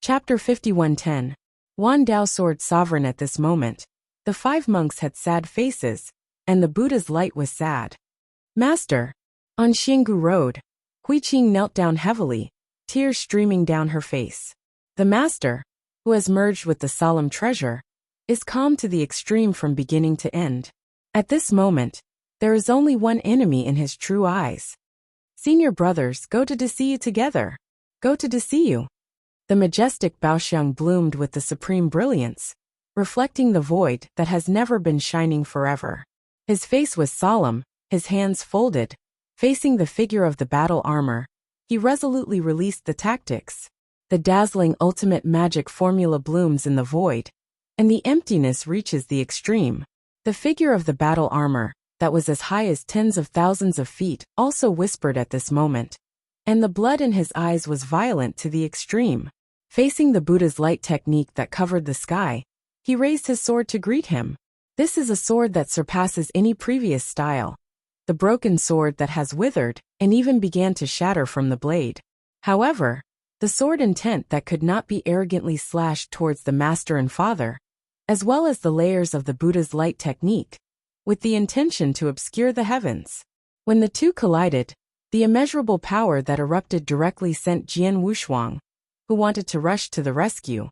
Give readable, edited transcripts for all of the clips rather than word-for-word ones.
Chapter 51:10. Wan Dao Sword Sovereign. At this moment, the 5 monks had sad faces, and the Buddha's light was sad. Master. On Xinggu Road, Huiqing knelt down heavily, tears streaming down her face. The master, who has merged with the solemn treasure, is calm to the extreme from beginning to end. At this moment, there is only one enemy in his true eyes. Senior brothers, go to see you together. Go to see you. The majestic Baoxiang bloomed with the supreme brilliance, reflecting the void that has never been shining forever. His face was solemn, his hands folded, facing the figure of the battle armor. He resolutely released the tactics. The dazzling ultimate magic formula blooms in the void, and the emptiness reaches the extreme. The figure of the battle armor, that was as high as tens of thousands of feet, also whispered at this moment, and the blood in his eyes was violent to the extreme. Facing the Buddha's light technique that covered the sky, he raised his sword to greet him. This is a sword that surpasses any previous style. The broken sword that has withered and even began to shatter from the blade. However, the sword intent that could not be arrogantly slashed towards the master and father, as well as the layers of the Buddha's light technique, with the intention to obscure the heavens. When the two collided, the immeasurable power that erupted directly sent Jian Wushuang, who wanted to rush to the rescue,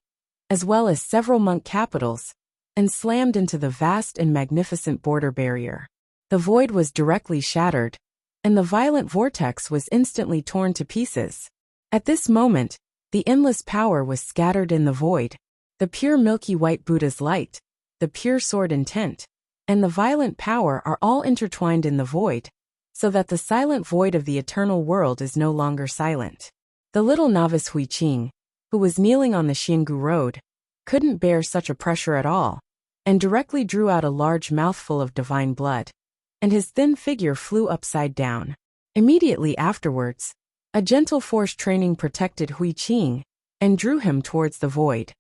as well as several monk capitals, and slammed into the vast and magnificent border barrier. The void was directly shattered, and the violent vortex was instantly torn to pieces. At this moment, the endless power was scattered in the void. The pure milky white Buddha's light, the pure sword intent, and the violent power are all intertwined in the void, so that the silent void of the eternal world is no longer silent. The little novice Huiqing, who was kneeling on the Xinggu Road, couldn't bear such a pressure at all, and directly drew out a large mouthful of divine blood, and his thin figure flew upside down. Immediately afterwards, a gentle force training protected Huiqing and drew him towards the void.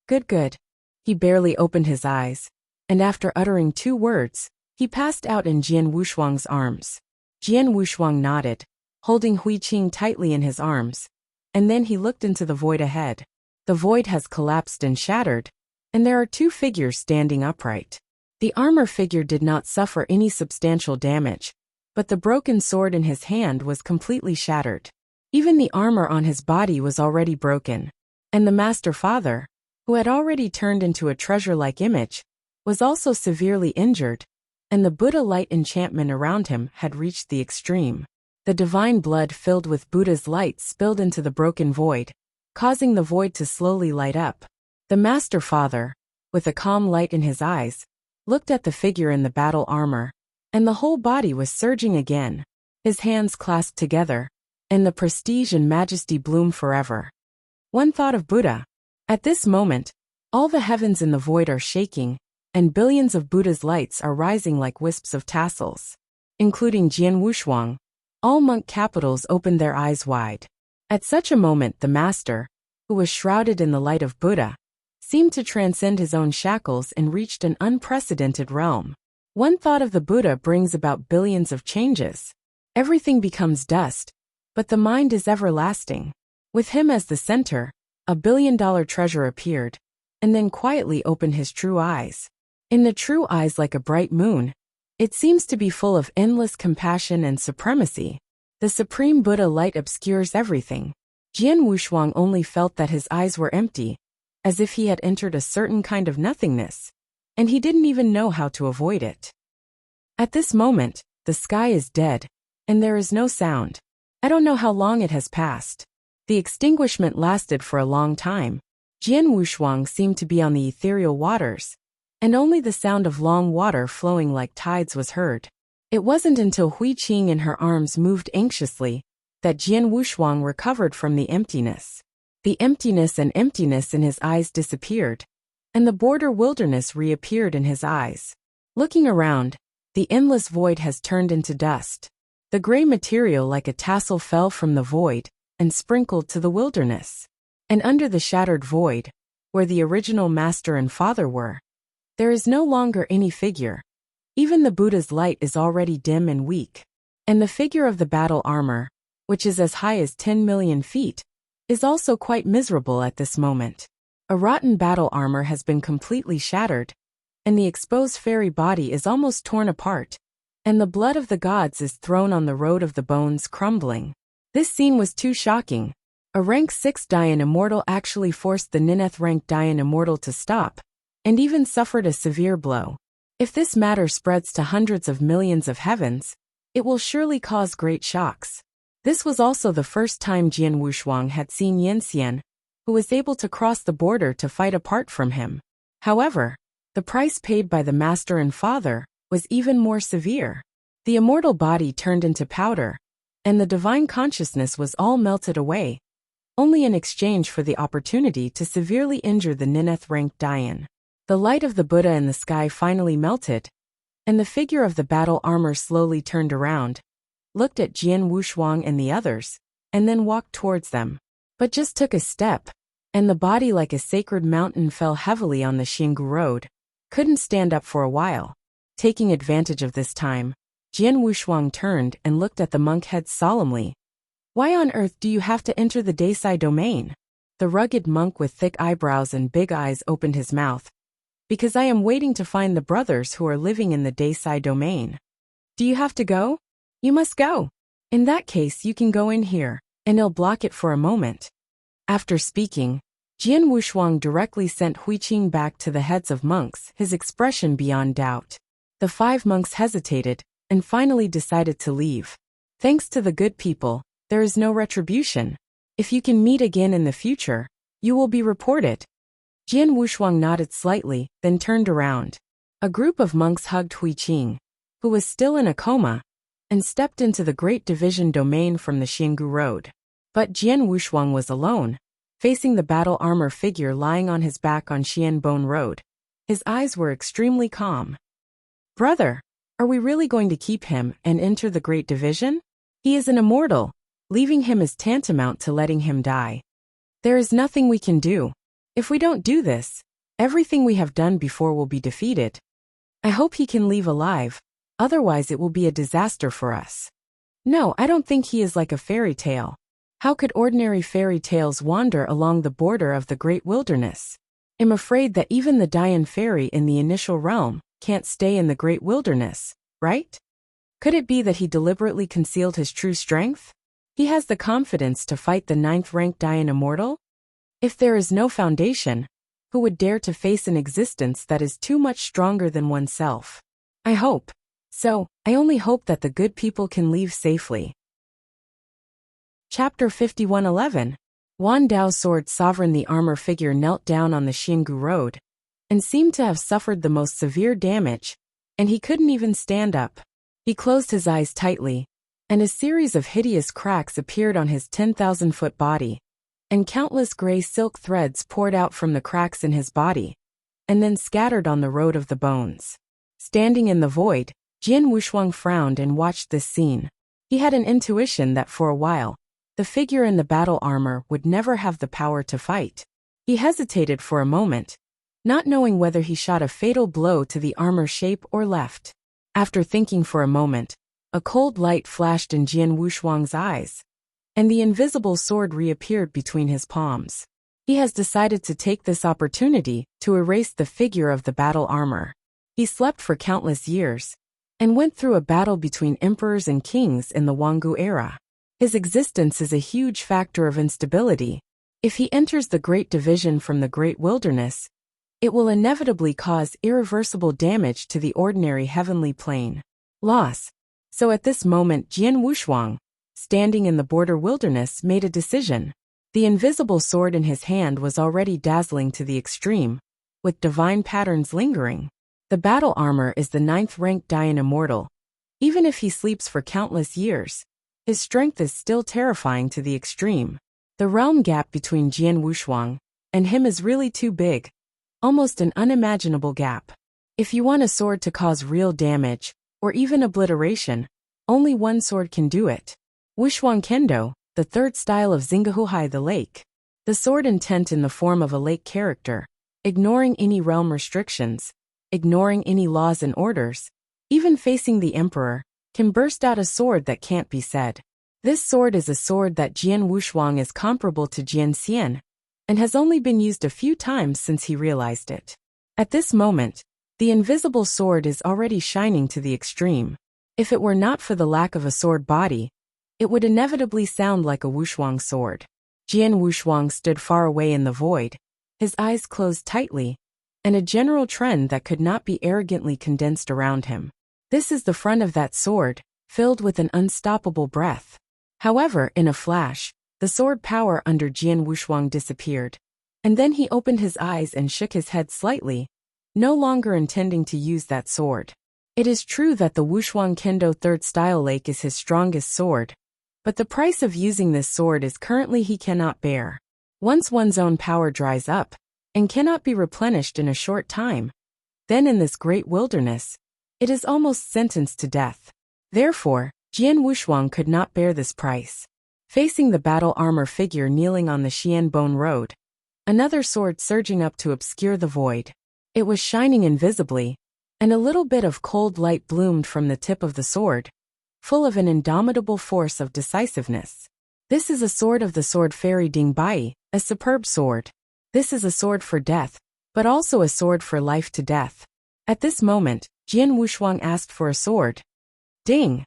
Good. He barely opened his eyes, and after uttering 2 words, he passed out in Jian Wushuang's arms. Jian Wushuang nodded, holding Huiqing tightly in his arms, and then he looked into the void ahead. The void has collapsed and shattered, and there are 2 figures standing upright. The armor figure did not suffer any substantial damage, but the broken sword in his hand was completely shattered. Even the armor on his body was already broken, and the Master Father, who had already turned into a treasure-like image, was also severely injured, and the Buddha light enchantment around him had reached the extreme. The divine blood filled with Buddha's light spilled into the broken void, causing the void to slowly light up. The Master Father, with a calm light in his eyes, looked at the figure in the battle armor, and the whole body was surging again. His hands clasped together, and the prestige and majesty bloom forever. One thought of Buddha. At this moment, all the heavens in the void are shaking, and billions of Buddha's lights are rising like wisps of tassels. Including Jian Wushuang, all monk capitals opened their eyes wide. At such a moment the master, who was shrouded in the light of Buddha, seemed to transcend his own shackles and reached an unprecedented realm. One thought of the Buddha brings about billions of changes. Everything becomes dust, but the mind is everlasting. With him as the center, a billion-dollar treasure appeared, and then quietly opened his true eyes. In the true eyes, like a bright moon, it seems to be full of endless compassion and supremacy. The supreme Buddha light obscures everything. Jian Wushuang only felt that his eyes were empty, as if he had entered a certain kind of nothingness, and he didn't even know how to avoid it. At this moment, the sky is dead, and there is no sound. I don't know how long it has passed. The extinguishment lasted for a long time. Jian Wushuang seemed to be on the ethereal waters, and only the sound of long water flowing like tides was heard. It wasn't until Huiqing in her arms moved anxiously that Jian Wushuang recovered from the emptiness. The emptiness in his eyes disappeared, and the border wilderness reappeared in his eyes. Looking around, the endless void has turned into dust. The gray material like a tassel fell from the void and sprinkled to the wilderness. And under the shattered void, where the original master and father were, there is no longer any figure. Even the Buddha's light is already dim and weak. And the figure of the battle armor, which is as high as 10 million feet, is also quite miserable at this moment. A rotten battle armor has been completely shattered, and the exposed fairy body is almost torn apart, and the blood of the gods is thrown on the road of the bones crumbling. This scene was too shocking. A rank 6 Dayan immortal actually forced the ninth rank Dayan immortal to stop, and even suffered a severe blow. If this matter spreads to hundreds of millions of heavens, it will surely cause great shocks. This was also the first time Jian Wushuang had seen Yin Xian, who was able to cross the border to fight apart from him. However, the price paid by the master and father was even more severe. The immortal body turned into powder, and the divine consciousness was all melted away, only in exchange for the opportunity to severely injure the ninth rank Dayan. The light of the Buddha in the sky finally melted, and the figure of the battle armor slowly turned around, looked at Jian Wushuang and the others, and then walked towards them. But just took a step, and the body like a sacred mountain fell heavily on the Xingu road, couldn't stand up for a while. Taking advantage of this time, Jian Wushuang turned and looked at the monk head solemnly. Why on earth do you have to enter the Desai domain? The rugged monk with thick eyebrows and big eyes opened his mouth. Because I am waiting to find the brothers who are living in the Desai domain. Do you have to go? You must go. In that case you can go in here, and I'll block it for a moment. After speaking, Jian Wushuang directly sent Huiqing back to the heads of monks, his expression beyond doubt. The 5 monks hesitated, and finally decided to leave. Thanks to the good people, there is no retribution. If you can meet again in the future, you will be reported. Jian Wushuang nodded slightly, then turned around. A group of monks hugged Huiqing, who was still in a coma, and stepped into the Great Division domain from the Xingu road. But Jian Wushuang was alone, facing the battle armor figure lying on his back on Xianbone Road. His eyes were extremely calm. Brother, are we really going to keep him and enter the Great Division? He is an immortal. Leaving him is tantamount to letting him die. There is nothing we can do. If we don't do this, everything we have done before will be defeated. I hope he can leave alive, otherwise it will be a disaster for us. No, I don't think he is like a fairy tale. How could ordinary fairy tales wander along the border of the great wilderness? I'm afraid that even the Dayan fairy in the initial realm can't stay in the great wilderness, right? Could it be that he deliberately concealed his true strength? He has the confidence to fight the 9th rank Dayan immortal? If there is no foundation, who would dare to face an existence that is too much stronger than oneself? I hope. So, I only hope that the good people can leave safely. Chapter 51:11. Wan Dao's sword sovereign. The armor figure knelt down on the Xingu road, and seemed to have suffered the most severe damage, and he couldn't even stand up. He closed his eyes tightly, and a series of hideous cracks appeared on his 10,000-foot body, and countless gray silk threads poured out from the cracks in his body, and then scattered on the road of the bones. Standing in the void, Jian Wushuang frowned and watched this scene. He had an intuition that for a while, the figure in the battle armor would never have the power to fight. He hesitated for a moment, not knowing whether he shot a fatal blow to the armor shape or left. After thinking for a moment, a cold light flashed in Jian Wushuang's eyes, and the invisible sword reappeared between his palms. He has decided to take this opportunity to erase the figure of the battle armor. He slept for countless years, and went through a battle between emperors and kings in the Wangu era. His existence is a huge factor of instability. If he enters the Great Division from the Great Wilderness, it will inevitably cause irreversible damage to the ordinary heavenly plane. Loss. So at this moment Jian Wushuang, standing in the border wilderness, made a decision. The invisible sword in his hand was already dazzling to the extreme, with divine patterns lingering. The battle armor is the 9th rank Dayan immortal. Even if he sleeps for countless years, his strength is still terrifying to the extreme. The realm gap between Jian Wushuang and him is really too big, almost an unimaginable gap. If you want a sword to cause real damage, or even obliteration, only one sword can do it. Wushuang Kendo, the third style of Xingahuhai the lake. The sword intent in the form of a lake character, ignoring any realm restrictions, ignoring any laws and orders, even facing the emperor, can burst out a sword that can't be said. This sword is a sword that Jian Wushuang is comparable to Jian Xian, and has only been used a few times since he realized it. At this moment, the invisible sword is already shining to the extreme. If it were not for the lack of a sword body, it would inevitably sound like a Wushuang sword. Jian Wushuang stood far away in the void, his eyes closed tightly, and a general trend that could not be arrogantly condensed around him. This is the front of that sword, filled with an unstoppable breath. However, in a flash, the sword power under Jian Wushuang disappeared, and then he opened his eyes and shook his head slightly, no longer intending to use that sword. It is true that the Wushuang Kendo 3rd Style Lake is his strongest sword, but the price of using this sword is currently he cannot bear. Once one's own power dries up, and cannot be replenished in a short time, then in this great wilderness, it is almost sentenced to death. Therefore, Jian Wushuang could not bear this price. Facing the battle armor figure kneeling on the Xianbone Road, another sword surging up to obscure the void. It was shining invisibly, and a little bit of cold light bloomed from the tip of the sword, full of an indomitable force of decisiveness. This is a sword of the sword fairy Ding Bai, a superb sword. This is a sword for death, but also a sword for life to death. At this moment, Jian Wushuang asked for a sword. Ding!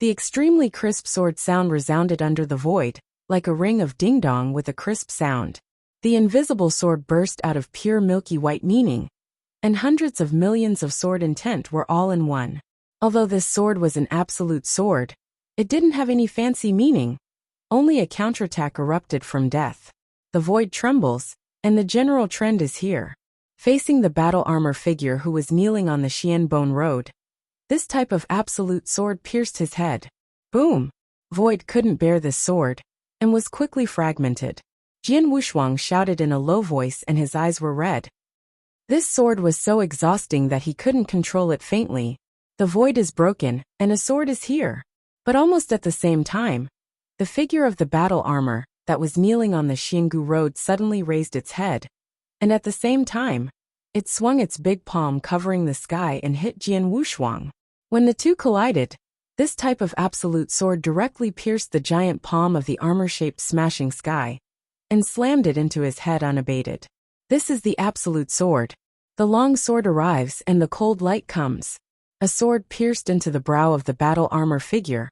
The extremely crisp sword sound resounded under the void, like a ring of ding-dong with a crisp sound. The invisible sword burst out of pure milky white meaning, and hundreds of millions of sword intent were all in one. Although this sword was an absolute sword, it didn't have any fancy meaning. Only a counterattack erupted from death. The void trembles, and the general trend is here. Facing the battle armor figure who was kneeling on the Xianbone Road, this type of absolute sword pierced his head. Boom! Void couldn't bear this sword, and was quickly fragmented. Jian Wushuang shouted in a low voice and his eyes were red. This sword was so exhausting that he couldn't control it faintly. The void is broken, and a sword is here. But almost at the same time, the figure of the battle armor that was kneeling on the Xinggu Road suddenly raised its head, and at the same time, it swung its big palm covering the sky and hit Jian Wushuang. When the two collided, this type of absolute sword directly pierced the giant palm of the armor-shaped smashing sky, and slammed it into his head unabated. This is the absolute sword. The long sword arrives and the cold light comes. A sword pierced into the brow of the battle armor figure,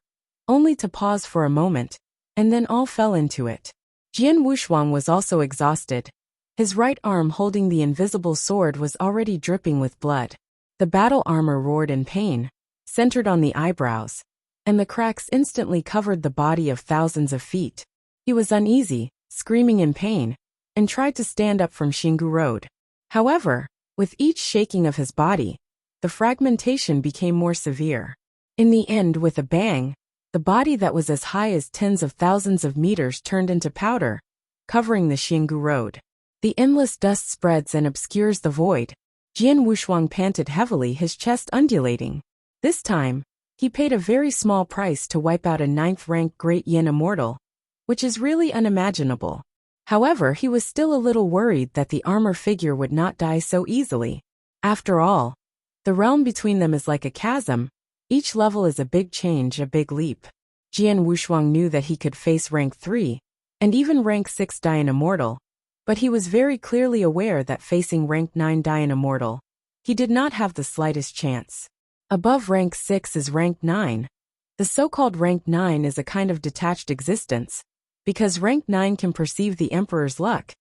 only to pause for a moment, and then all fell into it. Jian Wushuang was also exhausted. His right arm holding the invisible sword was already dripping with blood. The battle armor roared in pain, centered on the eyebrows, and the cracks instantly covered the body of thousands of feet. He was uneasy, screaming in pain, and tried to stand up from Xinggu Road. However, with each shaking of his body, the fragmentation became more severe. In the end, with a bang, the body that was as high as tens of thousands of meters turned into powder, covering the Xinggu Road. The endless dust spreads and obscures the void. Jian Wushuang panted heavily, his chest undulating. This time, he paid a very small price to wipe out a 9th-rank Great Yin Immortal, which is really unimaginable. However, he was still a little worried that the armor figure would not die so easily. After all, the realm between them is like a chasm. Each level is a big change, a big leap. Jian Wushuang knew that he could face rank 3, and even rank 6 Dian Immortal, but he was very clearly aware that facing rank 9 Dian Immortal, he did not have the slightest chance. Above rank 6 is rank 9. The so-called rank 9 is a kind of detached existence, because rank 9 can perceive the Emperor's luck.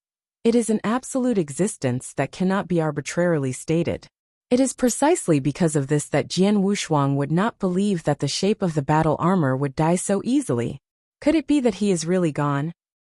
It is an absolute existence that cannot be arbitrarily stated. It is precisely because of this that Jian Wushuang would not believe that the shape of the battle armor would die so easily. Could it be that he is really gone?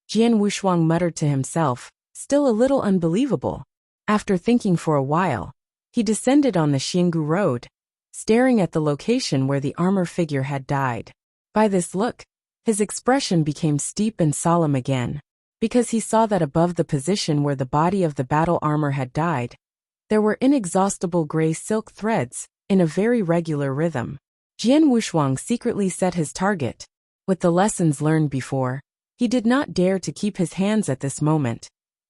Jian Wushuang muttered to himself, still a little unbelievable. After thinking for a while, he descended on the Xinggu Road, staring at the location where the armor figure had died. By this look, his expression became steep and solemn again, because he saw that above the position where the body of the battle armor had died, there were inexhaustible gray silk threads, in a very regular rhythm. Jian Wushuang secretly set his target. With the lessons learned before, he did not dare to keep his hands at this moment,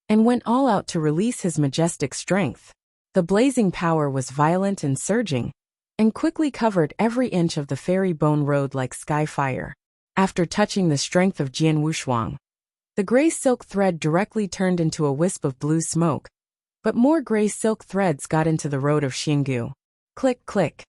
and went all out to release his majestic strength. The blazing power was violent and surging, and quickly covered every inch of the fairy bone road like sky fire. After touching the strength of Jian Wushuang, the gray silk thread directly turned into a wisp of blue smoke, but more gray silk threads got into the road of Xingu. Click, click.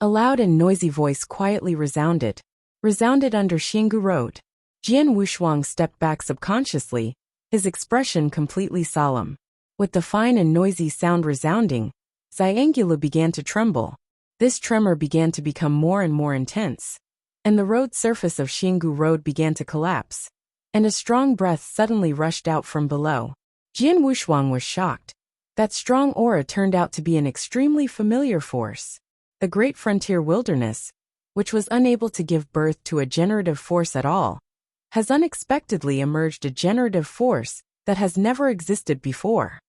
A loud and noisy voice quietly resounded under Xingu Road. Jian Wushuang stepped back subconsciously, his expression completely solemn. With the fine and noisy sound resounding, Xiangula began to tremble. This tremor began to become more and more intense, and the road surface of Xingu Road began to collapse, and a strong breath suddenly rushed out from below. Jian Wushuang was shocked. That strong aura turned out to be an extremely familiar force. The great frontier wilderness, which was unable to give birth to a generative force at all, has unexpectedly emerged a generative force that has never existed before.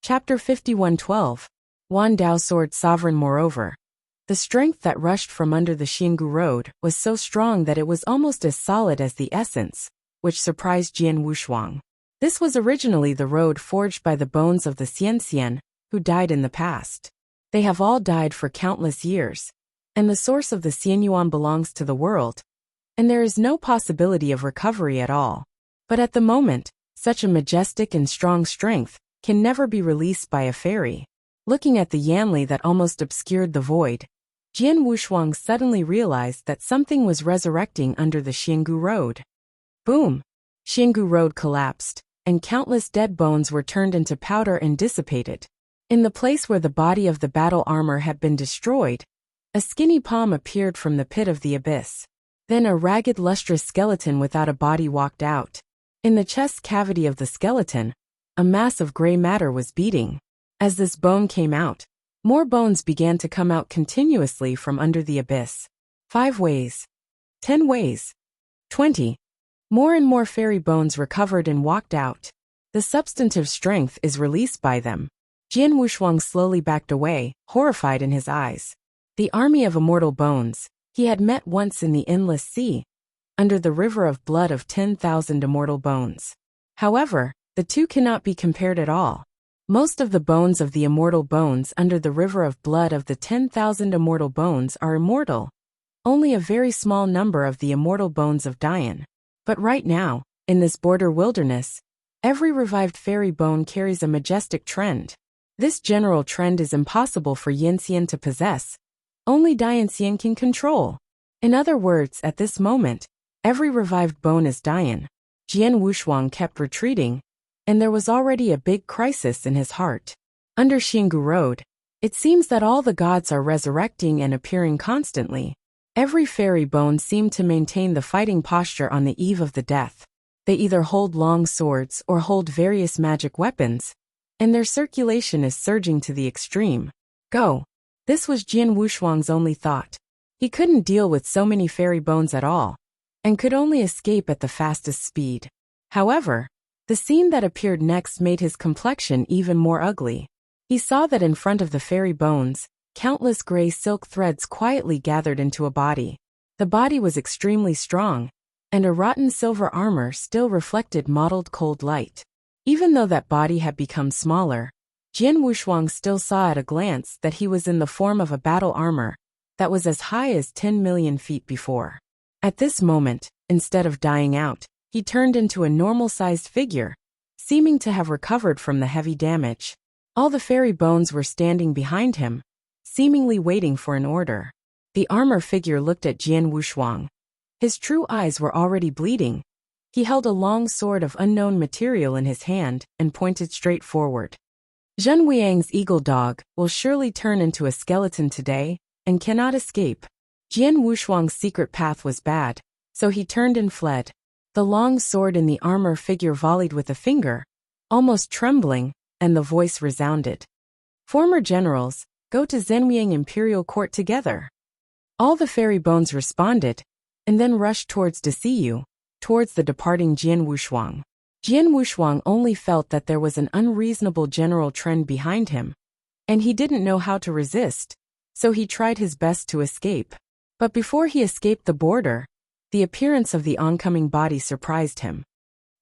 Chapter 51:12. Wan Dao Sword Sovereign. Moreover, the strength that rushed from under the Xingu Road was so strong that it was almost as solid as the essence, which surprised Jian Wushuang. This was originally the road forged by the bones of the Xianxian, who died in the past. They have all died for countless years, and the source of the Xianyuan belongs to the world, and there is no possibility of recovery at all. But at the moment, such a majestic and strong strength can never be released by a fairy. Looking at the Yanli that almost obscured the void, Jian Wushuang suddenly realized that something was resurrecting under the Xingu Road. Boom! Xingu Road collapsed, and countless dead bones were turned into powder and dissipated. In the place where the body of the battle armor had been destroyed, a skinny palm appeared from the pit of the abyss. Then a ragged, lustrous skeleton without a body walked out. In the chest cavity of the skeleton, a mass of gray matter was beating. As this bone came out, more bones began to come out continuously from under the abyss. 5 ways. 10 ways. 20. More and more fairy bones recovered and walked out. The substantive strength is released by them. Jian Wushuang slowly backed away, horrified in his eyes. The army of immortal bones, he had met once in the endless sea, under the river of blood of 10,000 immortal bones. However, the two cannot be compared at all. Most of the bones of the immortal bones under the river of blood of the 10,000 immortal bones are immortal. Only a very small number of the immortal bones of Dian. But right now, in this border wilderness, every revived fairy bone carries a majestic trend. This general trend is impossible for Yanxian to possess. Only Dianxian can control. In other words, at this moment, every revived bone is Dian. Jian Wushuang kept retreating, and there was already a big crisis in his heart. Under Xingu Road, it seems that all the gods are resurrecting and appearing constantly. Every fairy bone seemed to maintain the fighting posture on the eve of the death. They either hold long swords or hold various magic weapons, and their circulation is surging to the extreme. Go. This was Jian Wushuang's only thought. He couldn't deal with so many fairy bones at all, and could only escape at the fastest speed. However, the scene that appeared next made his complexion even more ugly. He saw that in front of the fairy bones, countless gray silk threads quietly gathered into a body. The body was extremely strong, and a rotten silver armor still reflected mottled cold light. Even though that body had become smaller, Jian Wushuang still saw at a glance that he was in the form of a battle armor that was as high as 10 million feet before. At this moment, instead of dying out, he turned into a normal-sized figure, seeming to have recovered from the heavy damage. All the fairy bones were standing behind him, seemingly waiting for an order. The armor figure looked at Jian Wushuang. His true eyes were already bleeding. He held a long sword of unknown material in his hand and pointed straight forward. Zhen Weiyang's eagle dog will surely turn into a skeleton today and cannot escape. Jian Wushuang's secret path was bad, so he turned and fled. The long sword in the armor figure volleyed with a finger, almost trembling, and the voice resounded. Former generals, go to Zhenweiyang Imperial Court together. All the fairy bones responded, and then rushed towards Desiyu, towards the departing Jian Wushuang. Jian Wushuang only felt that there was an unreasonable general trend behind him, and he didn't know how to resist, so he tried his best to escape. But before he escaped the border, the appearance of the oncoming body surprised him.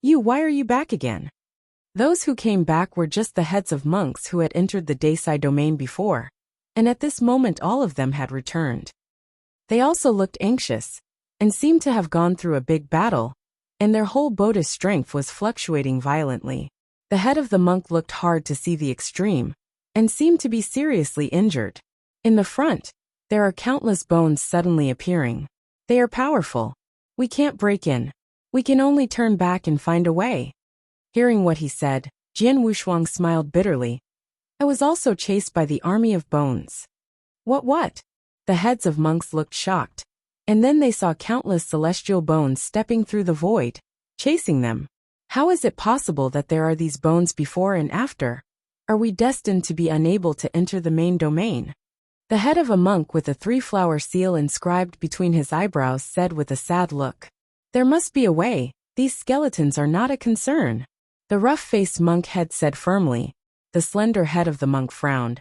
Why are you back again? Those who came back were just the heads of monks who had entered the Desai domain before, and at this moment all of them had returned. They also looked anxious, and seemed to have gone through a big battle, and their whole Buddhist strength was fluctuating violently. The head of the monk looked hard to see the extreme, and seemed to be seriously injured. In the front, there are countless bones suddenly appearing. They are powerful. We can't break in. We can only turn back and find a way. Hearing what he said, Jian Wushuang smiled bitterly. I was also chased by the army of bones. What? The heads of monks looked shocked, and then they saw countless celestial bones stepping through the void, chasing them. How is it possible that there are these bones before and after? Are we destined to be unable to enter the main domain? The head of a monk with a 3-flower seal inscribed between his eyebrows said with a sad look. There must be a way. These skeletons are not a concern. The rough-faced monk head said firmly. The slender head of the monk frowned.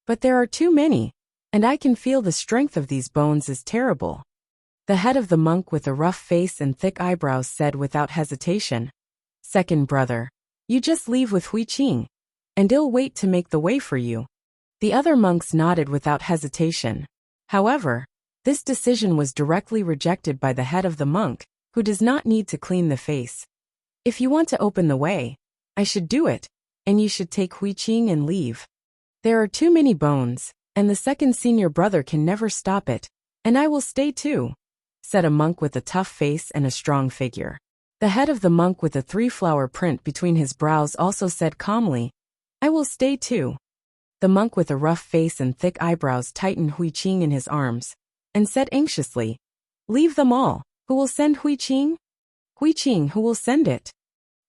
But there are too many, and I can feel the strength of these bones is terrible. The head of the monk with a rough face and thick eyebrows said without hesitation. Second brother, you just leave with Hui Qing, and he'll wait to make the way for you. The other monks nodded without hesitation. However, this decision was directly rejected by the head of the monk, who does not need to clean the face. If you want to open the way, I should do it, and you should take Hui Qing and leave. There are too many bones, and the second senior brother can never stop it, and I will stay too, said a monk with a tough face and a strong figure. The head of the monk with a three-flower print between his brows also said calmly, "I will stay too." The monk with a rough face and thick eyebrows tightened Hui Qing in his arms, and said anxiously, "Leave them all. Who will send Hui Qing? Hui Qing, who will send it?"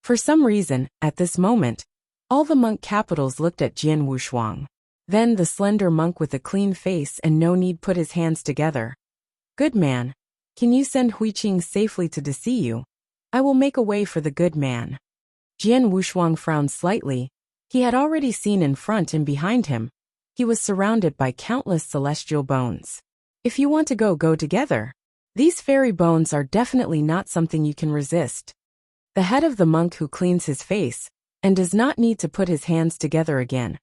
For some reason, at this moment, all the monk capitals looked at Jian Wushuang. Then the slender monk with a clean face and no need put his hands together. "Good man, can you send Hui Qing safely to see you? I will make a way for the good man." Jian Wushuang frowned slightly. He had already seen in front and behind him. He was surrounded by countless celestial bones. "If you want to go, go together. These fairy bones are definitely not something you can resist." The head of the monk who cleans his face and does not need to put his hands together again.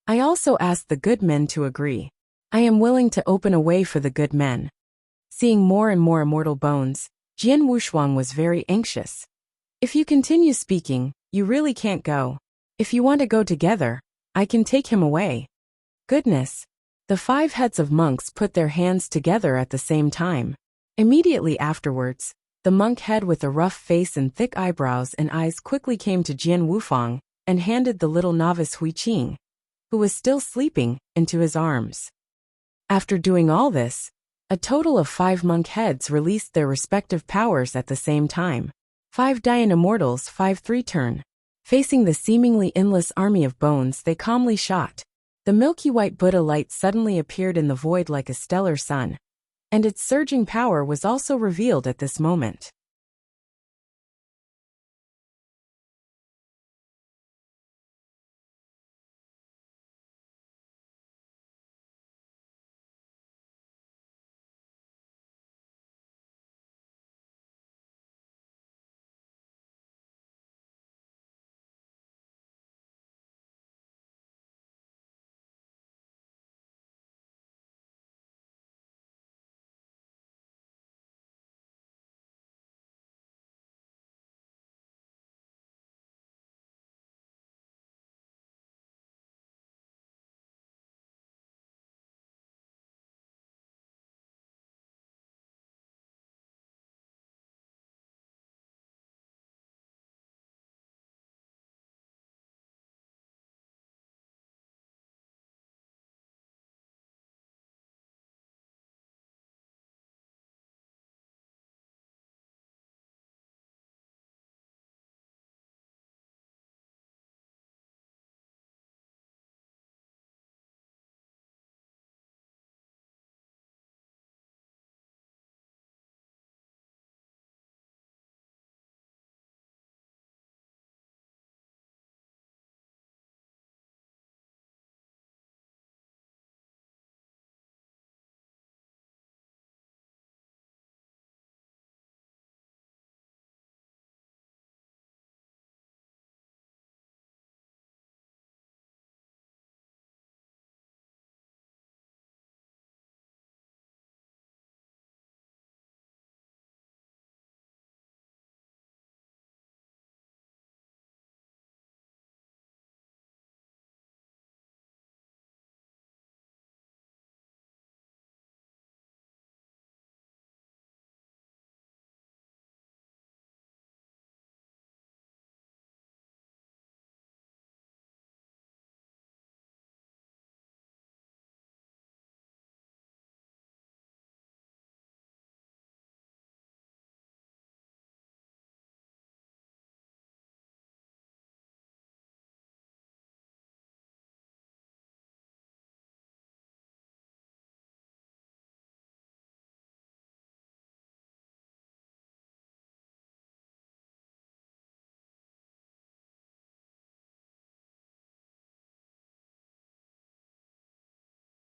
"I also asked the good men to agree. I am willing to open a way for the good men." Seeing more and more immortal bones, Jian Wushuang was very anxious. "If you continue speaking, you really can't go. If you want to go together, I can take him away." Goodness! The 5 heads of monks put their hands together at the same time. Immediately afterwards, the monk head with a rough face and thick eyebrows and eyes quickly came to Jian Wufang and handed the little novice Hui Qing, who was still sleeping, into his arms. After doing all this, a total of 5 monk heads released their respective powers at the same time. 5 Dian Immortals 5-3 turn. Facing the seemingly endless army of bones, they calmly shot. The milky white Buddha light suddenly appeared in the void like a stellar sun, and its surging power was also revealed at this moment.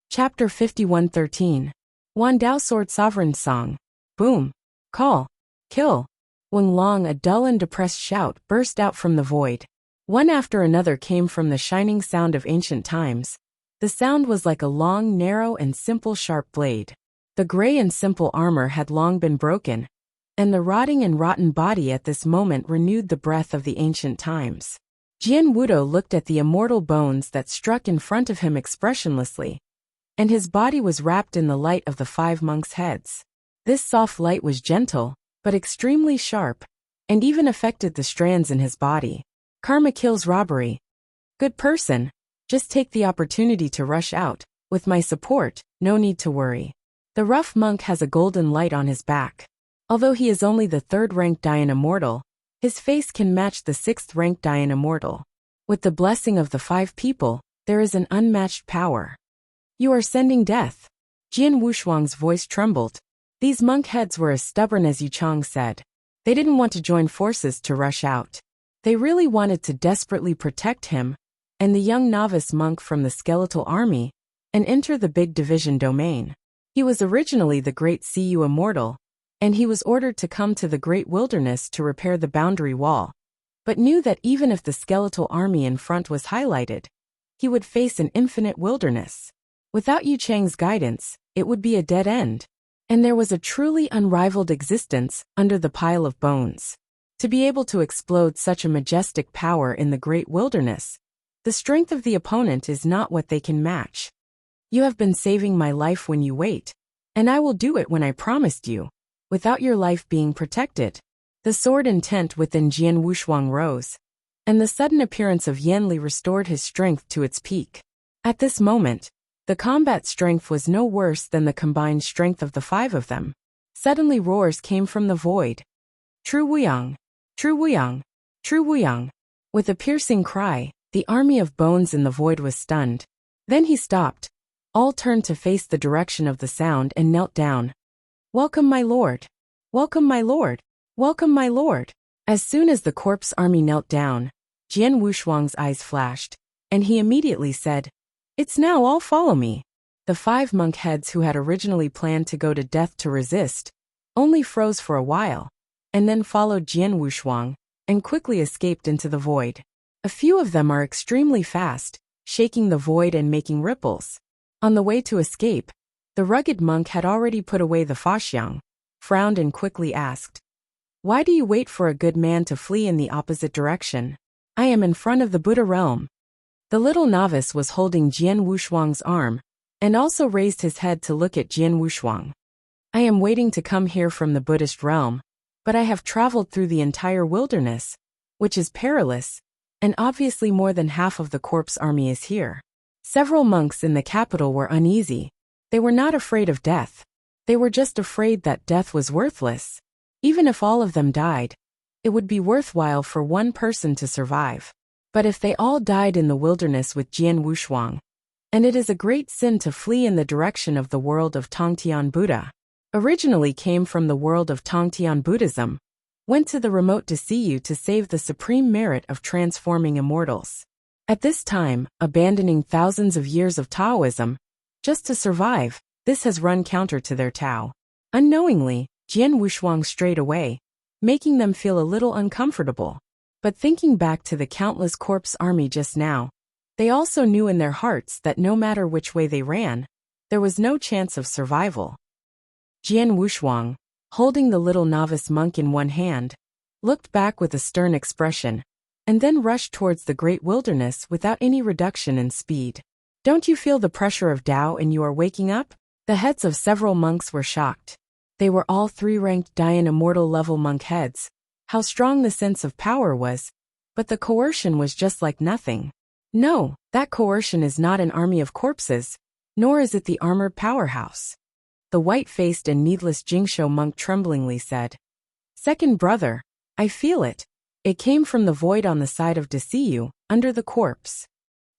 Chapter 51:13. Wan Dao Sword Sovereign Song. Boom. Call. Kill. Wang Long, a dull and depressed shout burst out from the void. One after another came from the shining sound of ancient times. The sound was like a long, narrow, and simple sharp blade. The gray and simple armor had long been broken, and the rotting and rotten body at this moment renewed the breath of the ancient times. Jian Wudo looked at the immortal bones that struck in front of him expressionlessly, and his body was wrapped in the light of the 5 monks' heads. This soft light was gentle, but extremely sharp, and even affected the strands in his body. Karma kills robbery. Good person. Just take the opportunity to rush out. With my support, no need to worry. The rough monk has a golden light on his back. Although he is only the 3rd-ranked Dian Immortal, his face can match the 6th-ranked Dian Immortal. With the blessing of the 5 people, there is an unmatched power. You are sending death. Jian Wushuang's voice trembled. These monk heads were as stubborn as Yu Chang said. They didn't want to join forces to rush out. They really wanted to desperately protect him and the young novice monk from the skeletal army and enter the big division domain. He was originally the great Cu Immortal, and he was ordered to come to the great wilderness to repair the boundary wall, but knew that even if the skeletal army in front was highlighted, he would face an infinite wilderness. Without Yu Chang's guidance, it would be a dead end, and there was a truly unrivaled existence under the pile of bones. To be able to explode such a majestic power in the great wilderness, the strength of the opponent is not what they can match. You have been saving my life when you wait, and I will do it when I promised you, without your life being protected. The sword intent within Jian Wushuang rose, and the sudden appearance of Yan Li restored his strength to its peak. At this moment, the combat strength was no worse than the combined strength of the 5 of them. Suddenly roars came from the void. True Wuyang! True Wuyang! True Wuyang! With a piercing cry, the army of bones in the void was stunned. Then he stopped. All turned to face the direction of the sound and knelt down. Welcome, my lord! Welcome, my lord! Welcome, my lord! As soon as the corpse army knelt down, Jian Wushuang's eyes flashed, and he immediately said, "It's now, all follow me." The 5 monk heads who had originally planned to go to death to resist only froze for a while, and then followed Jian Wushuang and quickly escaped into the void. A few of them are extremely fast, shaking the void and making ripples. On the way to escape, the rugged monk had already put away the faxiang, frowned and quickly asked, "Why do you wait for a good man to flee in the opposite direction? I am in front of the Buddha realm." The little novice was holding Jian Wushuang's arm, and also raised his head to look at Jian Wushuang. "I am waiting to come here from the Buddhist realm, but I have traveled through the entire wilderness, which is perilous, and obviously more than half of the corpse army is here." Several monks in the capital were uneasy. They were not afraid of death. They were just afraid that death was worthless. Even if all of them died, it would be worthwhile for one person to survive. But if they all died in the wilderness with Jian Wushuang, and it is a great sin to flee in the direction of the world of Tongtian Buddha, originally came from the world of Tongtian Buddhism, went to the remote Desiyu to save the supreme merit of transforming immortals. At this time, abandoning thousands of years of Taoism, just to survive, this has run counter to their Tao. Unknowingly, Jian Wushuang strayed away, making them feel a little uncomfortable. But thinking back to the countless corpse army just now, they also knew in their hearts that no matter which way they ran, there was no chance of survival. Jian Wushuang, holding the little novice monk in one hand, looked back with a stern expression, and then rushed towards the great wilderness without any reduction in speed. "Don't you feel the pressure of Tao and you are waking up?" The heads of several monks were shocked. They were all 3-ranked Dian Immortal level monk heads. How strong the sense of power was, but the coercion was just like nothing. No, that coercion is not an army of corpses, nor is it the armored powerhouse. The white-faced and needless Jingshou monk tremblingly said, "Second brother, I feel it. It came from the void on the side of Desiyu, under the corpse."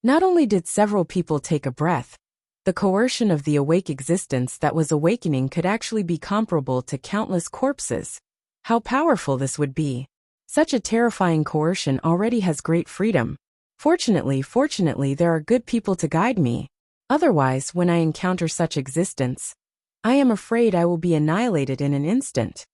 Not only did several people take a breath, the coercion of the awake existence that was awakening could actually be comparable to countless corpses. How powerful this would be. Such a terrifying coercion already has great freedom. Fortunately, there are good people to guide me. Otherwise, when I encounter such existence, I am afraid I will be annihilated in an instant.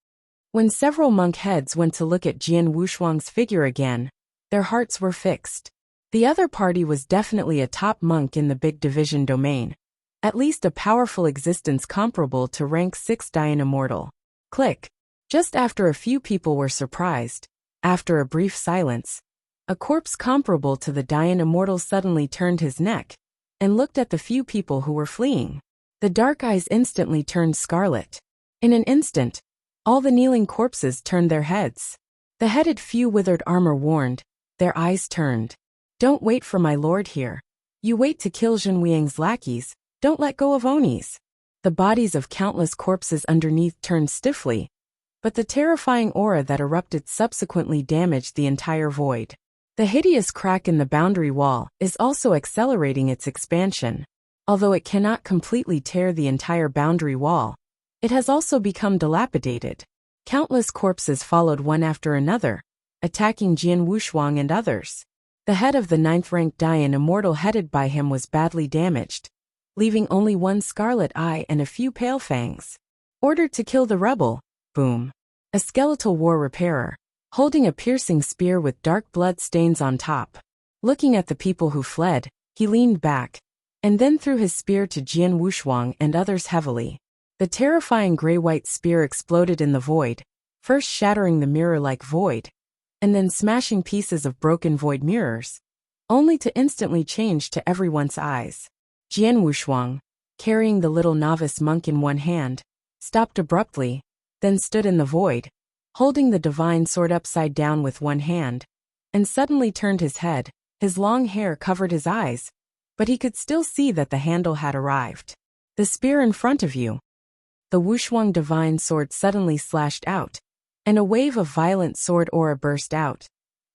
When several monk heads went to look at Jian Wushuang's figure again, their hearts were fixed. The other party was definitely a top monk in the big division domain, at least a powerful existence comparable to rank 6 Dian Immortal. Click. Just after a few people were surprised, after a brief silence, a corpse comparable to the Dian Immortal suddenly turned his neck and looked at the few people who were fleeing. The dark eyes instantly turned scarlet. In an instant, all the kneeling corpses turned their heads. The headed few withered armor warned, their eyes turned. Don't wait for my lord here. You wait to kill Zhenwiang's lackeys, don't let go of Oni's. The bodies of countless corpses underneath turned stiffly, but the terrifying aura that erupted subsequently damaged the entire void. The hideous crack in the boundary wall is also accelerating its expansion. Although it cannot completely tear the entire boundary wall, it has also become dilapidated. Countless corpses followed one after another, attacking Jian Wushuang and others. The head of the 9th-ranked Dayan immortal headed by him was badly damaged, leaving only one scarlet eye and a few pale fangs. Ordered to kill the rebel, boom. A skeletal war repairer, holding a piercing spear with dark blood stains on top. Looking at the people who fled, he leaned back, and then threw his spear to Jian Wushuang and others heavily. The terrifying gray-white spear exploded in the void, first shattering the mirror-like void, and then smashing pieces of broken void mirrors, only to instantly change to everyone's eyes. Jian Wushuang, carrying the little novice monk in one hand, stopped abruptly, then stood in the void, holding the divine sword upside down with one hand, and suddenly turned his head. His long hair covered his eyes, but he could still see that the handle had arrived. The spear in front of you. The Wushuang divine sword suddenly slashed out, and a wave of violent sword aura burst out,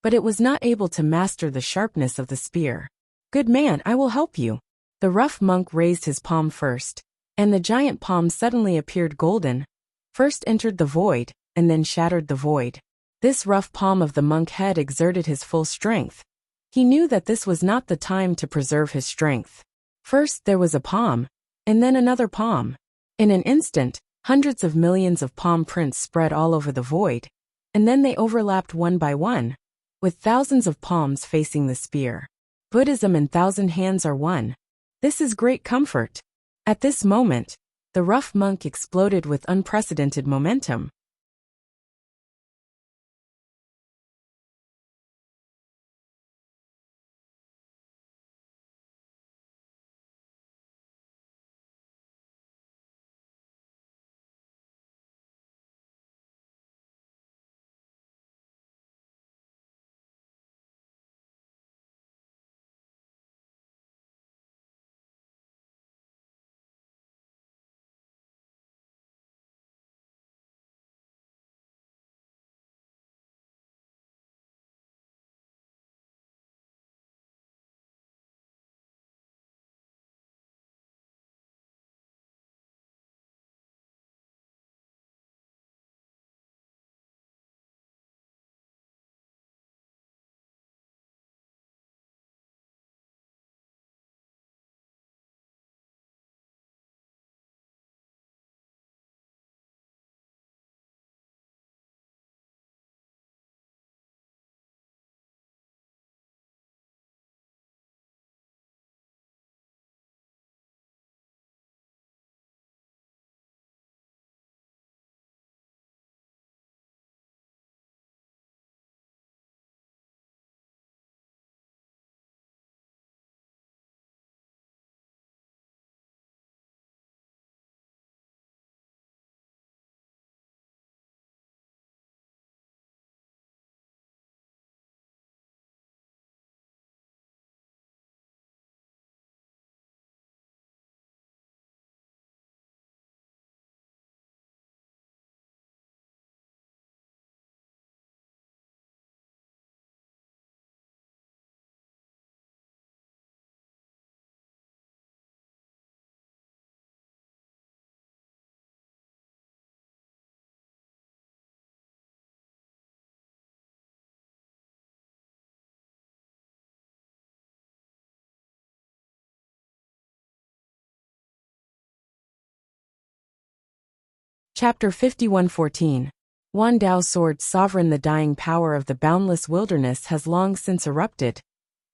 but it was not able to master the sharpness of the spear. Good man, I will help you. The rough monk raised his palm first, and the giant palm suddenly appeared golden, first entered the void, and then shattered the void. This rough palm of the monk head exerted his full strength. He knew that this was not the time to preserve his strength. First there was a palm, and then another palm. In an instant, hundreds of millions of palm prints spread all over the void, and then they overlapped one by one, with thousands of palms facing the spear. Buddhism and 1,000 hands are one. This is great comfort. At this moment, the rough monk exploded with unprecedented momentum. Chapter 51:14. Wan Dao's sword sovereign. The dying power of the boundless wilderness has long since erupted,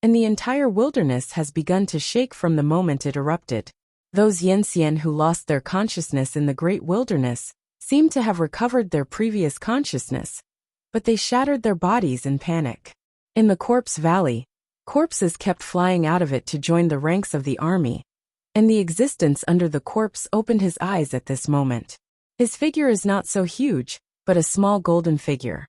and the entire wilderness has begun to shake from the moment it erupted. Those Yanxian who lost their consciousness in the great wilderness seemed to have recovered their previous consciousness, but they shattered their bodies in panic. In the corpse valley, corpses kept flying out of it to join the ranks of the army, and the existence under the corpse opened his eyes at this moment. His figure is not so huge, but a small golden figure.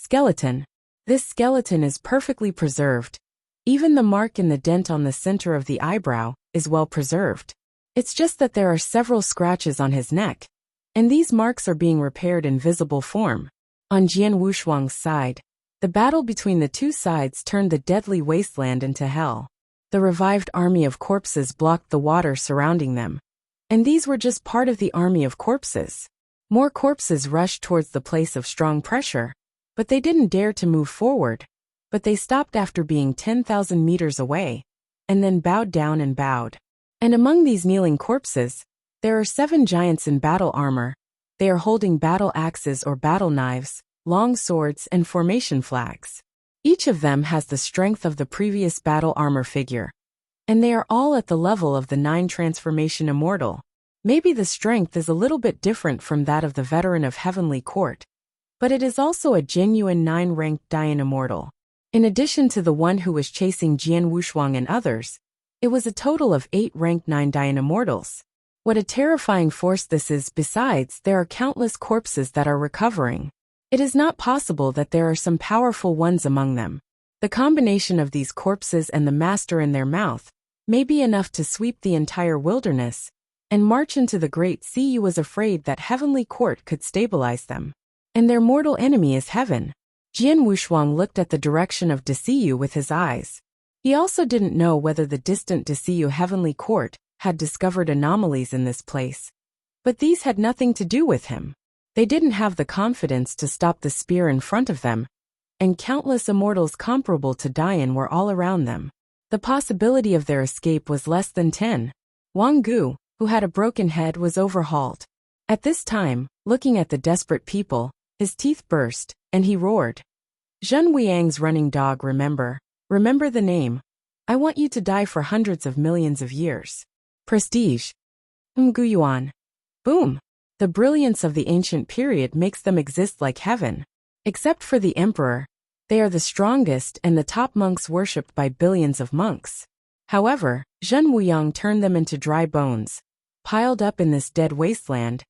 Skeleton. This skeleton is perfectly preserved. Even the mark in the dent on the center of the eyebrow is well preserved. It's just that there are several scratches on his neck, and these marks are being repaired in visible form. On Jian Wushuang's side, the battle between the two sides turned the deadly wasteland into hell. The revived army of corpses blocked the water surrounding them, and these were just part of the army of corpses. More corpses rushed towards the place of strong pressure, but they didn't dare to move forward. But they stopped after being 10,000 meters away, and then bowed down and bowed. And among these kneeling corpses, there are 7 giants in battle armor. They are holding battle axes or battle knives, long swords, and formation flags. Each of them has the strength of the previous battle armor figure. And they are all at the level of the 9 transformation immortal. Maybe the strength is a little bit different from that of the veteran of Heavenly Court, but it is also a genuine 9-ranked Dian immortal. In addition to the one who was chasing Jian Wushuang and others, it was a total of 8 ranked 9 Dian immortals. What a terrifying force this is. Besides, there are countless corpses that are recovering. It is not possible that there are some powerful ones among them. The combination of these corpses and the master in their mouth may be enough to sweep the entire wilderness and march into the Great Sea. You was afraid that Heavenly Court could stabilize them. And their mortal enemy is heaven. Jian Wushuang looked at the direction of Desiyu with his eyes. He also didn't know whether the distant Desiyu Heavenly Court had discovered anomalies in this place. But these had nothing to do with him. They didn't have the confidence to stop the spear in front of them, and countless immortals comparable to Dian were all around them. The possibility of their escape was less than 10. Wang Gu, who had a broken head, was overhauled. At this time, looking at the desperate people, his teeth burst, and he roared. Zhen Weiyang's running dog, remember the name. I want you to die for hundreds of millions of years. Prestige. Guyuan. Boom. The brilliance of the ancient period makes them exist like heaven. Except for the emperor, they are the strongest and the top monks worshipped by billions of monks. However, Zhen Weiyang turned them into dry bones, piled up in this dead wasteland,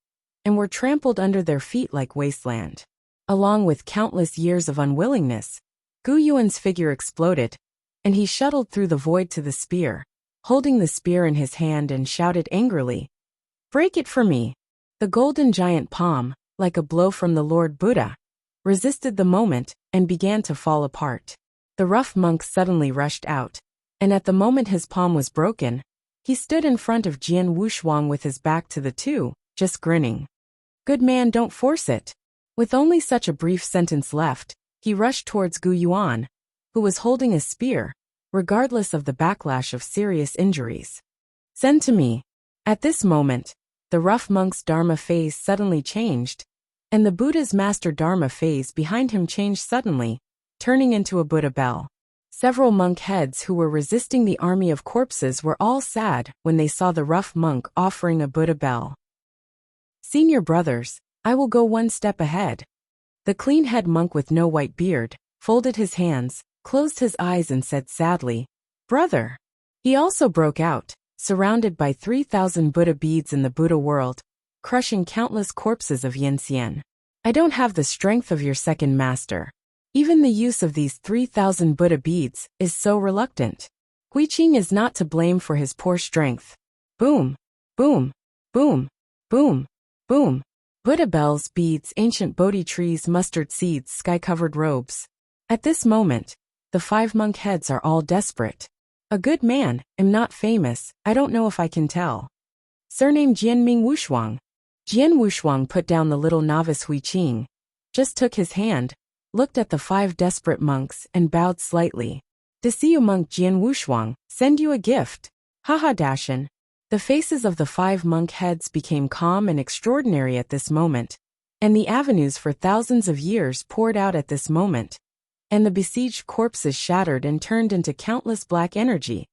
and were trampled under their feet like wasteland. Along with countless years of unwillingness, Gu Yuan's figure exploded, and he shuttled through the void to the spear, holding the spear in his hand, and shouted angrily, "Break it for me!" The golden giant palm, like a blow from the Lord Buddha, resisted the moment and began to fall apart. The rough monk suddenly rushed out, and at the moment his palm was broken, he stood in front of Jian Wushuang with his back to the two, just grinning. "Good man, don't force it." With only such a brief sentence left, he rushed towards Gu Yuan, who was holding a spear, regardless of the backlash of serious injuries. "Send to me." At this moment, the rough monk's Dharma phase suddenly changed, and the Buddha's master Dharma phase behind him changed suddenly, turning into a Buddha bell. Several monk heads who were resisting the army of corpses were all sad when they saw the rough monk offering a Buddha bell. "Senior brothers, I will go one step ahead." The clean-head monk with no white beard folded his hands, closed his eyes, and said sadly, "Brother." He also broke out, surrounded by 3,000 Buddha beads in the Buddha world, crushing countless corpses of Yanxian. "I don't have the strength of your second master. Even the use of these 3,000 Buddha beads is so reluctant. Guiqing is not to blame for his poor strength." Boom, boom, boom, boom, boom. Buddha bells, beads, ancient Bodhi trees, mustard seeds, sky-covered robes. At this moment, the 5 monk heads are all desperate. "A good man, am not famous, I don't know if I can tell. Surname Jianming Wushuang." Jian Wushuang put down the little novice Huiqing, just took his hand, looked at the 5 desperate monks, and bowed slightly. "Desiyu monk Jian Wushuang, send you a gift." Haha Dashin. The faces of the 5 monk heads became calm and extraordinary at this moment, and the avenues for thousands of years poured out at this moment, and the besieged corpses shattered and turned into countless black energy,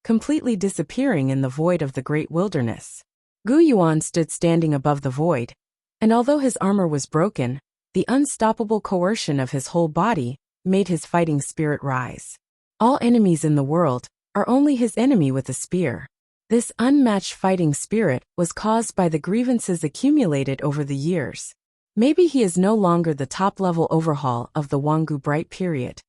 completely disappearing in the void of the great wilderness. Gu Yuan stood standing above the void, and although his armor was broken, the unstoppable coercion of his whole body made his fighting spirit rise. All enemies in the world are only his enemy with a spear. This unmatched fighting spirit was caused by the grievances accumulated over the years. Maybe he is no longer the top-level overhaul of the Wangu Bright period,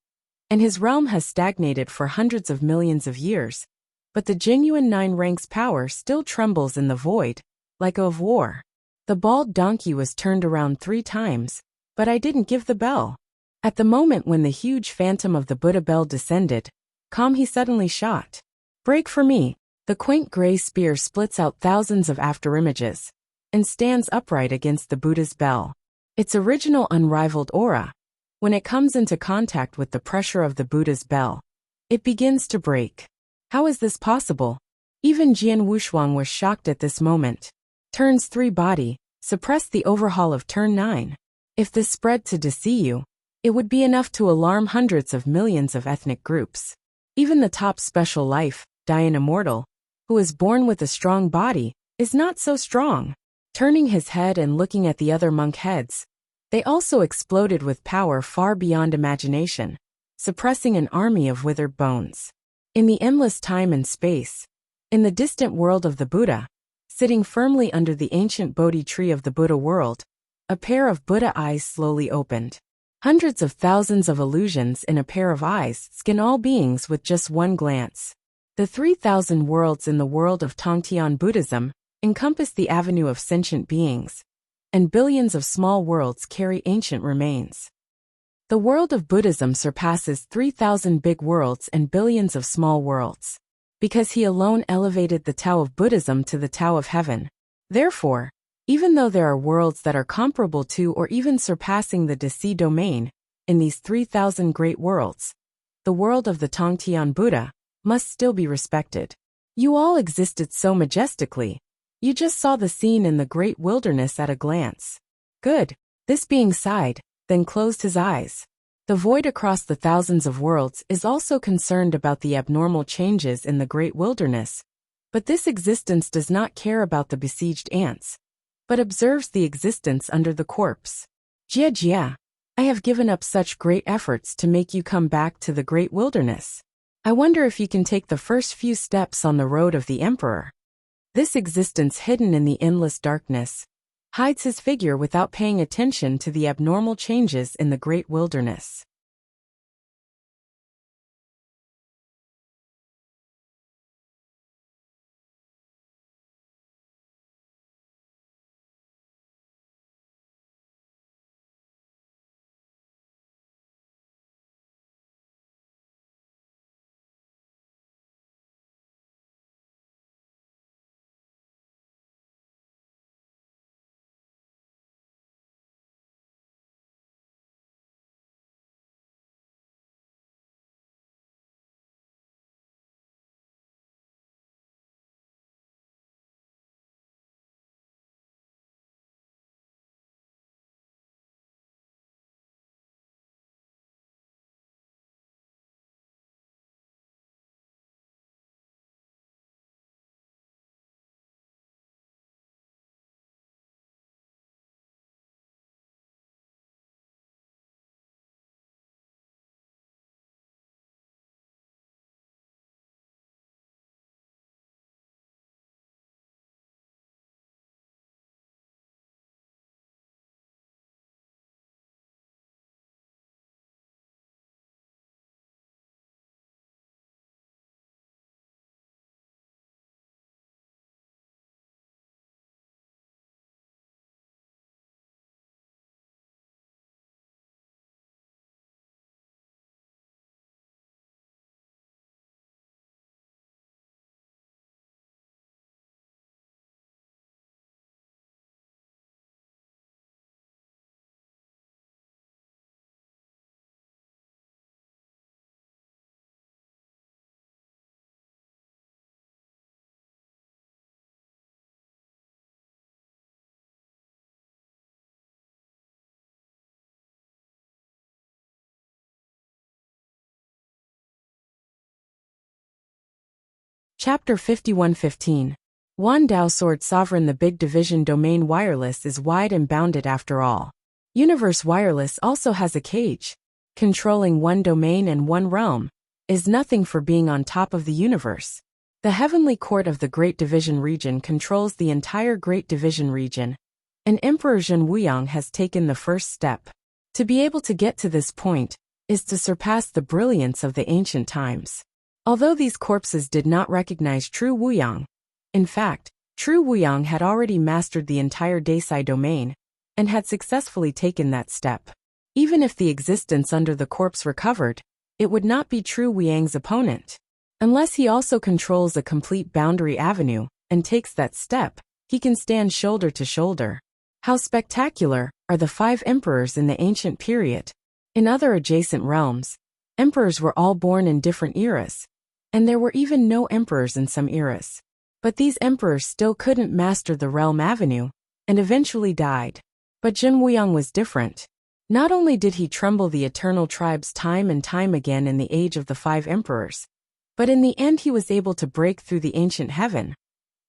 and his realm has stagnated for hundreds of millions of years, but the genuine 9 ranks power still trembles in the void, like a of war. The bald donkey was turned around 3 times, but I didn't give the bell. At the moment when the huge phantom of the Buddha bell descended, calm he suddenly shot. Break for me. The quaint gray spear splits out thousands of afterimages and stands upright against the Buddha's bell. Its original unrivaled aura, when it comes into contact with the pressure of the Buddha's bell, it begins to break. How is this possible? Even Jian Wushuang was shocked at this moment. Turns 3 body, suppress the overhaul of turn 9. If this spread to Desiyu, it would be enough to alarm hundreds of millions of ethnic groups. Even the top special life, Dian Immortal, who is born with a strong body, is not so strong. Turning his head and looking at the other monk heads, they also exploded with power far beyond imagination, suppressing an army of withered bones. In the endless time and space, in the distant world of the Buddha, sitting firmly under the ancient Bodhi tree of the Buddha world, a pair of Buddha eyes slowly opened. Hundreds of thousands of illusions in a pair of eyes skin all beings with just one glance. The 3,000 worlds in the world of Tongtian Buddhism encompass the avenue of sentient beings, and billions of small worlds carry ancient remains. The world of Buddhism surpasses 3,000 big worlds and billions of small worlds, because he alone elevated the Tao of Buddhism to the Tao of Heaven. Therefore, even though there are worlds that are comparable to or even surpassing the Desi domain in these 3,000 great worlds, the world of the Tongtian Buddha must still be respected. You all existed so majestically. You just saw the scene in the great wilderness at a glance. Good. This being sighed, then closed his eyes. The void across the thousands of worlds is also concerned about the abnormal changes in the great wilderness, but this existence does not care about the besieged ants, but observes the existence under the corpse. Jia Jia, I have given up such great efforts to make you come back to the great wilderness. I wonder if you can take the first few steps on the road of the Emperor. This existence hidden in the endless darkness hides his figure without paying attention to the abnormal changes in the great wilderness. Chapter 51:15. Wan Dao Sword Sovereign. The big division domain wireless is wide and bounded after all. Universe wireless also has a cage. Controlling one domain and one realm is nothing for being on top of the universe. The heavenly court of the Great Division region controls the entire Great Division region, and Emperor Zhen Wuyang has taken the first step. To be able to get to this point is to surpass the brilliance of the ancient times. Although these corpses did not recognize true Wuyang, in fact, true Wuyang had already mastered the entire Daisai domain and had successfully taken that step. Even if the existence under the corpse recovered, it would not be true Wuyang's opponent. Unless he also controls a complete boundary avenue and takes that step, he can stand shoulder to shoulder. How spectacular are the 5 emperors in the ancient period. In other adjacent realms, emperors were all born in different eras, and there were even no emperors in some eras. But these emperors still couldn't master the realm avenue, and eventually died. But Zhen Wuyang was different. Not only did he tremble the eternal tribes time and time again in the age of the 5 emperors, but in the end he was able to break through the ancient heaven,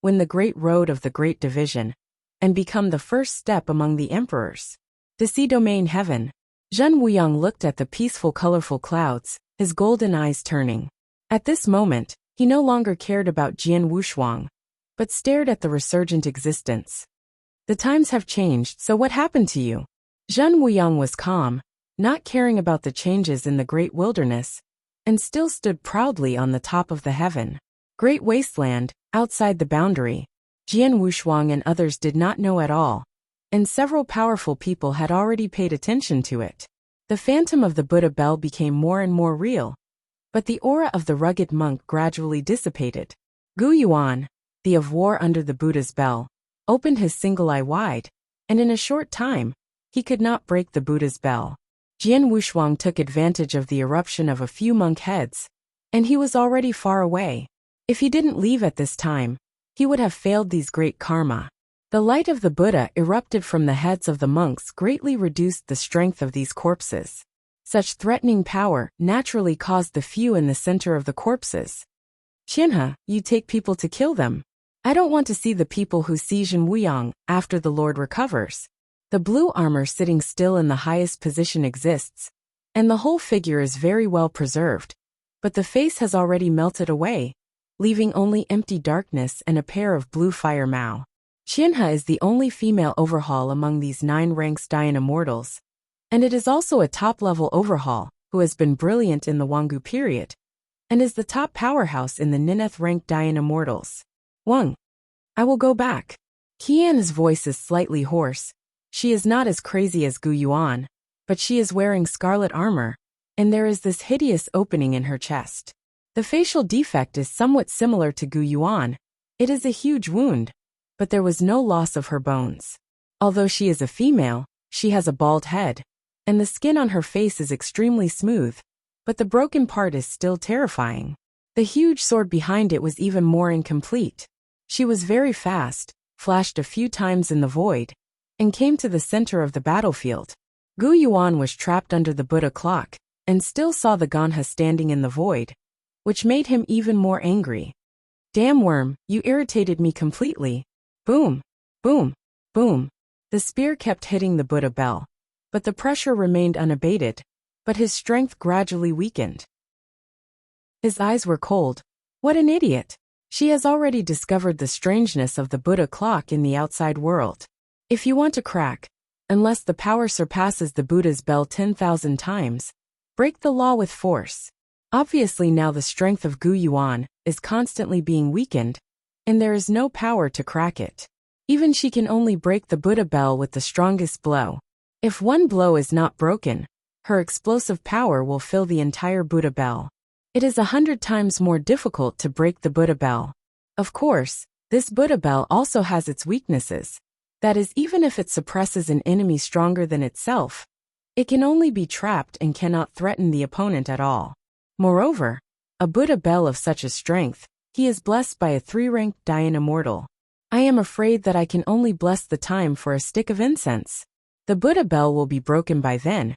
win the great road of the Great Division, and become the first step among the emperors. The sea domain heaven. Zhen Wuyang looked at the peaceful colorful clouds, his golden eyes turning. At this moment, he no longer cared about Jian Wushuang, but stared at the resurgent existence. The times have changed, so what happened to you? Zhen Wuyang was calm, not caring about the changes in the great wilderness, and still stood proudly on the top of the heaven. Great wasteland, outside the boundary. Jian Wushuang and others did not know at all, and several powerful people had already paid attention to it. The phantom of the Buddha bell became more and more real, but the aura of the rugged monk gradually dissipated. Gu Yuan, the of war under the Buddha's bell, opened his single eye wide, and in a short time, he could not break the Buddha's bell. Jian Wushuang took advantage of the eruption of a few monk heads, and he was already far away. If he didn't leave at this time, he would have failed these great karma. The light of the Buddha erupted from the heads of the monks greatly reduced the strength of these corpses. Such threatening power naturally caused the few in the center of the corpses. Qianhe, you take people to kill them. I don't want to see the people who see Zhen Wuyang after the Lord recovers. The blue armor sitting still in the highest position exists, and the whole figure is very well preserved, but the face has already melted away, leaving only empty darkness and a pair of blue fire mouth. Qianhe is the only female overhaul among these 9 ranks Dian immortals, and it is also a top-level overhaul who has been brilliant in the Wangu period, and is the top powerhouse in the Nineth rank Dian immortals. Wang, I will go back. Qian's voice is slightly hoarse. She is not as crazy as Gu Yuan, but she is wearing scarlet armor, and there is this hideous opening in her chest. The facial defect is somewhat similar to Gu Yuan. It is a huge wound, but there was no loss of her bones. Although she is a female, she has a bald head, and the skin on her face is extremely smooth, but the broken part is still terrifying. The huge sword behind it was even more incomplete. She was very fast, flashed a few times in the void, and came to the center of the battlefield. Gu Yuan was trapped under the Buddha clock, and still saw the Ganha standing in the void, which made him even more angry. Damn worm, you irritated me completely. Boom, boom, boom. The spear kept hitting the Buddha bell, but the pressure remained unabated, but his strength gradually weakened. His eyes were cold. What an idiot. She has already discovered the strangeness of the Buddha clock in the outside world. If you want to crack, unless the power surpasses the Buddha's bell 10,000 times, break the law with force. Obviously now the strength of Gu Yuan is constantly being weakened, and there is no power to crack it. Even she can only break the Buddha bell with the strongest blow. If one blow is not broken, her explosive power will fill the entire Buddha bell. It is 100 times more difficult to break the Buddha bell. Of course, this Buddha bell also has its weaknesses. That is, even if it suppresses an enemy stronger than itself, it can only be trapped and cannot threaten the opponent at all. Moreover, a Buddha bell of such a strength, he is blessed by a 3-ranked Dian immortal. I am afraid that I can only bless the time for a stick of incense. The Buddha bell will be broken by then,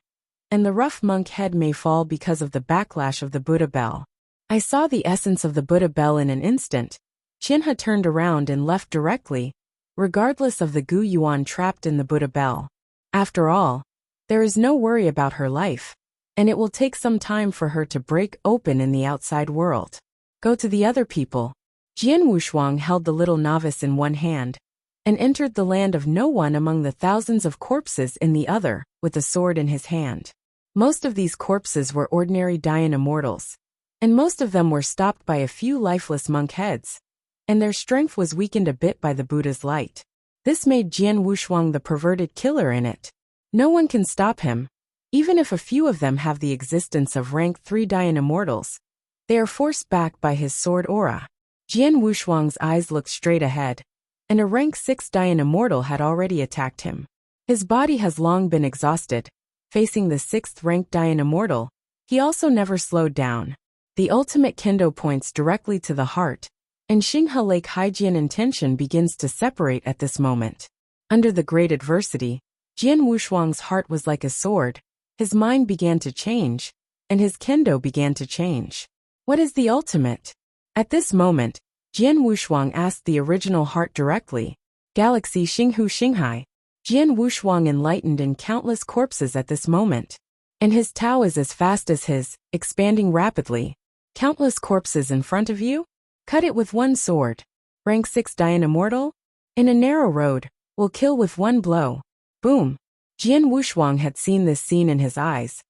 and the rough monk head may fall because of the backlash of the Buddha bell. I saw the essence of the Buddha bell in an instant. Qianhe turned around and left directly, regardless of the Gu Yuan trapped in the Buddha bell. After all, there is no worry about her life, and it will take some time for her to break open in the outside world. Go to the other people. Jian Wushuang held the little novice in one hand, and entered the land of no one among the thousands of corpses in the other, with a sword in his hand. Most of these corpses were ordinary Dayan immortals, and most of them were stopped by a few lifeless monk heads, and their strength was weakened a bit by the Buddha's light. This made Jian Wushuang the perverted killer in it. No one can stop him. Even if a few of them have the existence of rank 3 Dayan immortals, they are forced back by his sword aura. Jian Wushuang's eyes looked straight ahead, and a rank 6 Dayan immortal had already attacked him. His body has long been exhausted. Facing the 6th ranked Dayan immortal, he also never slowed down. The ultimate kendo points directly to the heart, and Xinghe Lake Haijian intention begins to separate at this moment. Under the great adversity, Jian Wushuang's heart was like a sword, his mind began to change, and his kendo began to change. What is the ultimate? At this moment, Jian Wushuang asked the original heart directly. Galaxy Xinghu Xinghai. Jian Wushuang enlightened in countless corpses at this moment. And his Tao is as fast as his, expanding rapidly. Countless corpses in front of you? Cut it with one sword. Rank 6 Dayan immortal? In a narrow road, will kill with one blow. Boom. Jian Wushuang had seen this scene in his eyes,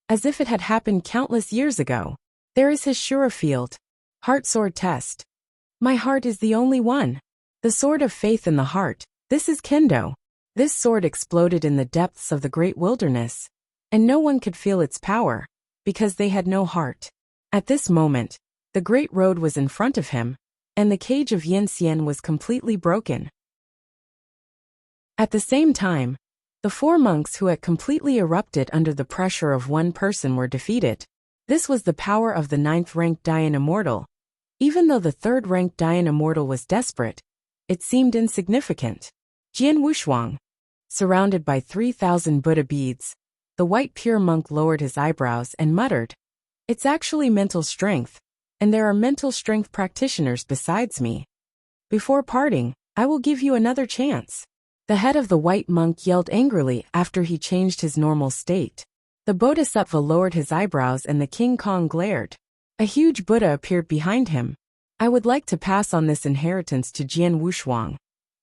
as if it had happened countless years ago. There is his Shura field. Heart sword test. My heart is the only one. The sword of faith in the heart. This is kendo. This sword exploded in the depths of the great wilderness, and no one could feel its power, because they had no heart. At this moment, the great road was in front of him, and the cage of Yin Xian was completely broken. At the same time, the 4 monks who had completely erupted under the pressure of one person were defeated. This was the power of the 9th-ranked Dayan immortal. Even though the 3rd-ranked Dayan immortal was desperate, it seemed insignificant. Jian Wushuang. Surrounded by 3,000 Buddha beads, the white pure monk lowered his eyebrows and muttered, "It's actually mental strength, and there are mental strength practitioners besides me. Before parting, I will give you another chance." The head of the white monk yelled angrily after he changed his normal state. The Bodhisattva lowered his eyebrows and the King Kong glared. A huge Buddha appeared behind him. "I would like to pass on this inheritance to Jian Wushuang,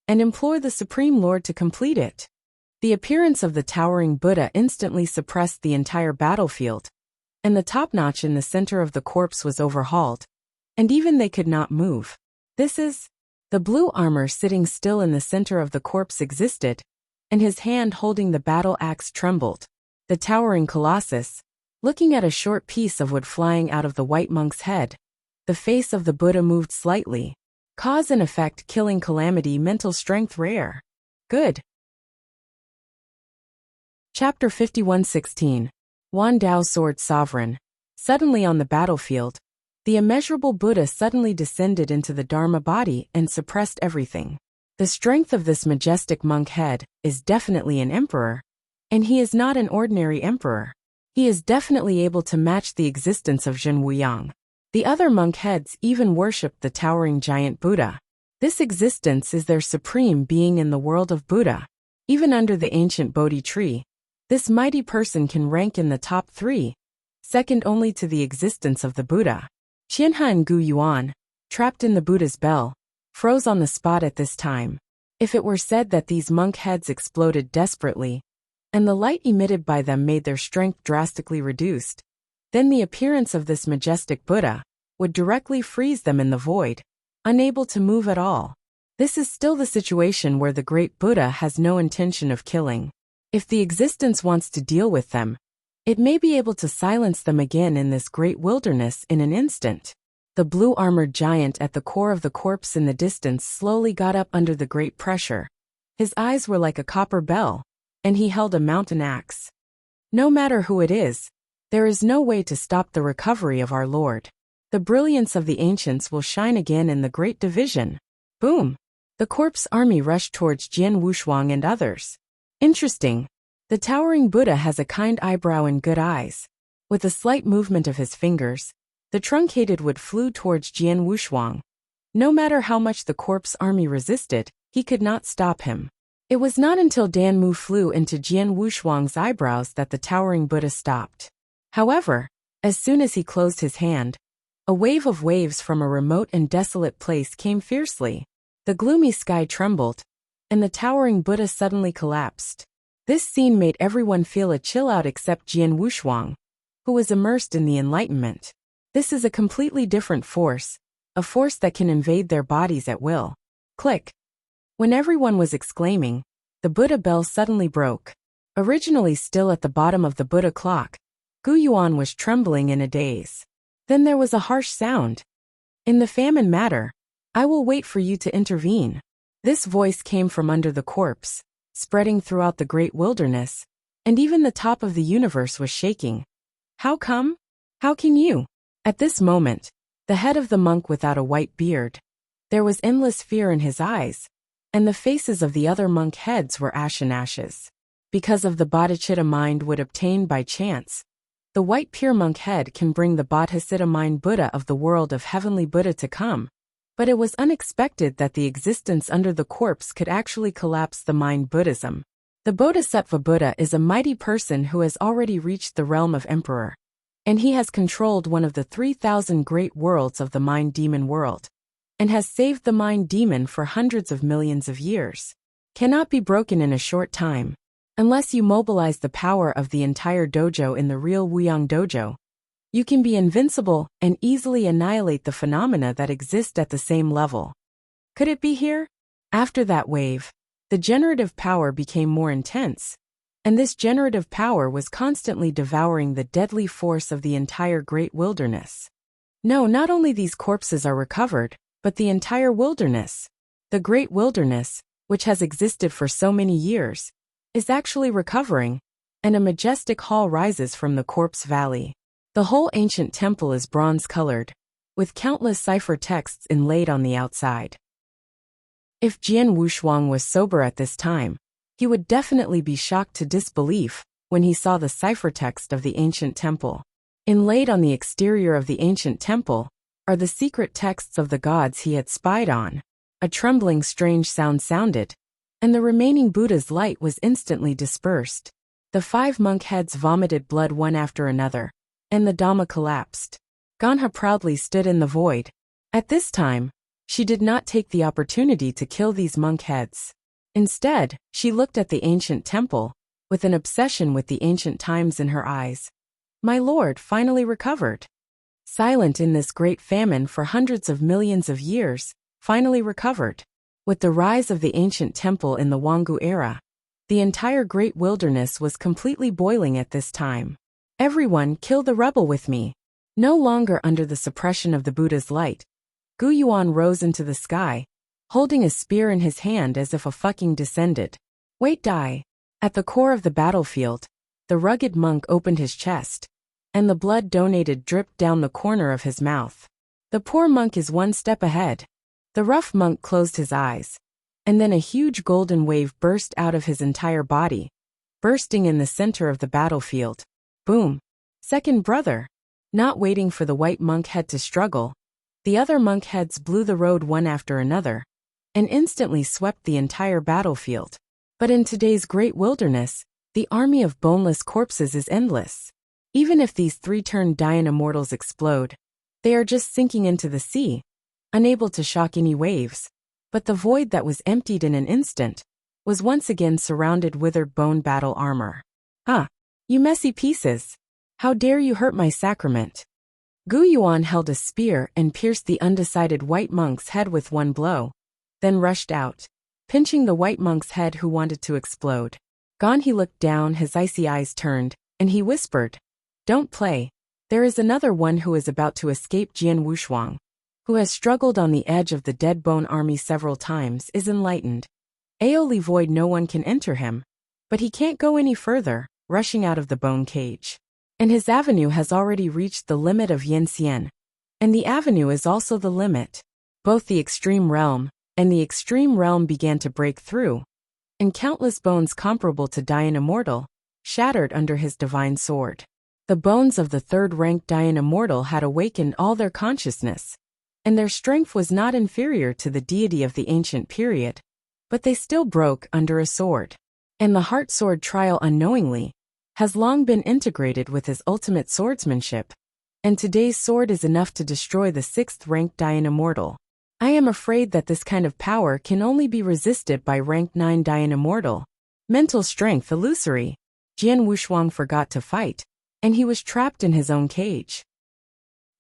and implore the Supreme Lord to complete it." The appearance of the towering Buddha instantly suppressed the entire battlefield, and the top notch in the center of the corpse was overhauled, and even they could not move. This is... The blue armor sitting still in the center of the corpse existed, and his hand holding the battle axe trembled. The towering colossus, looking at a short piece of wood flying out of the white monk's head, the face of the Buddha moved slightly. Cause and effect killing calamity mental strength rare. Good. Chapter 51:16. Wan Dao Sword Sovereign. Suddenly on the battlefield, the immeasurable Buddha suddenly descended into the Dharma body and suppressed everything. The strength of this majestic monk head is definitely an emperor, and he is not an ordinary emperor. He is definitely able to match the existence of Zhen Wuyang. The other monk heads even worshipped the towering giant Buddha. This existence is their supreme being in the world of Buddha. Even under the ancient Bodhi tree, this mighty person can rank in the top 3, second only to the existence of the Buddha. Qianhe and Gu Yuan, trapped in the Buddha's bell, froze on the spot at this time. If it were said that these monk heads exploded desperately, and the light emitted by them made their strength drastically reduced, then the appearance of this majestic Buddha would directly freeze them in the void, unable to move at all. This is still the situation where the great Buddha has no intention of killing. If the existence wants to deal with them, it may be able to silence them again in this great wilderness in an instant. The blue-armored giant at the core of the corpse in the distance slowly got up under the great pressure. His eyes were like a copper bell, and he held a mountain axe. No matter who it is, there is no way to stop the recovery of our Lord. The brilliance of the ancients will shine again in the great division. Boom! The corpse army rushed towards Jian Wushuang and others. Interesting. The towering Buddha has a kind eyebrow and good eyes. With a slight movement of his fingers, the truncated wood flew towards Jian Wushuang. No matter how much the corpse army resisted, he could not stop him. It was not until Dan Mu flew into Jian Wushuang's eyebrows that the towering Buddha stopped. However, as soon as he closed his hand, a wave of waves from a remote and desolate place came fiercely. The gloomy sky trembled, and the towering Buddha suddenly collapsed. This scene made everyone feel a chill out except Jian Wushuang, who was immersed in the Enlightenment. This is a completely different force, a force that can invade their bodies at will. Click. When everyone was exclaiming, the Buddha bell suddenly broke. Originally still at the bottom of the Buddha clock, Gu Yuan was trembling in a daze. Then there was a harsh sound. In the famine matter, I will wait for you to intervene. This voice came from under the corpse, spreading throughout the great wilderness, and even the top of the universe was shaking. How come? How can you? At this moment, the head of the monk without a white beard. There was endless fear in his eyes, and the faces of the other monk heads were ashen ashes. Because of the bodhicitta mind would obtain by chance, the white pure monk head can bring the bodhicitta mind Buddha of the world of heavenly Buddha to come. But it was unexpected that the existence under the corpse could actually collapse the mind Buddhism. The Bodhisattva Buddha is a mighty person who has already reached the realm of emperor, and he has controlled one of the 3,000 great worlds of the mind demon world, and has saved the mind demon for hundreds of millions of years. Cannot be broken in a short time, unless you mobilize the power of the entire dojo in the real Wuyang dojo. You can be invincible and easily annihilate the phenomena that exist at the same level. Could it be here? After that wave, the generative power became more intense, and this generative power was constantly devouring the deadly force of the entire great wilderness. No, not only these corpses are recovered, but the entire wilderness. The great wilderness, which has existed for so many years, is actually recovering, and a majestic hall rises from the corpse valley. The whole ancient temple is bronze-colored, with countless cipher texts inlaid on the outside. If Jian Wushuang was sober at this time, he would definitely be shocked to disbelief when he saw the cipher text of the ancient temple. Inlaid on the exterior of the ancient temple are the secret texts of the gods he had spied on. A trembling strange sound sounded, and the remaining Buddha's light was instantly dispersed. The 5 monk heads vomited blood one after another, and the Dhamma collapsed. Ganha proudly stood in the void. At this time, she did not take the opportunity to kill these monk heads. Instead, she looked at the ancient temple, with an obsession with the ancient times in her eyes. My lord finally recovered. Silent in this great famine for hundreds of millions of years, finally recovered. With the rise of the ancient temple in the Wangu era, the entire great wilderness was completely boiling at this time. Everyone, kill the rebel with me. No longer under the suppression of the Buddha's light, Gu Yuan rose into the sky, holding a spear in his hand as if a fucking descended. Wait, die. At the core of the battlefield, the rugged monk opened his chest, and the blood donated dripped down the corner of his mouth. The poor monk is one step ahead. The rough monk closed his eyes, and then a huge golden wave burst out of his entire body, bursting in the center of the battlefield. Boom. Second brother. Not waiting for the white monk head to struggle, the other monk heads blew the road one after another, and instantly swept the entire battlefield. But in today's great wilderness, the army of boneless corpses is endless. Even if these 3-turned Dayan immortals explode, they are just sinking into the sea, unable to shock any waves. But the void that was emptied in an instant was once again surrounded withered bone battle armor. Ah, you messy pieces! How dare you hurt my sacrament? Gu Yuan held a spear and pierced the undecided white monk's head with one blow, then rushed out, pinching the white monk's head who wanted to explode. Gone, he looked down, his icy eyes turned, and he whispered, "Don't play. There is another one who is about to escape. Jian Wushuang, who has struggled on the edge of the dead bone army several times, is enlightened. Aeoli void, no one can enter him, but he can't go any further, rushing out of the bone cage. And his avenue has already reached the limit of Yanxian, and the avenue is also the limit. Both the extreme realm and the extreme realm began to break through, and countless bones comparable to Dayan Immortal shattered under his divine sword. The bones of the third-ranked Dayan Immortal had awakened all their consciousness, and their strength was not inferior to the deity of the ancient period, but they still broke under a sword. And the heart sword trial unknowingly has long been integrated with his ultimate swordsmanship, and today's sword is enough to destroy the 6th-ranked Dayan Immortal. I am afraid that this kind of power can only be resisted by rank 9 Dian Immortal. Mental strength illusory. Jian Wushuang forgot to fight, and he was trapped in his own cage.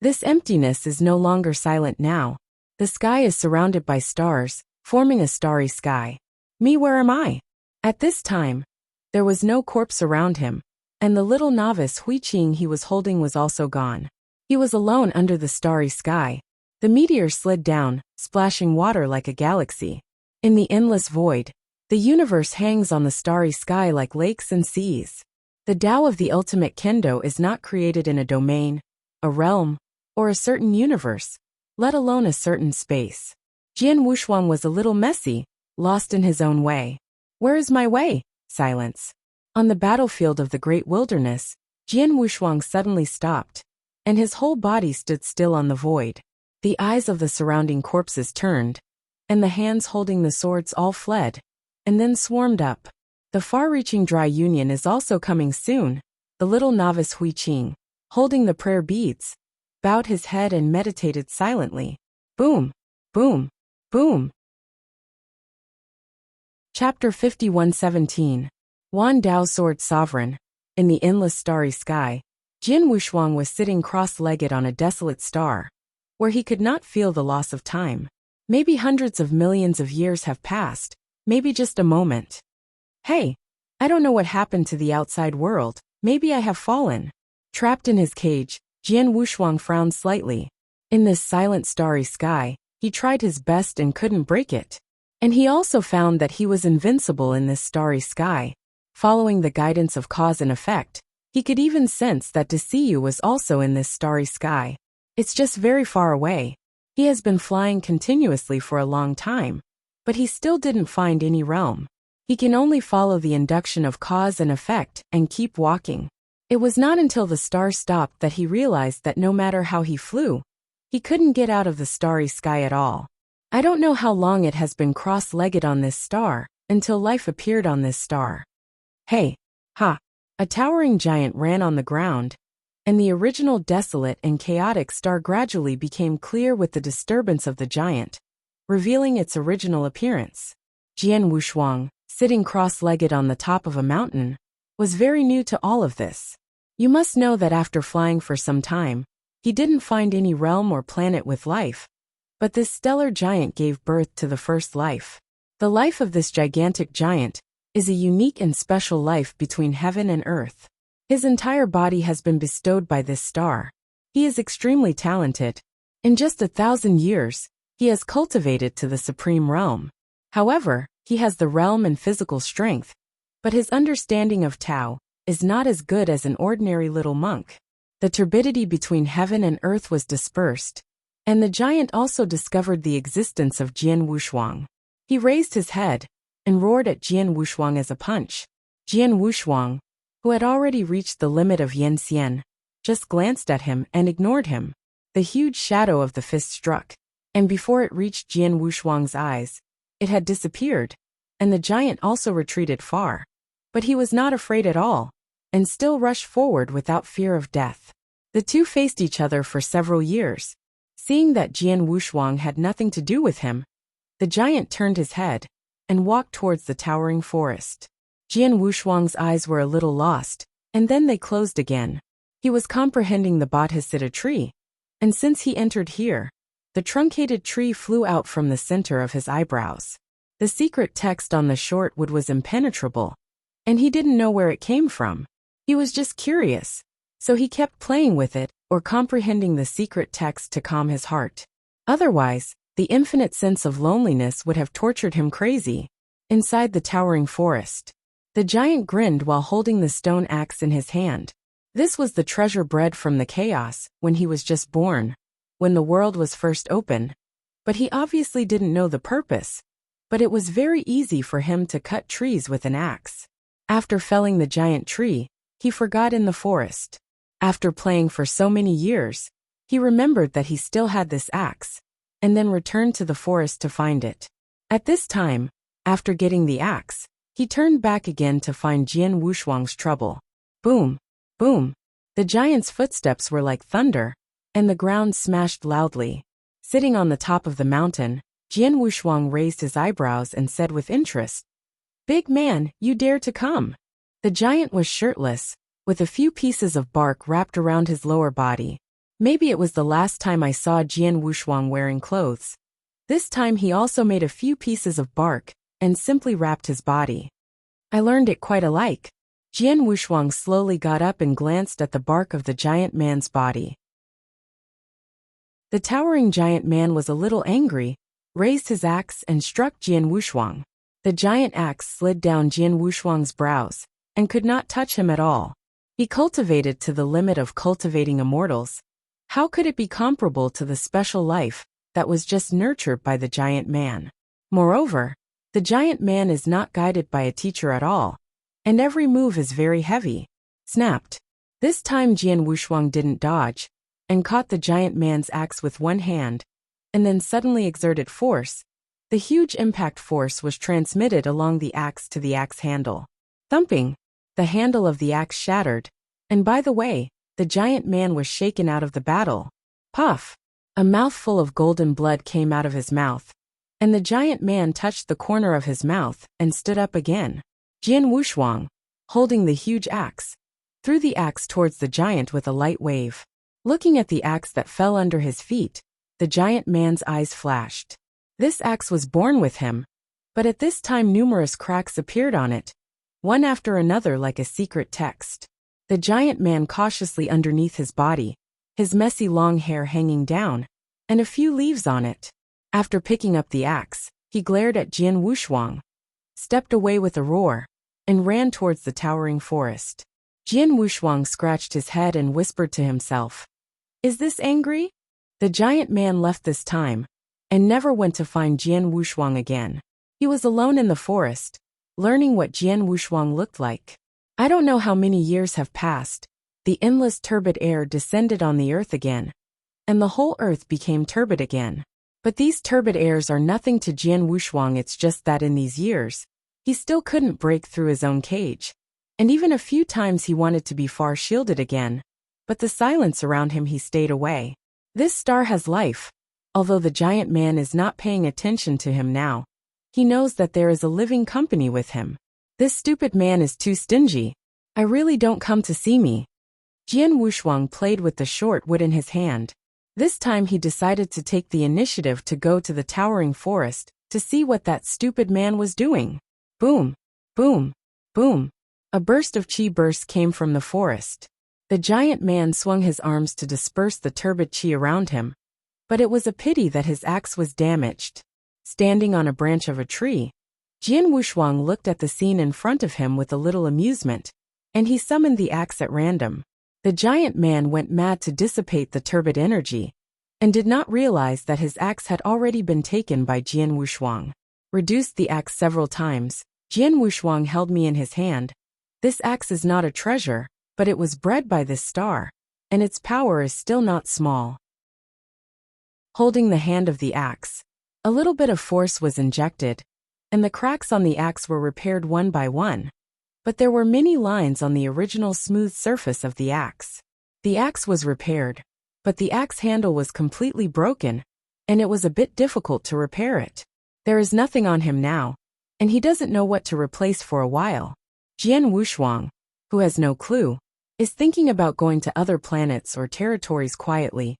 This emptiness is no longer silent now. The sky is surrounded by stars, forming a starry sky. Me, where am I? At this time, there was no corpse around him, and the little novice Hui Qing he was holding was also gone. He was alone under the starry sky. The meteor slid down, splashing water like a galaxy. In the endless void, the universe hangs on the starry sky like lakes and seas. The Tao of the ultimate kendo is not created in a domain, a realm, or a certain universe, let alone a certain space. Jian Wushuang was a little messy, lost in his own way. Where is my way? Silence. On the battlefield of the great wilderness, Jian Wushuang suddenly stopped, and his whole body stood still on the void. The eyes of the surrounding corpses turned, and the hands holding the swords all fled, and then swarmed up. The far-reaching dry union is also coming soon. The little novice Hui Qing, holding the prayer beads, bowed his head and meditated silently. Boom, boom, boom. Chapter 51:17. Wan Dao Sword Sovereign. In the endless starry sky, Jian Wushuang was sitting cross-legged on a desolate star, where he could not feel the loss of time. Maybe hundreds of millions of years have passed, maybe just a moment. Hey, I don't know what happened to the outside world, maybe I have fallen. Trapped in his cage, Jian Wushuang frowned slightly. In this silent starry sky, he tried his best and couldn't break it. And he also found that he was invincible in this starry sky. Following the guidance of cause and effect, he could even sense that Desiyu was also in this starry sky. It's just very far away. He has been flying continuously for a long time, but he still didn't find any realm. He can only follow the induction of cause and effect and keep walking. It was not until the star stopped that he realized that no matter how he flew, he couldn't get out of the starry sky at all. I don't know how long it has been cross-legged on this star, until life appeared on this star. Hey, ha! A towering giant ran on the ground, and the original desolate and chaotic star gradually became clear with the disturbance of the giant, revealing its original appearance. Jian Wushuang, sitting cross-legged on the top of a mountain, was very new to all of this. You must know that after flying for some time, he didn't find any realm or planet with life, but this stellar giant gave birth to the first life. The life of this gigantic giant is a unique and special life between heaven and earth. His entire body has been bestowed by this star. He is extremely talented. In just 1,000 years, he has cultivated to the supreme realm. However, he has the realm and physical strength, but his understanding of Tao is not as good as an ordinary little monk. The turbidity between heaven and earth was dispersed, and the giant also discovered the existence of Jian Wushuang. He raised his head and roared at Jian Wushuang as a punch. Jian Wushuang, who had already reached the limit of Yen Xian, just glanced at him and ignored him. The huge shadow of the fist struck, and before it reached Jian Wushuang's eyes, it had disappeared, and the giant also retreated far. But he was not afraid at all, and still rushed forward without fear of death. The two faced each other for several years. Seeing that Jian Wushuang had nothing to do with him, the giant turned his head and walked towards the towering forest. Jian Wushuang's eyes were a little lost, and then they closed again. He was comprehending the Bodhisattva tree, and since he entered here, the truncated tree flew out from the center of his eyebrows. The secret text on the short wood was impenetrable, and he didn't know where it came from. He was just curious, so he kept playing with it or comprehending the secret text to calm his heart. Otherwise, the infinite sense of loneliness would have tortured him crazy. Inside the towering forest, the giant grinned while holding the stone axe in his hand. This was the treasure bred from the chaos when he was just born, when the world was first open. But he obviously didn't know the purpose. But it was very easy for him to cut trees with an axe. After felling the giant tree, he forgot in the forest. After playing for so many years, he remembered that he still had this axe, and then returned to the forest to find it. At this time, after getting the axe, he turned back again to find Jian Wushuang's trouble. Boom, boom. The giant's footsteps were like thunder, and the ground smashed loudly. Sitting on the top of the mountain, Jian Wushuang raised his eyebrows and said with interest, "Big man, you dare to come?" The giant was shirtless, with a few pieces of bark wrapped around his lower body. Maybe it was the last time I saw Jian Wushuang wearing clothes. This time he also made a few pieces of bark and simply wrapped his body. I learned it quite alike. Jian Wushuang slowly got up and glanced at the bark of the giant man's body. The towering giant man was a little angry, raised his axe and struck Jian Wushuang. The giant axe slid down Jian Wushuang's brows and could not touch him at all. He cultivated to the limit of cultivating immortals. How could it be comparable to the special life that was just nurtured by the giant man? Moreover, the giant man is not guided by a teacher at all, and every move is very heavy. Snapped. This time Jian Wushuang didn't dodge, and caught the giant man's axe with one hand, and then suddenly exerted force. The huge impact force was transmitted along the axe to the axe handle. Thumping, the handle of the axe shattered, and by the way, the giant man was shaken out of the battle. Puff! A mouthful of golden blood came out of his mouth, and the giant man touched the corner of his mouth and stood up again. Jian Wushuang, holding the huge axe, threw the axe towards the giant with a light wave. Looking at the axe that fell under his feet, the giant man's eyes flashed. This axe was born with him, but at this time numerous cracks appeared on it, one after another like a secret text. The giant man cautiously underneath his body, his messy long hair hanging down, and a few leaves on it. After picking up the axe, he glared at Jian Wushuang, stepped away with a roar, and ran towards the towering forest. Jian Wushuang scratched his head and whispered to himself, "Is this angry?" The giant man left this time, and never went to find Jian Wushuang again. He was alone in the forest, learning what Jian Wushuang looked like. I don't know how many years have passed. The endless turbid air descended on the earth again, and the whole earth became turbid again. But these turbid airs are nothing to Jian Wushuang. It's just that in these years, he still couldn't break through his own cage, and even a few times he wanted to be far shielded again, but the silence around him he stayed away. This star has life. Although the giant man is not paying attention to him now, he knows that there is a living company with him. This stupid man is too stingy. I really don't come to see me. Jian Wushuang played with the short wood in his hand. This time he decided to take the initiative to go to the towering forest to see what that stupid man was doing. Boom, boom, boom. A burst of chi burst came from the forest. The giant man swung his arms to disperse the turbid chi around him, but it was a pity that his axe was damaged. Standing on a branch of a tree, Jian Wushuang looked at the scene in front of him with a little amusement, and he summoned the axe at random. The giant man went mad to dissipate the turbid energy, and did not realize that his axe had already been taken by Jian Wushuang. Reduced the axe several times, Jian Wushuang held me in his hand. This axe is not a treasure, but it was bred by this star, and its power is still not small. Holding the hand of the axe, a little bit of force was injected, and the cracks on the axe were repaired one by one. But there were many lines on the original smooth surface of the axe. The axe was repaired, but the axe handle was completely broken, and it was a bit difficult to repair it. There is nothing on him now, and he doesn't know what to replace for a while. Jian Wushuang, who has no clue, is thinking about going to other planets or territories quietly,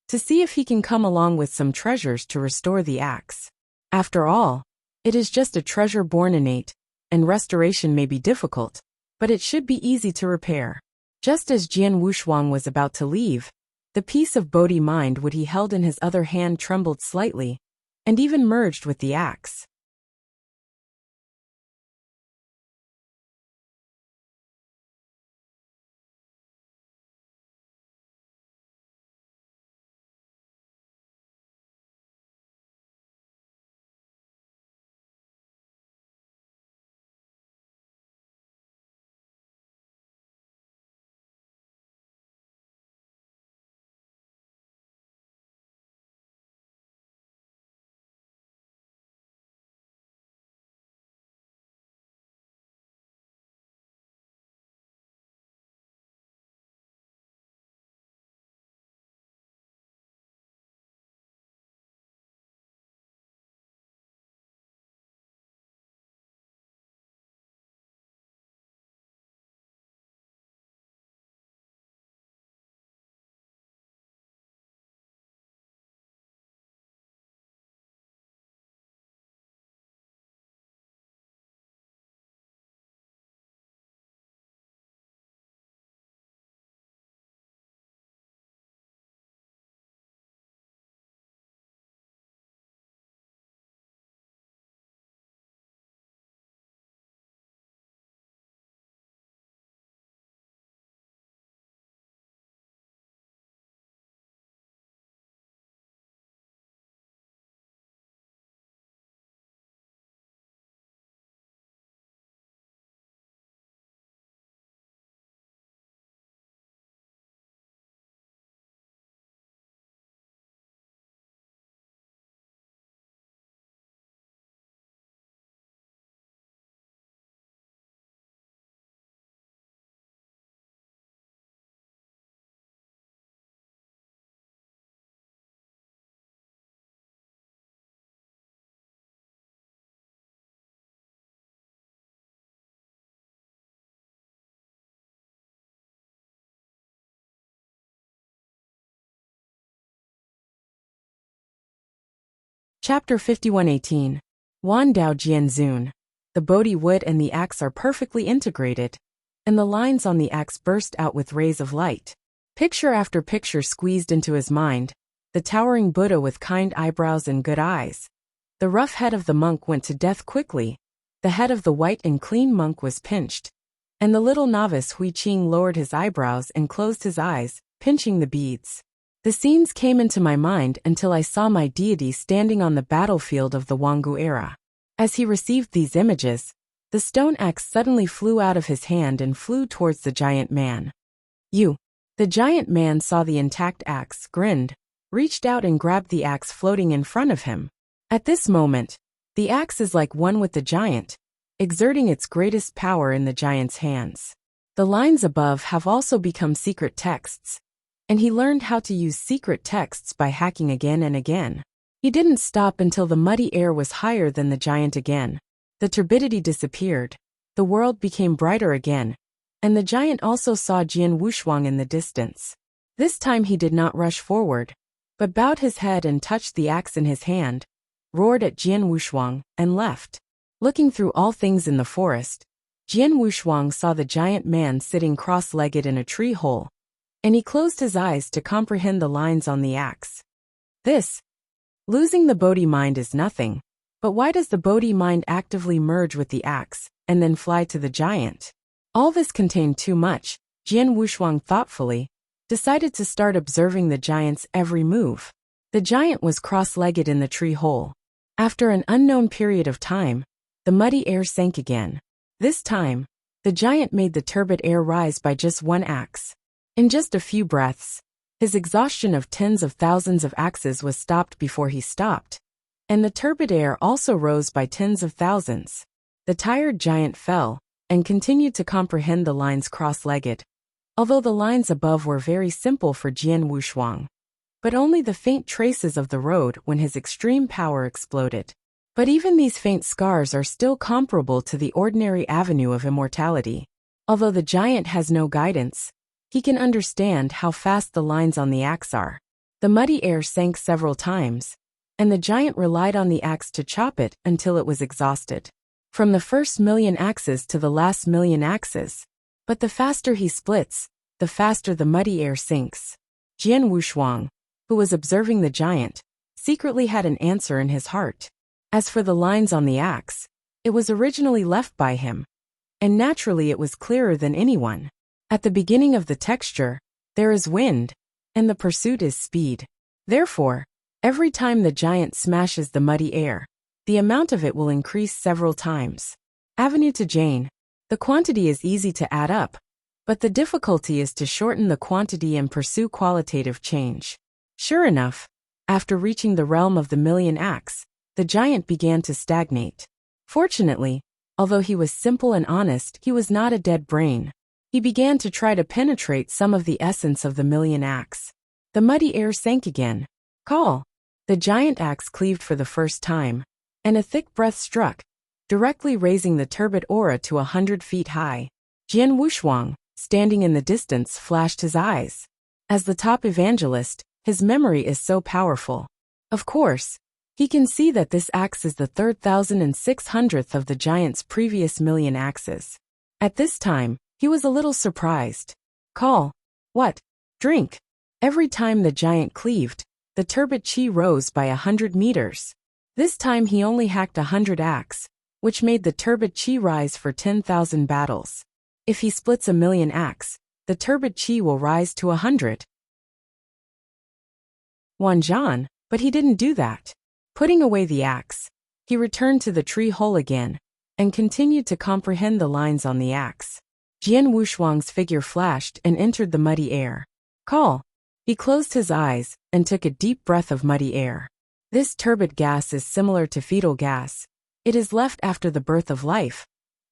to see if he can come along with some treasures to restore the axe. After all, it is just a treasure born innate, and restoration may be difficult, but it should be easy to repair. Just as Jian Wushuang was about to leave, the piece of Bodhi mind wood he held in his other hand trembled slightly, and even merged with the axe. Chapter 5118. Wan Dao Jian Zun. The Bodhi wood and the axe are perfectly integrated, and the lines on the axe burst out with rays of light. Picture after picture squeezed into his mind, the towering Buddha with kind eyebrows and good eyes. The rough head of the monk went to death quickly, the head of the white and clean monk was pinched, and the little novice Hui Qing lowered his eyebrows and closed his eyes, pinching the beads. The scenes came into my mind until I saw my deity standing on the battlefield of the Wangu era. As he received these images, the stone axe suddenly flew out of his hand and flew towards the giant man. You. The giant man saw the intact axe, grinned, reached out and grabbed the axe floating in front of him. At this moment, the axe is like one with the giant, exerting its greatest power in the giant's hands. The lines above have also become secret texts, and he learned how to use secret texts by hacking again and again. He didn't stop until the muddy air was higher than the giant again. The turbidity disappeared, the world became brighter again, and the giant also saw Jian Wushuang in the distance. This time he did not rush forward, but bowed his head and touched the axe in his hand, roared at Jian Wushuang, and left. Looking through all things in the forest, Jian Wushuang saw the giant man sitting cross-legged in a tree hole, and he closed his eyes to comprehend the lines on the axe. Losing the Bodhi mind is nothing, but why does the Bodhi mind actively merge with the axe, and then fly to the giant? All this contained too much. Jian Wushuang thoughtfully decided to start observing the giant's every move. The giant was cross-legged in the tree hole. After an unknown period of time, the muddy air sank again. This time, the giant made the turbid air rise by just one axe. In just a few breaths, his exhaustion of tens of thousands of axes was stopped before he stopped, and the turbid air also rose by tens of thousands. The tired giant fell, and continued to comprehend the lines cross-legged, although the lines above were very simple for Jian Wushuang, but only the faint traces of the road when his extreme power exploded. But even these faint scars are still comparable to the ordinary avenue of immortality. Although the giant has no guidance, he can understand how fast the lines on the axe are. The muddy air sank several times, and the giant relied on the axe to chop it until it was exhausted. From the first million axes to the last million axes. But the faster he splits, the faster the muddy air sinks. Jian Wushuang, who was observing the giant, secretly had an answer in his heart. As for the lines on the axe, it was originally left by him, and naturally it was clearer than anyone. At the beginning of the texture, there is wind, and the pursuit is speed. Therefore, every time the giant smashes the muddy air, the amount of it will increase several times. Avenue to Jane. The quantity is easy to add up, but the difficulty is to shorten the quantity and pursue qualitative change. Sure enough, after reaching the realm of the million axe, the giant began to stagnate. Fortunately, although he was simple and honest, he was not a dead brain. He began to try to penetrate some of the essence of the million axe. The muddy air sank again. Call! The giant axe cleaved for the first time, and a thick breath struck, directly raising the turbid aura to 100 feet high. Jian Wushuang, standing in the distance, flashed his eyes. As the top evangelist, his memory is so powerful. Of course, he can see that this axe is the 3,600th of the giant's previous million axes. At this time, he was a little surprised. Call. What? Drink. Every time the giant cleaved, the turbid chi rose by 100 meters. This time he only hacked 100 axe, which made the turbid chi rise for 10,000 battles. If he splits a million axe, the turbid chi will rise to 100. Wanzhan, but he didn't do that. Putting away the axe, he returned to the tree hole again, and continued to comprehend the lines on the axe. Jian Wushuang's figure flashed and entered the muddy air. Call! He closed his eyes and took a deep breath of muddy air. This turbid gas is similar to fetal gas. It is left after the birth of life.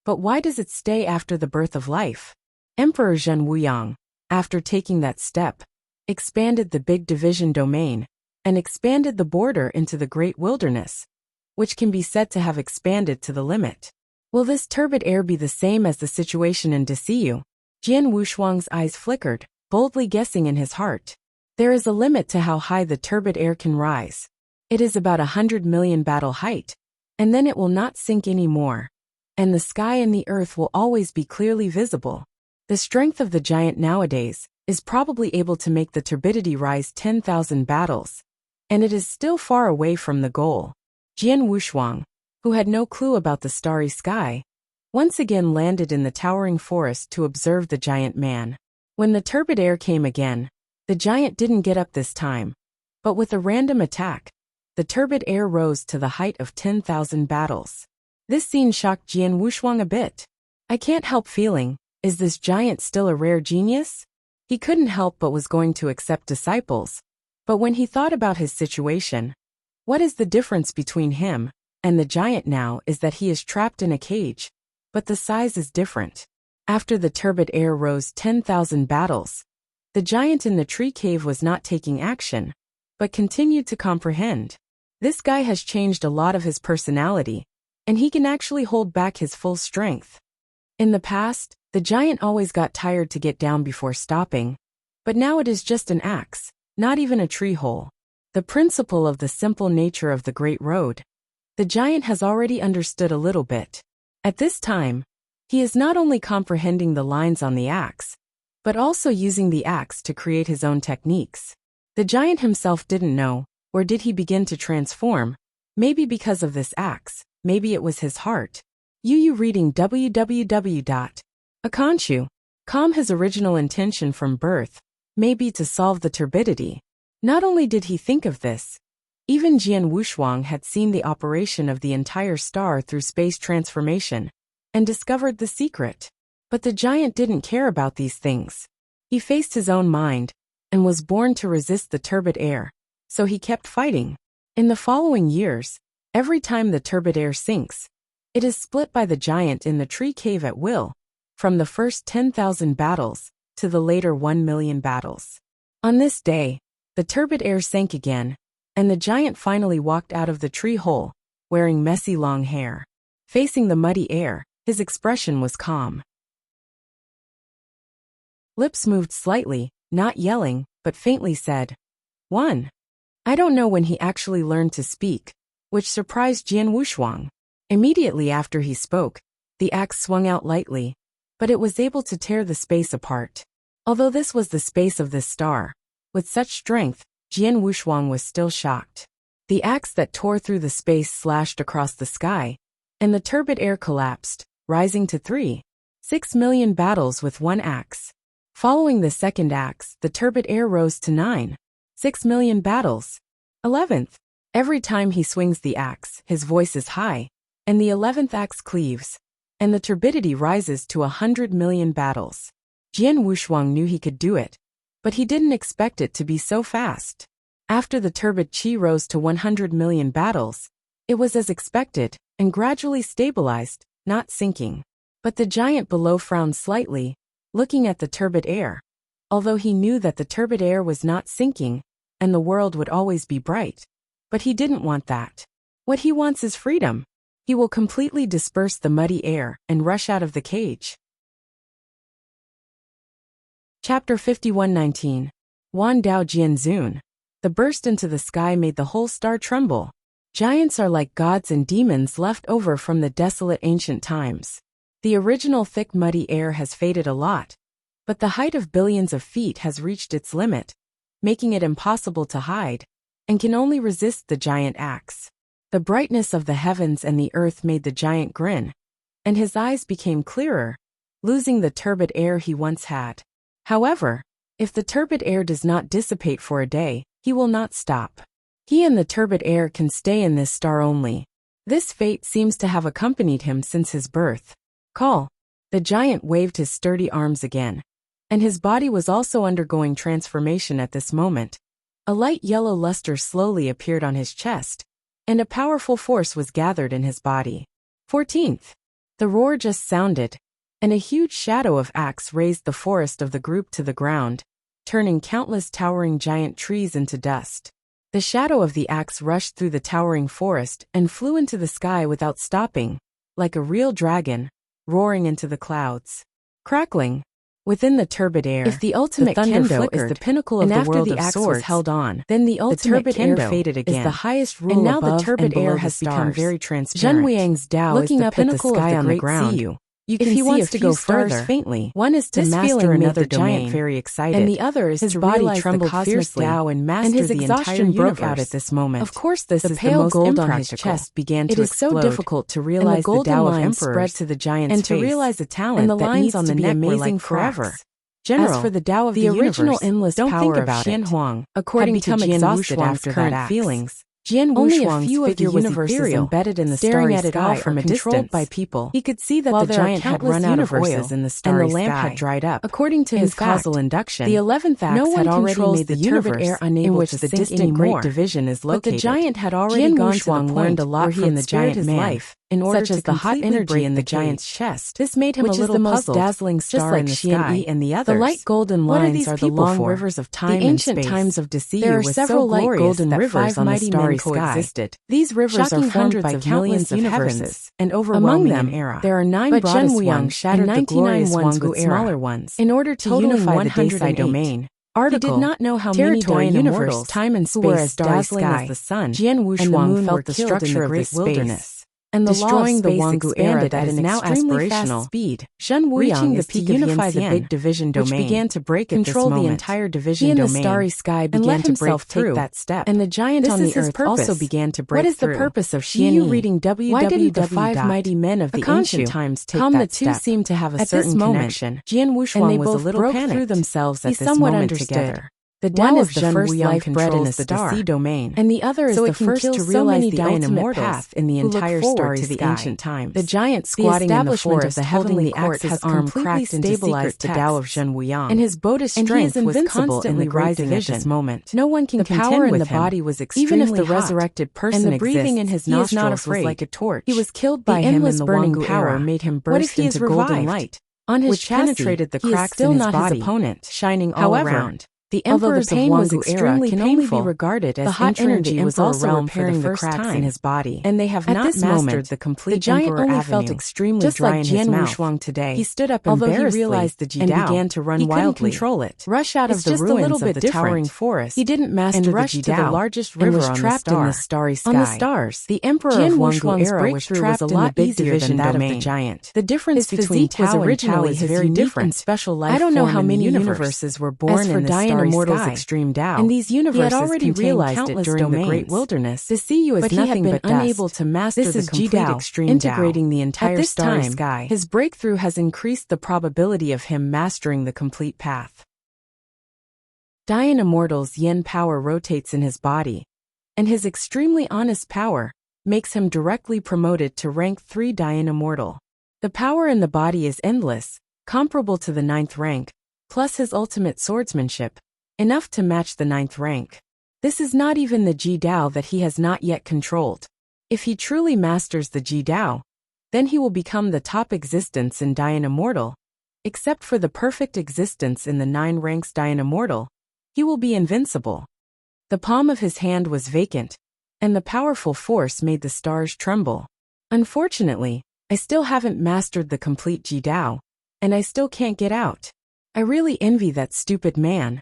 But why does it stay after the birth of life? Emperor Zhen Wuyang, after taking that step, expanded the big division domain, and expanded the border into the great wilderness, which can be said to have expanded to the limit. Will this turbid air be the same as the situation in Desiyu? Jian Wushuang's eyes flickered, boldly guessing in his heart. There is a limit to how high the turbid air can rise. It is about 100 million battle height, and then it will not sink anymore, and the sky and the earth will always be clearly visible. The strength of the giant nowadays is probably able to make the turbidity rise 10,000 battles, and it is still far away from the goal. Jian Wushuang, who had no clue about the starry sky, once again landed in the towering forest to observe the giant man. When the turbid air came again, the giant didn't get up this time, but with a random attack, the turbid air rose to the height of 10,000 battles. This scene shocked Jian Wushuang a bit. I can't help feeling, is this giant still a rare genius? He couldn't help but was going to accept disciples, but when he thought about his situation, what is the difference between him and the giant now is that he is trapped in a cage, but the size is different. After the turbid air rose 10,000 battles, the giant in the tree cave was not taking action, but continued to comprehend. This guy has changed a lot of his personality, and he can actually hold back his full strength. In the past, the giant always got tired to get down before stopping, but now it is just an axe, not even a tree hole. The principle of the simple nature of the Great Road, the giant has already understood a little bit. At this time, he is not only comprehending the lines on the axe, but also using the axe to create his own techniques. The giant himself didn't know, or did he begin to transform? Maybe because of this axe, maybe it was his heart. You reading www.akanshu.com. His original intention from birth may be to solve the turbidity. Not only did he think of this, even Jian Wushuang had seen the operation of the entire star through space transformation and discovered the secret. But the giant didn't care about these things. He faced his own mind and was born to resist the turbid air, so he kept fighting. In the following years, every time the turbid air sinks, it is split by the giant in the tree cave at will, from the first 10,000 battles to the later 1 million battles. On this day, the turbid air sank again, and the giant finally walked out of the tree hole, wearing messy long hair. Facing the muddy air, his expression was calm. Lips moved slightly, not yelling, but faintly said, "1." I don't know when he actually learned to speak, which surprised Jian Wushuang. Immediately after he spoke, the axe swung out lightly, but it was able to tear the space apart. Although this was the space of this star, with such strength, Jian Wushuang was still shocked. The axe that tore through the space slashed across the sky, and the turbid air collapsed, rising to 3.6 million battles with one axe. Following the second axe, the turbid air rose to 9.6 million battles. 11th. Every time he swings the axe, his voice is high, and the 11th axe cleaves, and the turbidity rises to 100 million battles. Jian Wushuang knew he could do it, but he didn't expect it to be so fast. After the turbid chi rose to 100 million battles, it was as expected, and gradually stabilized, not sinking. But the giant below frowned slightly, looking at the turbid air. Although he knew that the turbid air was not sinking, and the world would always be bright. But he didn't want that. What he wants is freedom. He will completely disperse the muddy air and rush out of the cage. Chapter 51:19. Wan Dao Jian Zun. The burst into the sky made the whole star tremble. Giants are like gods and demons left over from the desolate ancient times. The original thick muddy air has faded a lot, but the height of billions of feet has reached its limit, making it impossible to hide, and can only resist the giant axe. The brightness of the heavens and the earth made the giant grin, and his eyes became clearer, losing the turbid air he once had. However, if the turbid air does not dissipate for a day, he will not stop. He and the turbid air can stay in this star only. This fate seems to have accompanied him since his birth. Call. The giant waved his sturdy arms again, and his body was also undergoing transformation at this moment. A light yellow luster slowly appeared on his chest, and a powerful force was gathered in his body. 14th. The roar just sounded, and a huge shadow of axe raised the forest of the group to the ground, turning countless towering giant trees into dust. The shadow of the axe rushed through the towering forest and flew into the sky without stopping, like a real dragon, roaring into the clouds. Crackling. Within the turbid air, if the ultimate kendo is the pinnacle of the world of swords held on, then the ultimate kendo faded again. Is the highest rule and now the turbid air has become very transparent. Zhen Wuang's Tao is the pinnacle of the great ground. You can see wants to go further faintly. One is to master another giant very excited, and the other is his body trembled fiercely, and his exhaustion broke out at this moment. Of course, this is pale gold on his chest began to explode. It is so difficult to realize the Tao of emperors spread to the giant's and to realize a talent and the lines on the neck amazing forever. General, as for the Tao of the original endless power of Xian Huang, according to Jian Wuxuang's current feelings. Jian Wuxuang's figure was ethereal, embedded in the starry sky from a distance by people. He could see that the giant had run out of oil in the starry sky, and the lamp had dried up. According to his causal induction, the 11th axe had already made the turbid air unable in which the distant great division is located. But the giant had already gone to the point learned a lot from the giant life. In order such as the hot energy in the giant's chest. This made him a little puzzled, dazzling star in the sky. And the others. The light golden lines are the long rivers of time and space. The ancient times of Deceiver there are several light golden rivers on the starry sky. These rivers are formed by millions of universes and overwhelming them era. There are 9 broadest ones shattered the glorious ones with smaller ones. In order to unify the Daisai domain. Article. He did not know how many universe, time and space were as dazzling as the sun. Jian Wuxuang felt the structure of this wilderness. And the destroying the Wangu era that is now aspirational speed. Shen Wu reaching the peak to unify the big division domain, which began to break control the entire division domain. He in the starry sky began to break through that step. And the giant on the earth also began to break through. What is the purpose of Xian reading www? Why didn't the 5 mighty men of the ancient times take that step? The two seemed to have a certain connection. Jian Wuxuang was a little panicked. Through themselves at this moment together. The Tao is the first life bred in a star domain, and the other is the first to realize the ultimate path in the entire starry to the ancient times. The giant squatting in the forest, the heavenly court, has arm cracked and stabilized the Tao of Zhen Wuyang, and his Buddhist strength was constantly rising at this moment. No one can contend with him. The body was extremely even if the resurrected person and the breathing in his nostrils was like a torch. He was killed by him, and the burning power made him burst into golden light. On his chassis, penetrated the cracks in his body, opponent, shining all around. The emperor's pain was extremely can only be regarded as the hot energy was also repairing the cracks in his body, and they have not mastered the complete. The giant only felt extremely just dry in his mouth. Wuxuang today, he stood up embarrassedly, he realized the and began to run wildly. He couldn't control it. Rush out of the ruins of the towering forest. He didn't master the rushed to the largest river on the star. In the starry sky. On the stars, the emperor of Wuxuang's era was trapped in a lot easier than that of the giant. The difference between Tao and Tao is very different. Special life. I don't know how many universes were born in the starry Immortal's extreme Tao, and these universes he had already realized it during the Great Wilderness. To see you as nothing but dust. Unable to master this the complete extreme integrating the entire starry sky. His breakthrough has increased the probability of him mastering the complete path. Dian Immortal's yin power rotates in his body, and his extremely honest power makes him directly promoted to rank 3 Dian Immortal. The power in the body is endless, comparable to the 9th rank, plus his ultimate swordsmanship. Enough to match the 9th rank. This is not even the Ji Dao that he has not yet controlled. If he truly masters the Ji Dao, then he will become the top existence in Dian Immortal. Except for the perfect existence in the 9 ranks Dian Immortal, he will be invincible. The palm of his hand was vacant, and the powerful force made the stars tremble. Unfortunately, I still haven't mastered the complete Ji Dao, and I still can't get out. I really envy that stupid man.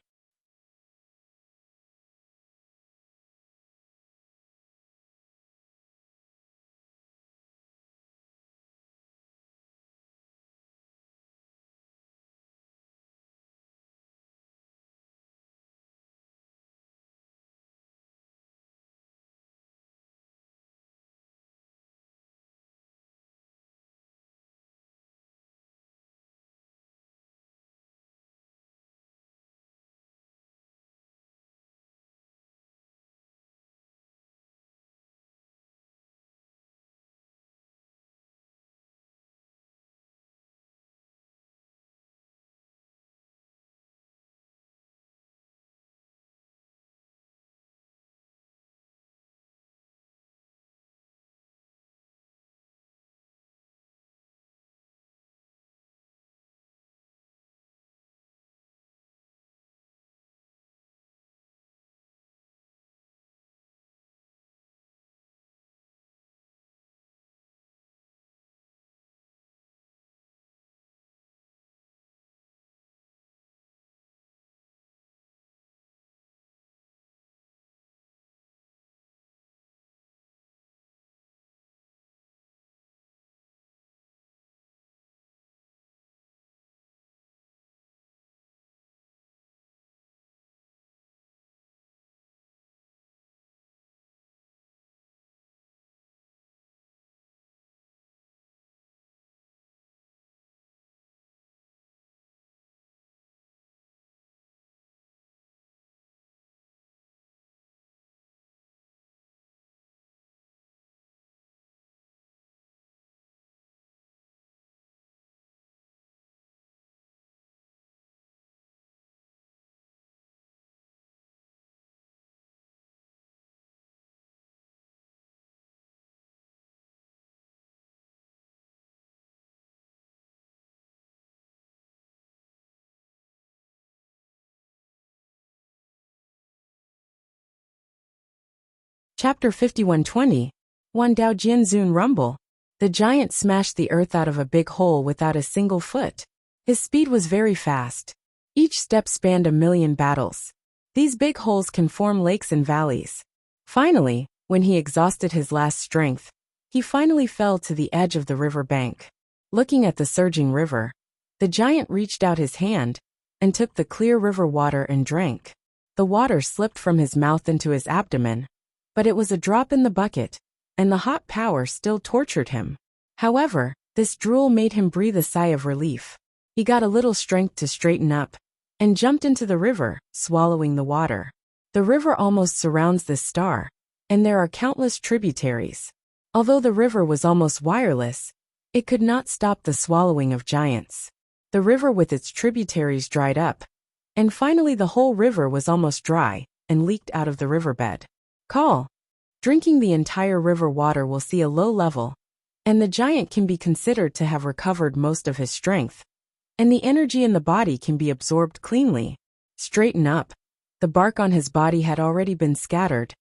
Chapter 5120. Wan Dao Jian Zun Rumble. The giant smashed the earth out of a big hole without a single foot. His speed was very fast. Each step spanned 1,000,000 battles. These big holes can form lakes and valleys. Finally, when he exhausted his last strength, he finally fell to the edge of the river bank. Looking at the surging river, the giant reached out his hand and took the clear river water and drank. The water slipped from his mouth into his abdomen, but it was a drop in the bucket, and the hot power still tortured him. However, this drool made him breathe a sigh of relief. He got a little strength to straighten up and jumped into the river, swallowing the water. The river almost surrounds this star, and there are countless tributaries. Although the river was almost wireless, it could not stop the swallowing of giants. The river with its tributaries dried up, and finally the whole river was almost dry and leaked out of the riverbed. Call. Drinking the entire river water will see a low level, and the giant can be considered to have recovered most of his strength, and the energy in the body can be absorbed cleanly. Straighten up. The bark on his body had already been scattered,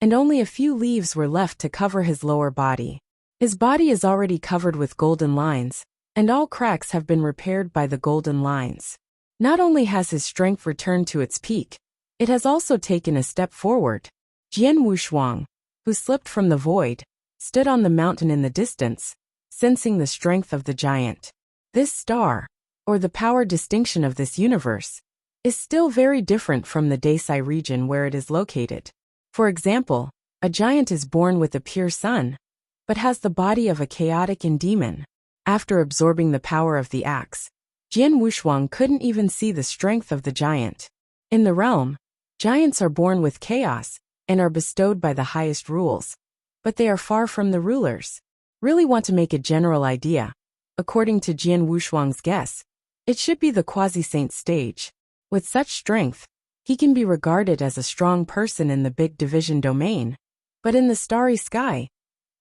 and only a few leaves were left to cover his lower body. His body is already covered with golden lines, and all cracks have been repaired by the golden lines. Not only has his strength returned to its peak, it has also taken a step forward. Jian Wushuang, who slipped from the void, stood on the mountain in the distance, sensing the strength of the giant. This star, or the power distinction of this universe, is still very different from the Desai region where it is located. For example, a giant is born with a pure sun, but has the body of a chaotic and demon. After absorbing the power of the axe, Jian Wushuang couldn't even see the strength of the giant. In the realm, giants are born with chaos and are bestowed by the highest rules, but they are far from the rulers. Really want to make a general idea? According to Jian Wushuang's guess, it should be the quasi-saint stage. With such strength, he can be regarded as a strong person in the big division domain. But in the starry sky,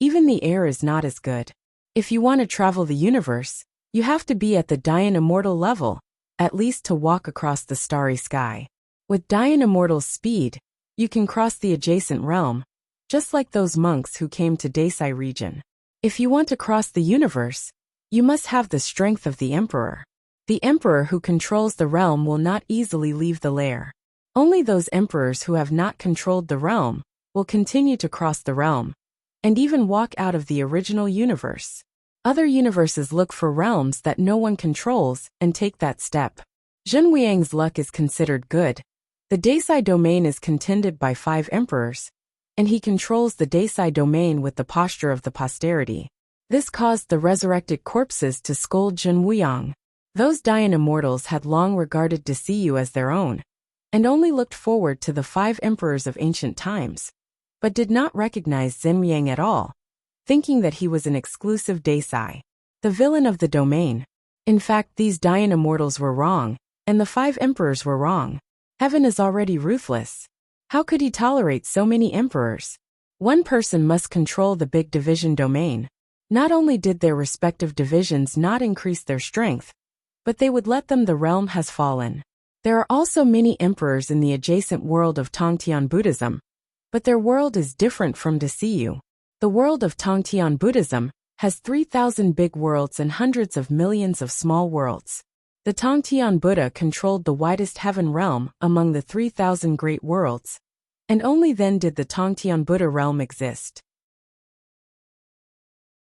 even the air is not as good. If you want to travel the universe, you have to be at the Dian Immortal level, at least to walk across the starry sky. With Dian Immortal's speed, you can cross the adjacent realm, just like those monks who came to Desai region. If you want to cross the universe, you must have the strength of the emperor. The emperor who controls the realm will not easily leave the lair. Only those emperors who have not controlled the realm will continue to cross the realm, and even walk out of the original universe. Other universes look for realms that no one controls and take that step. Zhen Weiyang's luck is considered good. The Desai domain is contended by 5 emperors, and he controls the Desai domain with the posture of the posterity. This caused the resurrected corpses to scold Zhen Weiyang. Those Dian immortals had long regarded Desiyu as their own, and only looked forward to the 5 emperors of ancient times, but did not recognize Zhen Weiyang at all, thinking that he was an exclusive Desai, the villain of the domain. In fact, these Dian immortals were wrong, and the 5 emperors were wrong. Heaven is already ruthless. How could he tolerate so many emperors? One person must control the big division domain. Not only did their respective divisions not increase their strength, but they would let them the realm has fallen. There are also many emperors in the adjacent world of Tongtian Buddhism, but their world is different from Desiyu. The world of Tongtian Buddhism has 3,000 big worlds and hundreds of millions of small worlds. The Tongtian Buddha controlled the widest heaven realm among the 3,000 great worlds, and only then did the Tongtian Buddha realm exist.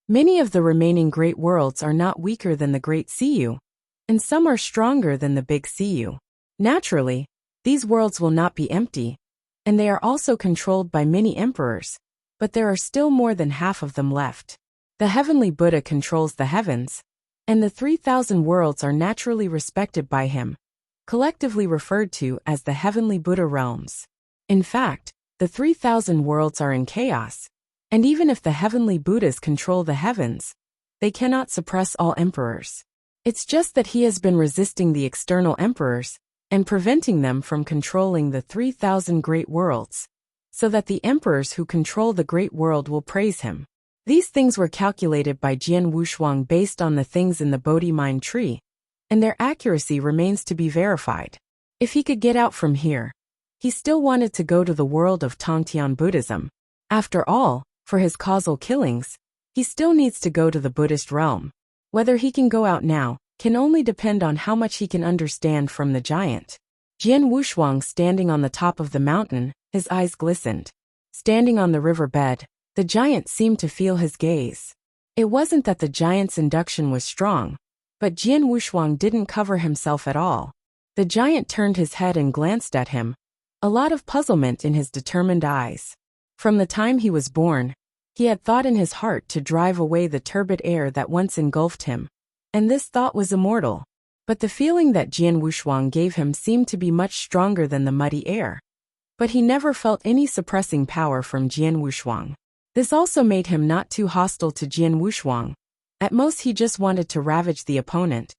Many of the remaining great worlds are not weaker than the Great Siyu, and some are stronger than the Big Siyu. Naturally, these worlds will not be empty, and they are also controlled by many emperors, but there are still more than half of them left. The Heavenly Buddha controls the heavens, and the 3,000 worlds are naturally respected by him, collectively referred to as the Heavenly Buddha realms. In fact, the 3,000 worlds are in chaos, and even if the Heavenly Buddhas control the heavens, they cannot suppress all emperors. It's just that he has been resisting the external emperors and preventing them from controlling the 3,000 great worlds, so that the emperors who control the great world will praise him. These things were calculated by Jian Wushuang based on the things in the Bodhi mind tree, and their accuracy remains to be verified. If he could get out from here, he still wanted to go to the world of Tongtian Buddhism. After all, for his causal killings, he still needs to go to the Buddhist realm. Whether he can go out now can only depend on how much he can understand from the giant. Jian Wushuang standing on the top of the mountain, his eyes glistened. Standing on the riverbed, the giant seemed to feel his gaze. It wasn't that the giant's induction was strong, but Jian Wushuang didn't cover himself at all. The giant turned his head and glanced at him, a lot of puzzlement in his determined eyes. From the time he was born, he had thought in his heart to drive away the turbid air that once engulfed him, and this thought was immortal. But the feeling that Jian Wushuang gave him seemed to be much stronger than the muddy air. But he never felt any suppressing power from Jian Wushuang. This also made him not too hostile to Jian Wushuang. At most he just wanted to ravage the opponent.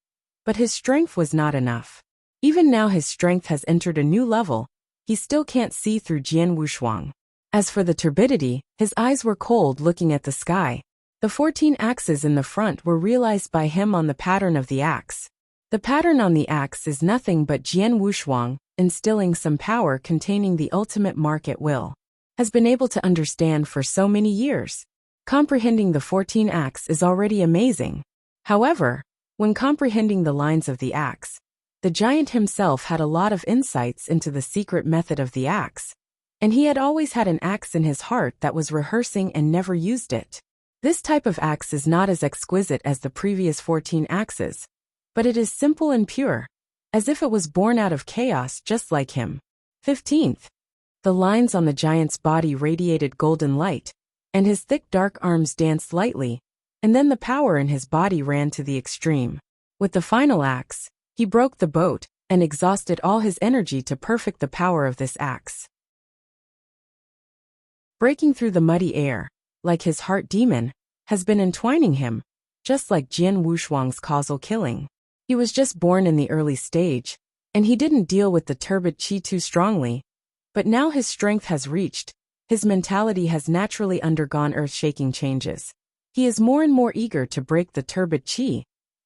But his strength was not enough. Even now his strength has entered a new level. He still can't see through Jian Wushuang. As for the turbidity, his eyes were cold looking at the sky. The 14 axes in the front were realized by him on the pattern of the axe. The pattern on the axe is nothing but Jian Wushuang, instilling some power containing the ultimate mark at will. Has been able to understand for so many years. Comprehending the 14 axe is already amazing. However, when comprehending the lines of the axe, the giant himself had a lot of insights into the secret method of the axe, and he had always had an axe in his heart that was rehearsing and never used it. This type of axe is not as exquisite as the previous 14 axes, but it is simple and pure, as if it was born out of chaos just like him. 15th. The lines on the giant's body radiated golden light, and his thick dark arms danced lightly, and then the power in his body ran to the extreme. With the final axe, he broke the boat, and exhausted all his energy to perfect the power of this axe. Breaking through the muddy air, like his heart demon, has been entwining him, just like Jian Wushuang's causal killing. He was just born in the early stage, and he didn't deal with the turbid qi too strongly, but now his strength has reached, his mentality has naturally undergone earth-shaking changes. He is more and more eager to break the turbid qi.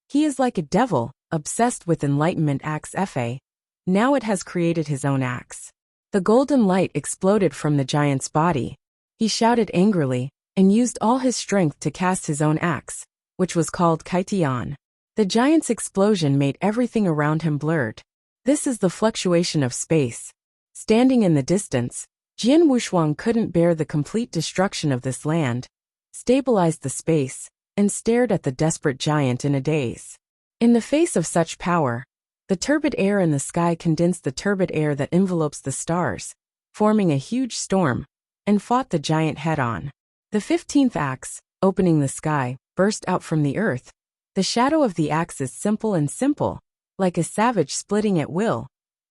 He is like a devil, obsessed with enlightenment axe fa. Now it has created his own axe. The golden light exploded from the giant's body. He shouted angrily, and used all his strength to cast his own axe, which was called Kaitian. The giant's explosion made everything around him blurred. This is the fluctuation of space. Standing in the distance, Jian Wushuang couldn't bear the complete destruction of this land, stabilized the space, and stared at the desperate giant in a daze. In the face of such power, the turbid air in the sky condensed the turbid air that envelopes the stars, forming a huge storm, and fought the giant head-on. The 15th axe, opening the sky, burst out from the earth. The shadow of the axe is simple and simple, like a savage splitting at will,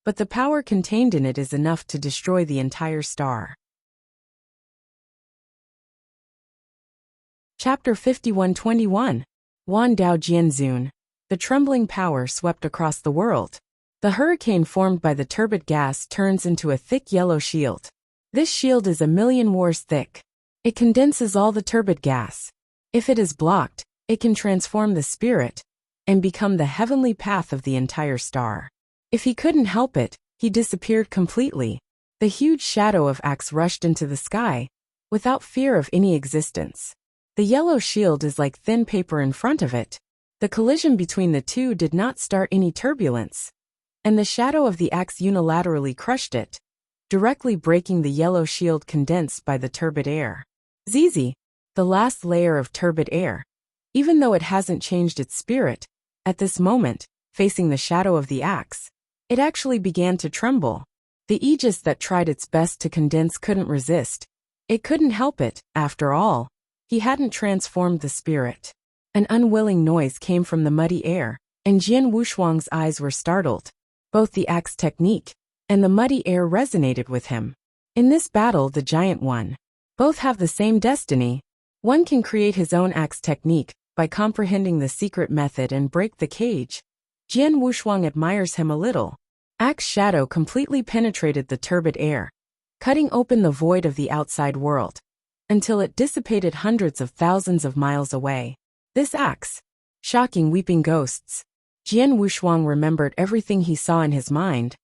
but the power contained in it is enough to destroy the entire star. Chapter 51-21. Wan Dao Jianzun. The trembling power swept across the world. The hurricane formed by the turbid gas turns into a thick yellow shield. This shield is 1,000,000 wars thick. It condenses all the turbid gas. If it is blocked, it can transform the spirit and become the heavenly path of the entire star. If he couldn't help it, he disappeared completely. The huge shadow of axe rushed into the sky, without fear of any existence. The yellow shield is like thin paper in front of it. The collision between the two did not start any turbulence, and the shadow of the axe unilaterally crushed it, directly breaking the yellow shield condensed by the turbid air. Zizi, the last layer of turbid air, even though it hasn't changed its spirit, at this moment, facing the shadow of the axe, it actually began to tremble. The aegis that tried its best to condense couldn't resist. It couldn't help it, after all. He hadn't transformed the spirit. An unwilling noise came from the muddy air, and Jian Wushuang's eyes were startled. Both the axe technique and the muddy air resonated with him. In this battle the giant won. Both have the same destiny. One can create his own axe technique by comprehending the secret method and break the cage. Jian Wushuang admires him a little. Axe shadow completely penetrated the turbid air, cutting open the void of the outside world, until it dissipated hundreds of thousands of miles away. This axe, shocking weeping ghosts. Jian Wushuang remembered everything he saw in his mind,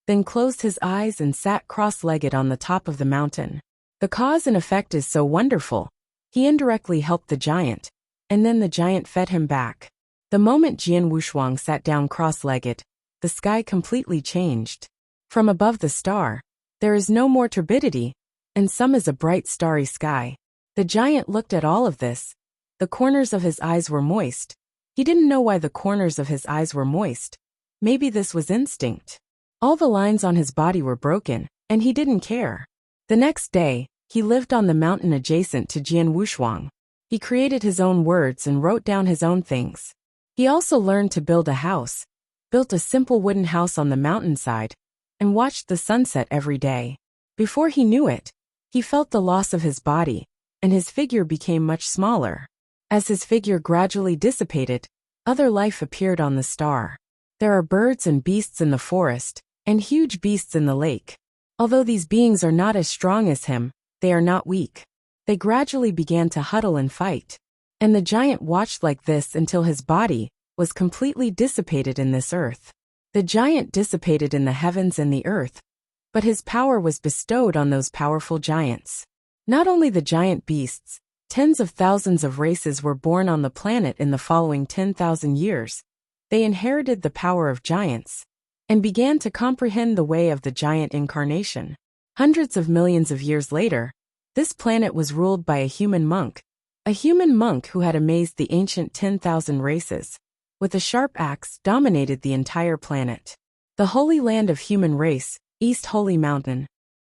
then closed his eyes and sat cross-legged on the top of the mountain. The cause and effect is so wonderful. He indirectly helped the giant, and then the giant fed him back. The moment Jian Wushuang sat down cross-legged, the sky completely changed. From above the star, there is no more turbidity, and some is a bright starry sky. The giant looked at all of this. The corners of his eyes were moist. He didn't know why the corners of his eyes were moist. Maybe this was instinct. All the lines on his body were broken, and he didn't care. The next day, he lived on the mountain adjacent to Jian Wushuang. He created his own words and wrote down his own things. He also learned to build a house, built a simple wooden house on the mountainside, and watched the sunset every day. Before he knew it, he felt the loss of his body, and his figure became much smaller. As his figure gradually dissipated, other life appeared on the star. There are birds and beasts in the forest, and huge beasts in the lake. Although these beings are not as strong as him, they are not weak. They gradually began to huddle and fight. And the giant watched like this until his body was completely dissipated in this earth. The giant dissipated in the heavens and the earth, but his power was bestowed on those powerful giants. Not only the giant beasts, tens of thousands of races were born on the planet in the following 10,000 years. They inherited the power of giants and began to comprehend the way of the giant incarnation. Hundreds of millions of years later, this planet was ruled by a human monk who had amazed the ancient 10,000 races. With a sharp axe, dominated the entire planet. The holy land of human race, East Holy Mountain.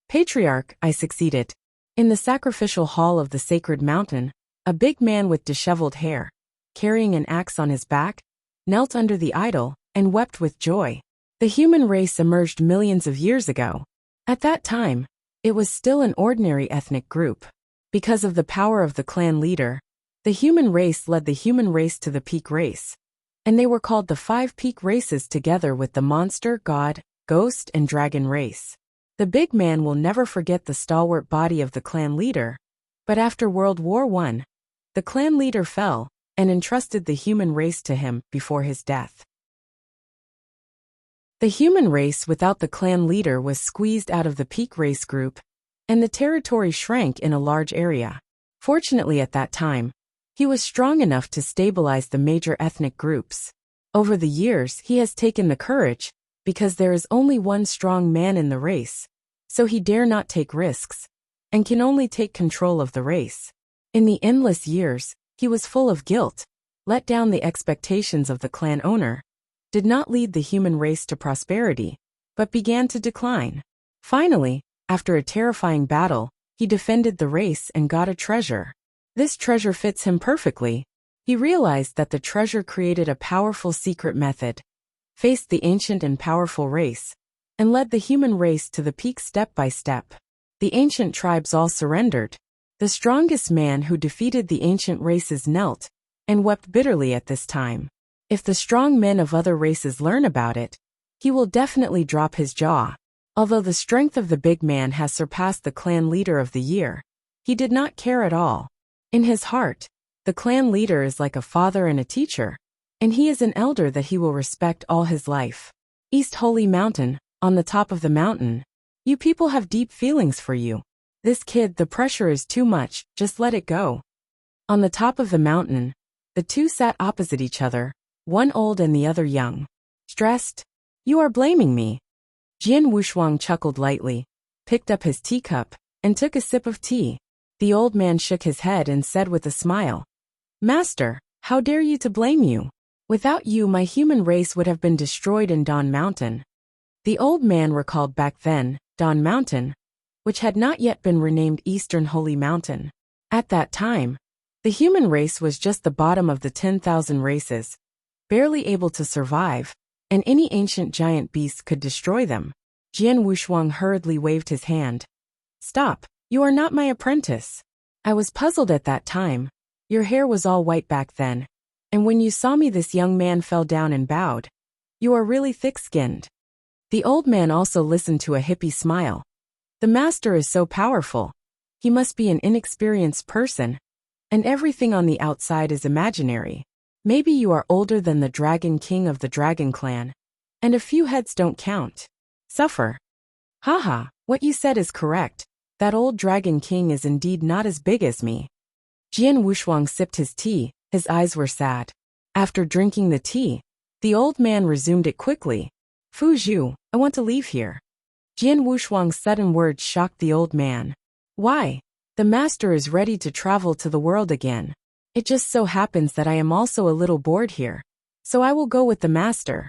Patriarch, I succeeded. In the sacrificial hall of the sacred mountain, a big man with disheveled hair, carrying an axe on his back, knelt under the idol and wept with joy. The human race emerged millions of years ago. At that time, it was still an ordinary ethnic group. Because of the power of the clan leader, the human race led the human race to the peak race. And they were called the 5 peak races together with the monster, god, ghost, and dragon race. The big man will never forget the stalwart body of the clan leader, but after World War I, the clan leader fell and entrusted the human race to him before his death. The human race without the clan leader was squeezed out of the peak race group, and the territory shrank in a large area. Fortunately at that time, he was strong enough to stabilize the major ethnic groups. Over the years he has taken the courage, because there is only one strong man in the race, so he dare not take risks, and can only take control of the race. In the endless years, he was full of guilt, let down the expectations of the clan owner, did not lead the human race to prosperity, but began to decline. Finally, after a terrifying battle, he defended the race and got a treasure. This treasure fits him perfectly. He realized that the treasure created a powerful secret method, faced the ancient and powerful race, and led the human race to the peak step by step. The ancient tribes all surrendered. The strongest man who defeated the ancient races knelt and wept bitterly at this time. If the strong men of other races learn about it, he will definitely drop his jaw. Although the strength of the big man has surpassed the clan leader of the year, he did not care at all. In his heart, the clan leader is like a father and a teacher, and he is an elder that he will respect all his life. East Holy Mountain, on the top of the mountain. You people have deep feelings for you. This kid, the pressure is too much, just let it go. On the top of the mountain, the two sat opposite each other, one old and the other young. Stressed? You are blaming me. Jian Wushuang chuckled lightly, picked up his teacup, and took a sip of tea. The old man shook his head and said with a smile, Master, how dare you to blame you? Without you my human race would have been destroyed in Dawn Mountain. The old man recalled back then, Dawn Mountain, which had not yet been renamed Eastern Holy Mountain. At that time, the human race was just the bottom of the 10,000 races, barely able to survive, and any ancient giant beast could destroy them. Jian Wushuang hurriedly waved his hand. Stop, you are not my apprentice. I was puzzled at that time. Your hair was all white back then, and when you saw me this young man fell down and bowed. You are really thick-skinned. The old man also listened to a hippie smile. The master is so powerful. He must be an inexperienced person, and everything on the outside is imaginary. Maybe you are older than the Dragon King of the Dragon Clan, and a few heads don't count. Suffer. Haha, what you said is correct. that old Dragon King is indeed not as big as me. Jian Wushuang sipped his tea, his eyes were sad. After drinking the tea, the old man resumed it quickly. Fu Zhu, I want to leave here. Jian Wushuang's sudden words shocked the old man. Why? The master is ready to travel to the world again. It just so happens that I am also a little bored here, so I will go with the master.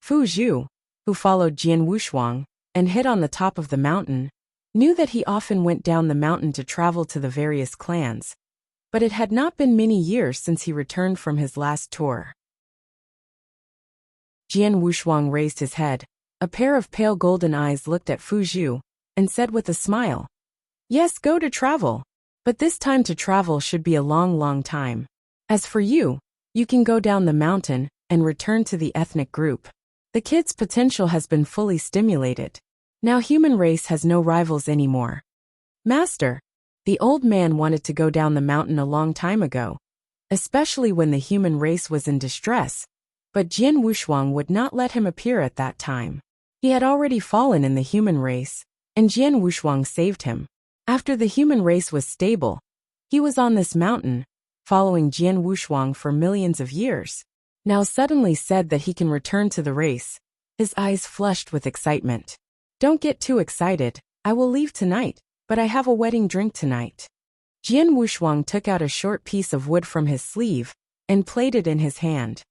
Fu Zhu, who followed Jian Wushuang and hid on the top of the mountain, knew that he often went down the mountain to travel to the various clans, but it had not been many years since he returned from his last tour. Jian Wushuang raised his head. A pair of pale golden eyes looked at Fu Zhu and said with a smile, Yes, go to travel. But this time to travel should be a long time. As for you, you can go down the mountain and return to the ethnic group. The kid's potential has been fully stimulated. Now human race has no rivals anymore. Master, the old man wanted to go down the mountain a long time ago, especially when the human race was in distress, but Jian Wushuang would not let him appear at that time. He had already fallen in the human race, and Jian Wushuang saved him. After the human race was stable, he was on this mountain, following Jian Wushuang for millions of years. Now suddenly said that he can return to the race. His eyes flushed with excitement. Don't get too excited, I will leave tonight, but I have a wedding drink tonight. Jian Wushuang took out a short piece of wood from his sleeve and played it in his hand.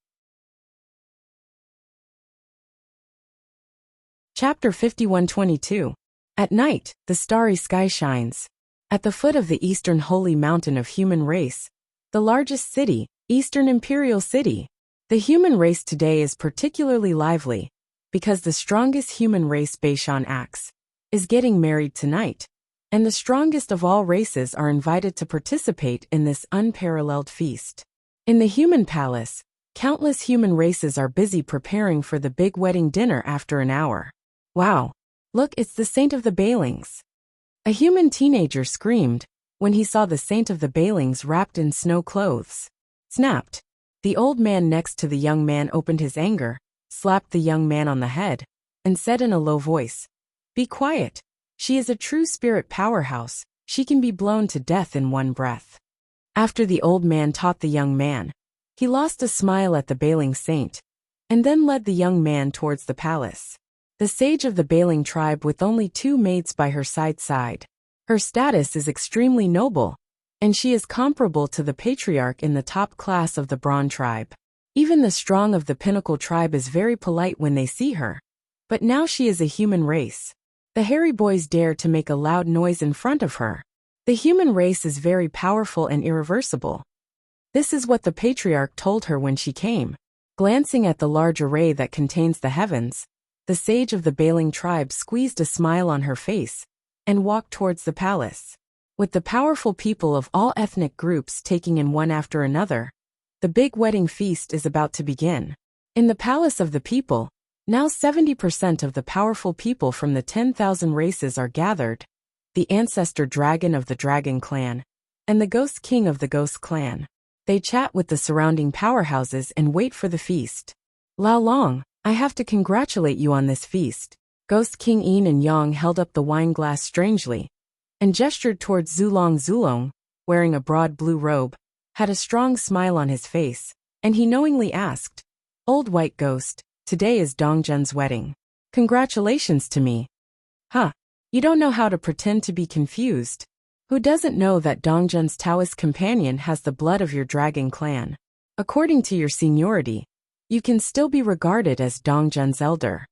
Chapter 51-22. At night, the starry sky shines. At the foot of the eastern holy mountain of human race, the largest city, Eastern Imperial City. The human race today is particularly lively, because the strongest human race Beishan Axe is getting married tonight, and the strongest of all races are invited to participate in this unparalleled feast. In the human palace, countless human races are busy preparing for the big wedding dinner after an hour. Wow! Look, it's the Saint of the Bailings. A human teenager screamed when he saw the Saint of the Bailings wrapped in snow clothes. Snapped. The old man next to the young man opened his anger, slapped the young man on the head, and said in a low voice, Be quiet. She is a true spirit powerhouse. She can be blown to death in one breath. After the old man taught the young man, he lost a smile at the Bailing Saint, and then led the young man towards the palace. The sage of the Bailing tribe with only 2 maids by her side. Her status is extremely noble, and she is comparable to the patriarch in the top class of the Brawn tribe. Even the strong of the Pinnacle tribe is very polite when they see her. But now she is a human race. The hairy boys dare to make a loud noise in front of her. The human race is very powerful and irreversible. This is what the patriarch told her when she came. Glancing at the large array that contains the heavens, the sage of the Bailing tribe squeezed a smile on her face and walked towards the palace. With the powerful people of all ethnic groups taking in one after another, the big wedding feast is about to begin. In the palace of the people, now 70% of the powerful people from the 10,000 races are gathered, the ancestor dragon of the Dragon Clan, and the ghost king of the Ghost Clan. They chat with the surrounding powerhouses and wait for the feast. Lao Long, I have to congratulate you on this feast. Ghost King Yin and Yang held up the wine glass strangely and gestured towards Zulong. Zulong, wearing a broad blue robe, had a strong smile on his face, and he knowingly asked, Old White Ghost, today is Dongjun's wedding. Congratulations to me. Huh, you don't know how to pretend to be confused. Who doesn't know that Dongjun's Taoist companion has the blood of your Dragon Clan? According to your seniority, you can still be regarded as Dongjun's elder.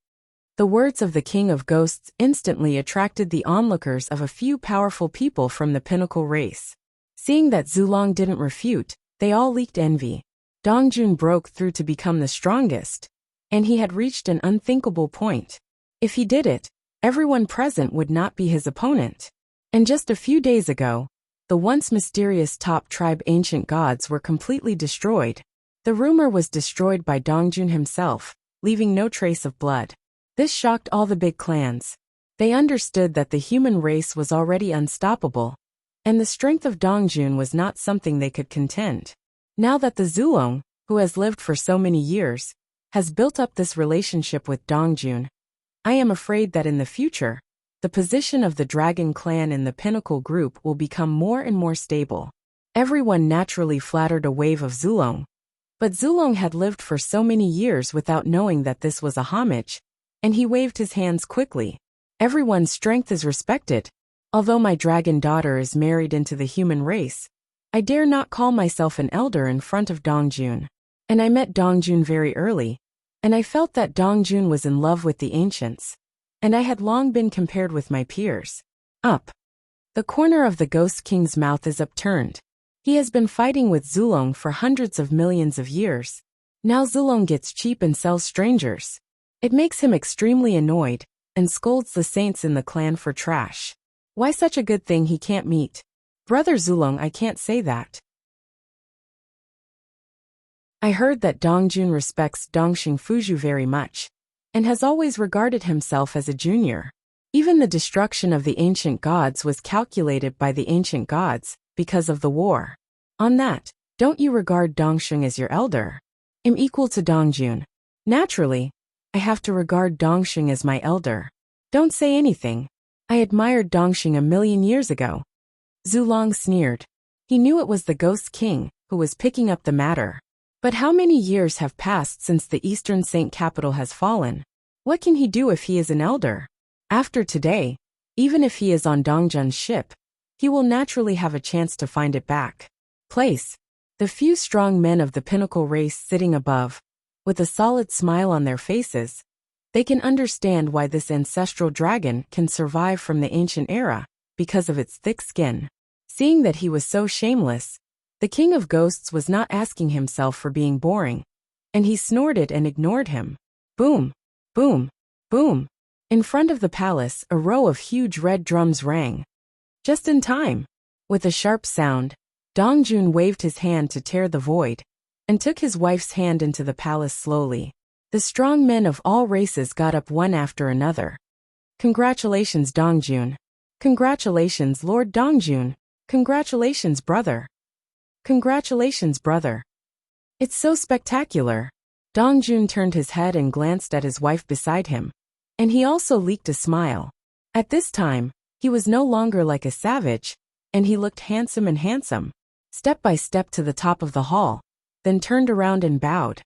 The words of the King of Ghosts instantly attracted the onlookers of a few powerful people from the Pinnacle race. Seeing that Zulong didn't refute, they all leaked envy. Dongjun broke through to become the strongest, and he had reached an unthinkable point. If he did it, everyone present would not be his opponent. And just a few days ago, the once mysterious top tribe ancient gods were completely destroyed. The rumor was destroyed by Dongjun himself, leaving no trace of blood. This shocked all the big clans. They understood that the human race was already unstoppable, and the strength of Dongjun was not something they could contend. Now that the Zulong, who has lived for so many years, has built up this relationship with Dongjun, I am afraid that in the future, the position of the dragon clan in the pinnacle group will become more and more stable. Everyone naturally flattered a wave of Zulong. But Zulong had lived for so many years without knowing that this was a homage, and he waved his hands quickly. Everyone's strength is respected. Although my dragon daughter is married into the human race, I dare not call myself an elder in front of Dongjun. And I met Dongjun very early, and I felt that Dongjun was in love with the ancients, and I had long been compared with my peers. Up. The corner of the Ghost King's mouth is upturned. He has been fighting with Zulong for hundreds of millions of years. Now Zulong gets cheap and sells strangers. It makes him extremely annoyed, and scolds the saints in the clan for trash. Why such a good thing he can't meet? Brother Zulong, I can't say that. I heard that Dongjun respects Dongxing Fuzhu very much, and has always regarded himself as a junior. Even the destruction of the ancient gods was calculated by the ancient gods, because of the war. On that, don't you regard Dongxing as your elder? I'm equal to Dongjun. Naturally, I have to regard Dongxing as my elder. Don't say anything. I admired Dongxing a million years ago. Zulong sneered. He knew it was the Ghost King who was picking up the matter. But how many years have passed since the Eastern Saint capital has fallen? What can he do if he is an elder? After today, even if he is on Dongjun's ship, he will naturally have a chance to find it back. Place. The few strong men of the pinnacle race sitting above, with a solid smile on their faces, they can understand why this ancestral dragon can survive from the ancient era, because of its thick skin. Seeing that he was so shameless, the King of Ghosts was not asking himself for being boring, and he snorted and ignored him. Boom, boom, boom. In front of the palace, a row of huge red drums rang. Just in time. With a sharp sound, Dongjun waved his hand to tear the void, and took his wife's hand into the palace slowly. The strong men of all races got up one after another. Congratulations, Dongjun. Congratulations, Lord Dongjun. Congratulations, brother. Congratulations, brother. It's so spectacular. Dongjun turned his head and glanced at his wife beside him, and he also leaked a smile. At this time, he was no longer like a savage, and he looked handsome, step by step to the top of the hall, then turned around and bowed.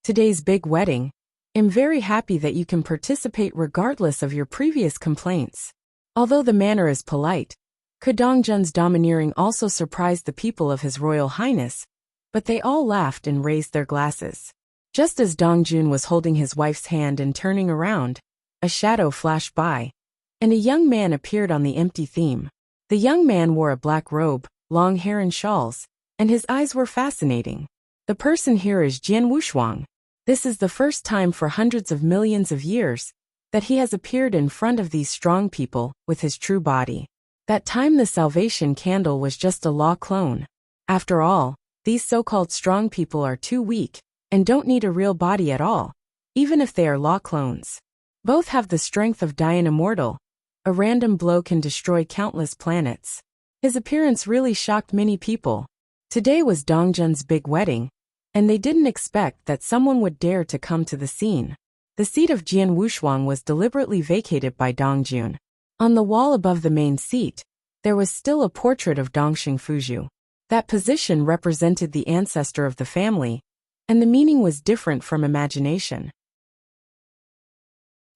Today's big wedding. I'm very happy that you can participate regardless of your previous complaints. Although the manner is polite, Dongjun's domineering also surprised the people of His Royal Highness, but they all laughed and raised their glasses. Just as Dongjun was holding his wife's hand and turning around, a shadow flashed by, and a young man appeared on the empty theme. The young man wore a black robe, long hair and shawls, and his eyes were fascinating. The person here is Jian Wushuang. This is the first time for hundreds of millions of years that he has appeared in front of these strong people with his true body. That time the Salvation Candle was just a law clone. After all, these so-called strong people are too weak and don't need a real body at all, even if they are law clones. Both have the strength of Dian Immortal. A random blow can destroy countless planets. His appearance really shocked many people. Today was Dongjun's big wedding, and they didn't expect that someone would dare to come to the scene. The seat of Jian Wushuang was deliberately vacated by Dongjun. On the wall above the main seat, there was still a portrait of Dongxing Fuzhu. That position represented the ancestor of the family, and the meaning was different from imagination.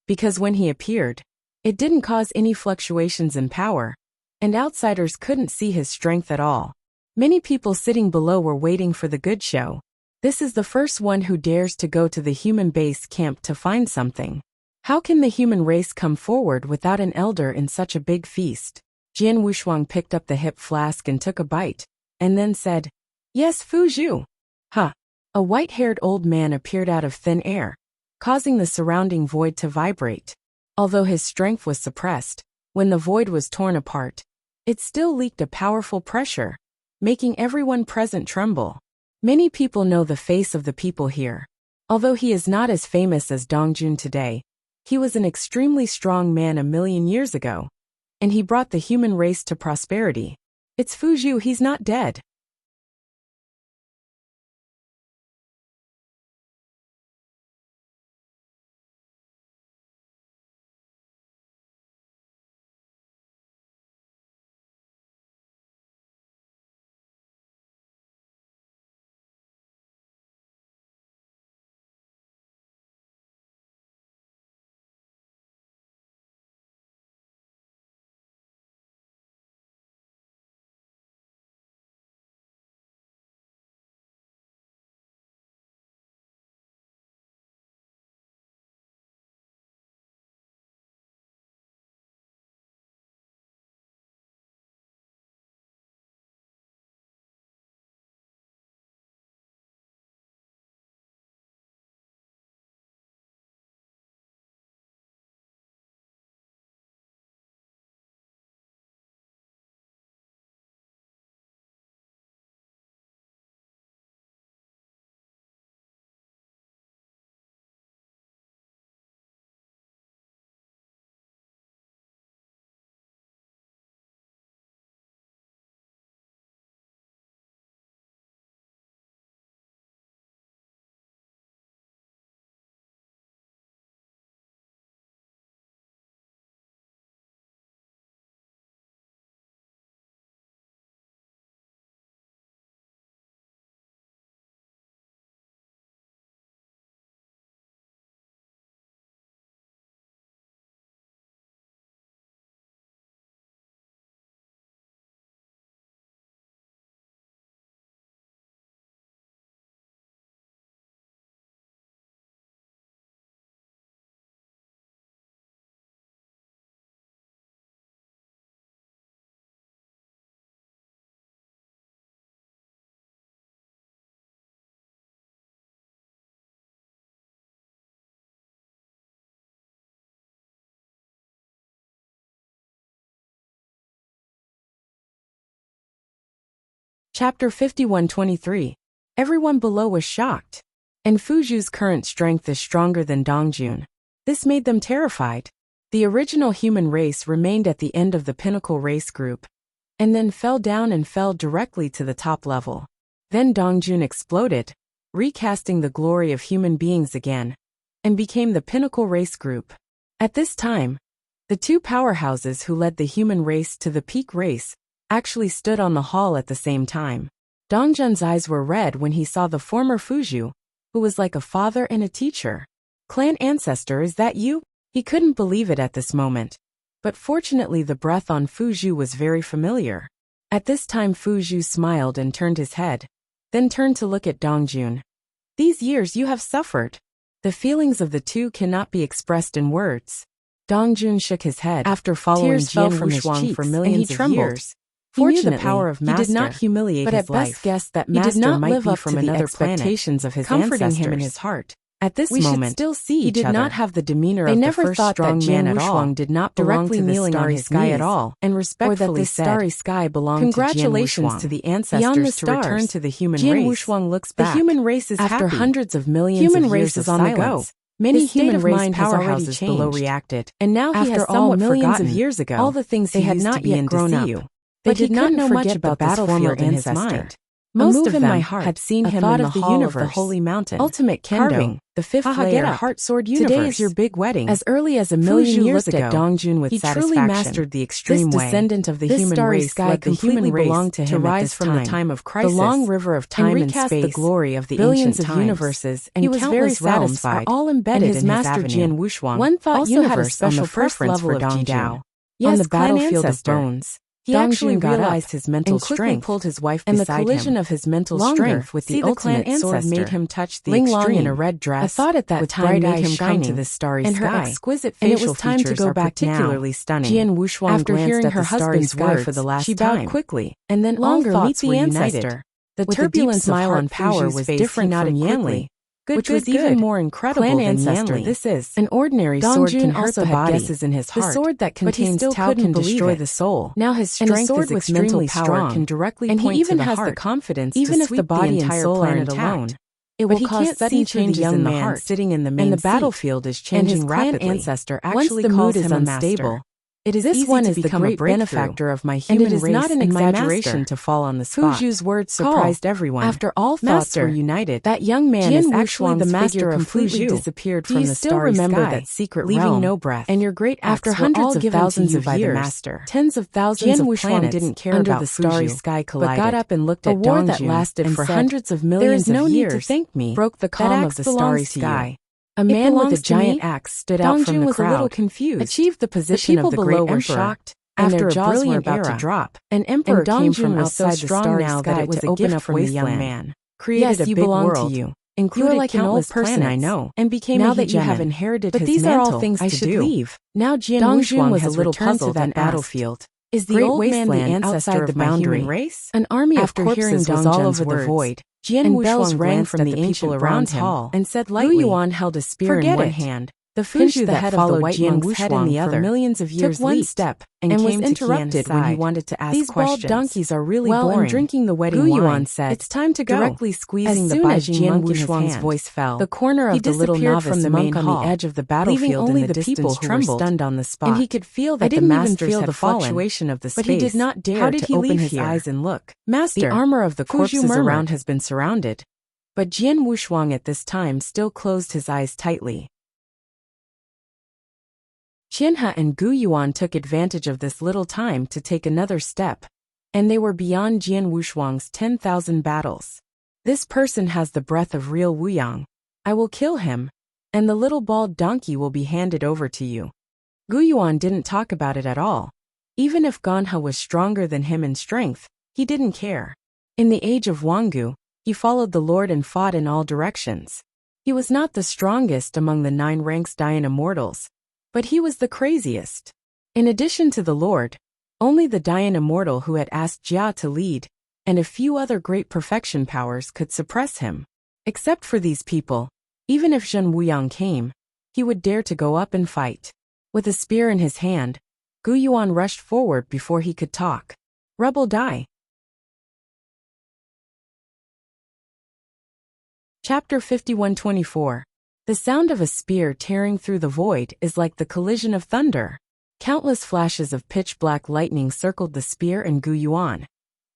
Because when he appeared, it didn't cause any fluctuations in power, and outsiders couldn't see his strength at all. Many people sitting below were waiting for the good show. This is the first one who dares to go to the human base camp to find something. How can the human race come forward without an elder in such a big feast? Jian Wushuang picked up the hip flask and took a bite, and then said, "Yes, Fuzhu." Ha! A white-haired old man appeared out of thin air, causing the surrounding void to vibrate. Although his strength was suppressed, when the void was torn apart, it still leaked a powerful pressure, making everyone present tremble. Many people know the face of the people here. Although he is not as famous as Dongjun today, he was an extremely strong man a million years ago, and he brought the human race to prosperity. It's Fuzhu, he's not dead. Chapter 51-23. Everyone below was shocked. And Fuju's current strength is stronger than Dongjun. This made them terrified. The original human race remained at the end of the pinnacle race group, and then fell down and fell directly to the top level. Then Dongjun exploded, recasting the glory of human beings again, and became the pinnacle race group. At this time, the two powerhouses who led the human race to the peak race actually stood on the hall at the same time. Dongjun's eyes were red when he saw the former Fuju, who was like a father and a teacher. Clan ancestor, is that you? He couldn't believe it at this moment. But fortunately the breath on Fuju was very familiar. At this time Fuju smiled and turned his head, then turned to look at Dongjun. These years you have suffered. The feelings of the two cannot be expressed in words. Dongjun shook his head after following Jian Wuxia for millions of years. Fortunately, he knew the power of Master, he did not humiliate but his life. But at best guessed that Master might be from another expectations of his comforting ancestors. Him in his heart. At this moment, still see he did not have the demeanor of the first strong man at all. Did not directly kneeling on his sky at all, and respectfully said, "Starry sky belonged congratulations to the ancestors to return to the human race." Jian Wuxia looks back. The human race is after happy. Hundreds of millions human of years on the go. Many human race powerhouses below reacted, and now he has somewhat millions of years ago all the things they had not yet grown up. They did not know much about the battlefield in his mind. Most of them had seen him in the hall of the Holy Mountain. Ultimate Kendo, the fifth layer Heart Sword Universe. Today is your big wedding. As early as a million years ago, Dongjun with satisfaction. He truly mastered the extreme way. This descendant of the human race led the human race belonged to him rise from the time of crisis, the long river of time and space, the glory of the billions of universes, and he was very satisfied. All embedded in his master Jian Wuxia. One thought also had a special preference for Dongjun. On the battlefield of bones. He actually realized his mental strength, pulled his wife and the collision of his mental strength with the ultimate sword made him touch the extreme in a red dress. I thought at that time made him come to the starry sky, and her exquisite facial features are particularly stunning. Jian Wuxia, after hearing her husband's words for the last time, she bowed quickly, and then longer meet the ancestor. The turbulence of heart and power was different from Yanli, which was even more incredible than ancestor. This is an ordinary sword can hurt the body. Guesses in his heart, the sword that contains Tao can destroy the soul. Now his strength is extremely strong, can directly and point he even to the has heart. The confidence even to if the body and soul are intact. It will cause sudden changes in the heart, sitting in the main and the battlefield is changing rapidly. Ancestor actually calls him unstable. It is this one is the great benefactor of my human race, and it is not an exaggeration to fall on the spot. Fuju's words surprised everyone. After all thoughts were united, that young man is actually the master of Fuju. Disappeared from the starry sky, that secret leaving realm, no breath. And your great after hundreds of thousands of years, master, tens of thousands of planets didn't care under about the starry sky collided, but got up and looked at a war that lasted for hundreds of millions of years. There is no need to thank me. Broke the calm of the starry sky. A man with a giant axe stood out from the crowd. Dongjun was a little confused. Achieved the position of the great emperor. Were shocked, and their jaws were about to drop. An emperor came from outside the starry sky that it was a gift from the young man. Created a big world. Included like an old person I know, and became now that you have inherited his mantle. But these are all things I should leave. Now Jian Wuxia was a little puzzled that battlefield. Is the old man the ancestor of my human race? An army of corpses was all over the void. Jian Wuxia rang from the people around him and said lightly, Gu Yuan held a spear in one hand, the Fuju that followed Jian Wuxia in the other, millions of years took one step and was interrupted when he wanted to ask questions. These bald donkeys are really boring. Drinking the wedding wine, Gu Yuan said, it's time to go. Directly squeezing the Baijin monk in his hand, voice fell. The corner of the little novice monk on the edge of the battlefield, leaving only the people who were stunned on the spot. And he could feel that the masters had fluctuation of the space, but he did not dare to open his eyes and look. Master, the armor of the corpses around has been surrounded. But Jian Wuxia at this time still closed his eyes tightly. Qianhe and Gu Yuan took advantage of this little time to take another step, and they were beyond Jian Wuxia's 10,000 battles. This person has the breath of real Wuyang. I will kill him, and the little bald donkey will be handed over to you. Gu Yuan didn't talk about it at all. Even if Ganhe was stronger than him in strength, he didn't care. In the age of Wangu, he followed the Lord and fought in all directions. He was not the strongest among the 9 ranks Dian Immortals, but he was the craziest. In addition to the Lord, only the Dian Immortal who had asked Jia to lead, and a few other great perfection powers could suppress him. Except for these people, even if Zhen Wuyang came, he would dare to go up and fight. With a spear in his hand, Gu Yuan rushed forward before he could talk. Rebel die. Chapter 51-24. The sound of a spear tearing through the void is like the collision of thunder. Countless flashes of pitch-black lightning circled the spear and Gu Yuan,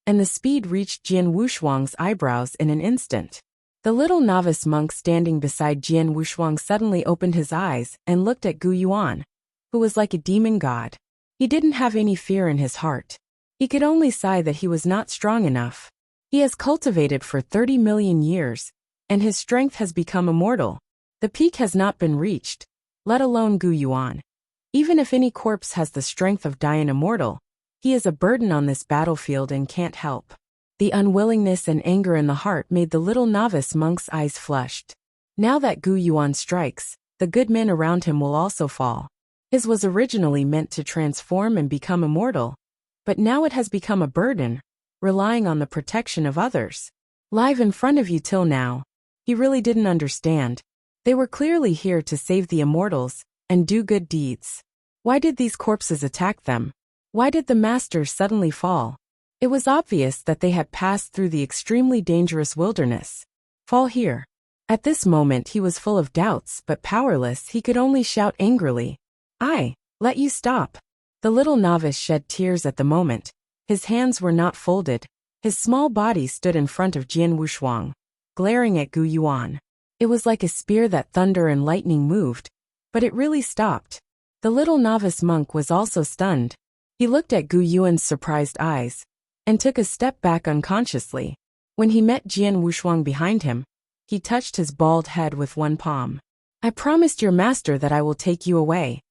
and the speed reached Jian Wushuang's eyebrows in an instant. The little novice monk standing beside Jian Wushuang suddenly opened his eyes and looked at Gu Yuan, who was like a demon god. He didn't have any fear in his heart. He could only sigh that he was not strong enough. He has cultivated for 30 million years, and his strength has become immortal. The peak has not been reached, let alone Gu Yuan. Even if any corpse has the strength of Dian Immortal, he is a burden on this battlefield and can't help. The unwillingness and anger in the heart made the little novice monk's eyes flushed. Now that Gu Yuan strikes, the good men around him will also fall. His was originally meant to transform and become immortal, but now it has become a burden, relying on the protection of others. Live in front of you till now, he really didn't understand. They were clearly here to save the immortals and do good deeds. Why did these corpses attack them? Why did the masters suddenly fall? It was obvious that they had passed through the extremely dangerous wilderness. Fall here. At this moment he was full of doubts, but powerless. He could only shout angrily, "I let you stop." The little novice shed tears at the moment. His hands were not folded. His small body stood in front of Jian Wushuang, glaring at Gu Yuan. It was like a spear that thunder and lightning moved, but it really stopped. The little novice monk was also stunned. He looked at Gu Yuan's surprised eyes, and took a step back unconsciously. When he met Jian Wushuang behind him, he touched his bald head with one palm. "I promised your master that I will take you away.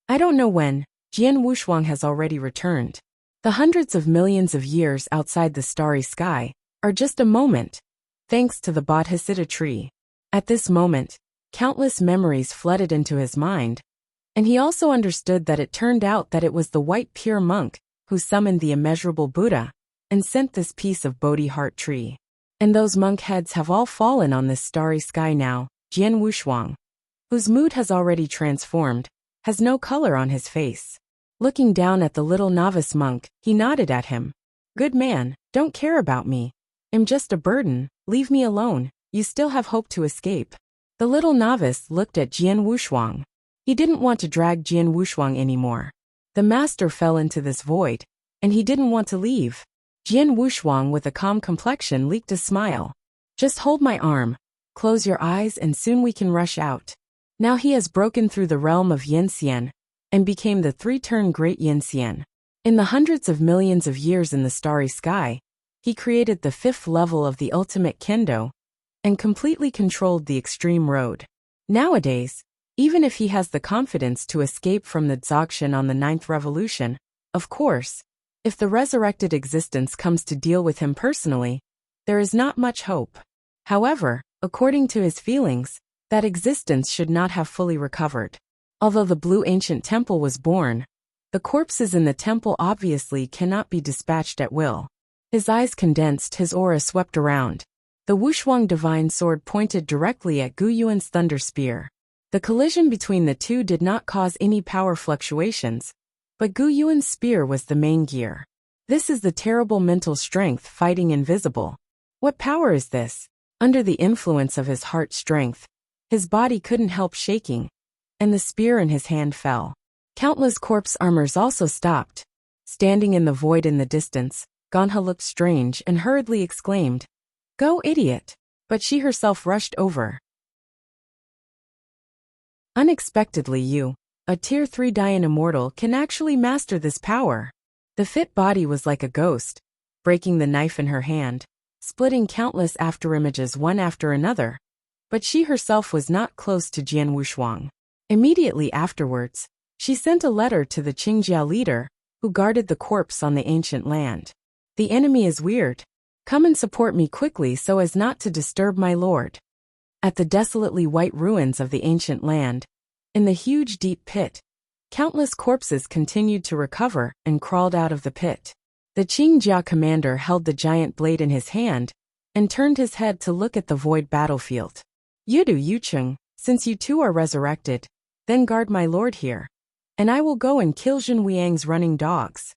I don't know when." Jian Wushuang has already returned. The hundreds of millions of years outside the starry sky are just a moment, thanks to the Bodhisattva tree. At this moment, countless memories flooded into his mind, and he also understood that it turned out that it was the white pure monk who summoned the immeasurable Buddha and sent this piece of Bodhi heart tree. And those monk heads have all fallen on this starry sky now. Jian Wushuang, whose mood has already transformed, has no color on his face. Looking down at the little novice monk, he nodded at him. "Good man, don't care about me. I'm just a burden, leave me alone, you still have hope to escape." The little novice looked at Jian Wushuang. He didn't want to drag Jian Wushuang anymore. The master fell into this void, and he didn't want to leave. Jian Wushuang with a calm complexion leaked a smile. "Just hold my arm, close your eyes and soon we can rush out." Now he has broken through the realm of Yinxian, and became the three-turn great Yinxian. In the hundreds of millions of years in the starry sky, he created the 5th level of the ultimate kendo, and completely controlled the extreme road. Nowadays, even if he has the confidence to escape from the Dzogchen on the 9th revolution, of course, if the resurrected existence comes to deal with him personally, there is not much hope. However, according to his feelings, that existence should not have fully recovered. Although the blue ancient temple was born, the corpses in the temple obviously cannot be dispatched at will. His eyes condensed, his aura swept around. The Wushuang divine sword pointed directly at Gu Yuan's thunder spear. The collision between the two did not cause any power fluctuations, but Gu Yuan's spear was the main gear. This is the terrible mental strength fighting invisible. What power is this? Under the influence of his heart strength, his body couldn't help shaking, and the spear in his hand fell. Countless corpse armors also stopped. Standing in the void in the distance, Ganha looked strange and hurriedly exclaimed, "Go, idiot!" But she herself rushed over. Unexpectedly you, a Tier 3 Dian Immortal, can actually master this power. The fit body was like a ghost, breaking the knife in her hand, splitting countless afterimages one after another. But she herself was not close to Jian Wushuang. Immediately afterwards, she sent a letter to the Qingjia leader, who guarded the corpse on the ancient land. "The enemy is weird. Come and support me quickly so as not to disturb my lord." At the desolately white ruins of the ancient land, in the huge deep pit, countless corpses continued to recover and crawled out of the pit. The Qingjia commander held the giant blade in his hand and turned his head to look at the void battlefield. "Yudu Yucheng, since you two are resurrected, then guard my lord here, and I will go and kill Zhen Wiang's running dogs."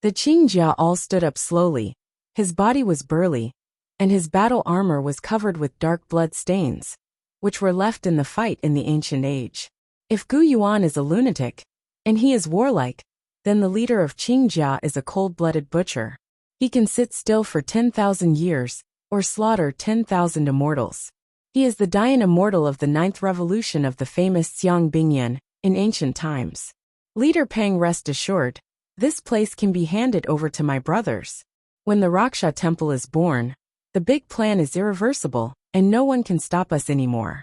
The Qingjia all stood up slowly. His body was burly, and his battle armor was covered with dark blood stains, which were left in the fight in the ancient age. If Gu Yuan is a lunatic, and he is warlike, then the leader of Qingjia is a cold-blooded butcher. He can sit still for 10,000 years, or slaughter 10,000 immortals. He is the Dian immortal of the 9th revolution of the famous Xiang Bingyan in ancient times. Leader Pang, rest assured, this place can be handed over to my brothers. When the Raksha temple is born, the big plan is irreversible, and no one can stop us anymore.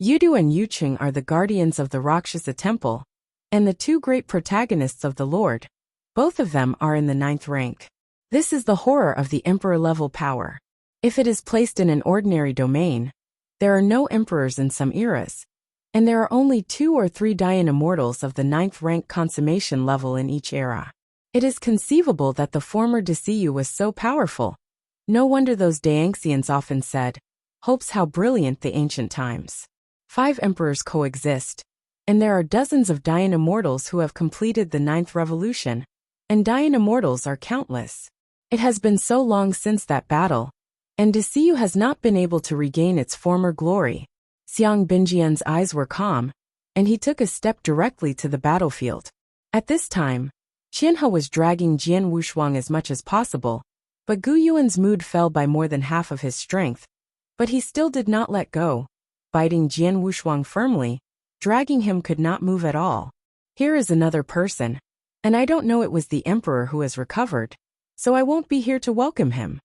Yudu and Yucheng are the guardians of the Rakshasa temple, and the two great protagonists of the Lord. Both of them are in the 9th rank. This is the horror of the emperor-level power. If it is placed in an ordinary domain, there are no emperors in some eras, and there are only 2 or 3 Dian immortals of the 9th rank consummation level in each era. It is conceivable that the former Desiyu was so powerful. No wonder those Daanxians often said, "Hopes how brilliant the ancient times." 5 emperors coexist, and there are dozens of Dian immortals who have completed the 9th revolution, and Dian immortals are countless. It has been so long since that battle, and Desiyu has not been able to regain its former glory. Xiang Binjian's eyes were calm, and he took a step directly to the battlefield. At this time, Qianhe was dragging Jian Wushuang as much as possible, but Gu Yuan's mood fell by more than half of his strength, but he still did not let go. Biting Jian Wushuang firmly, dragging him could not move at all. Here is another person, and I don't know, it was the emperor who has recovered, so I won't be here to welcome him.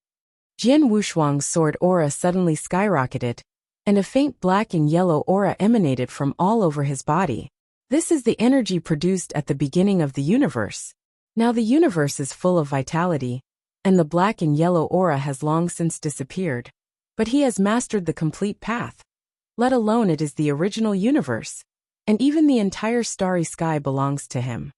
Jian Wushuang's sword aura suddenly skyrocketed, and a faint black and yellow aura emanated from all over his body. This is the energy produced at the beginning of the universe. Now the universe is full of vitality, and the black and yellow aura has long since disappeared. But he has mastered the complete path. Let alone it is the original universe, and even the entire starry sky belongs to him.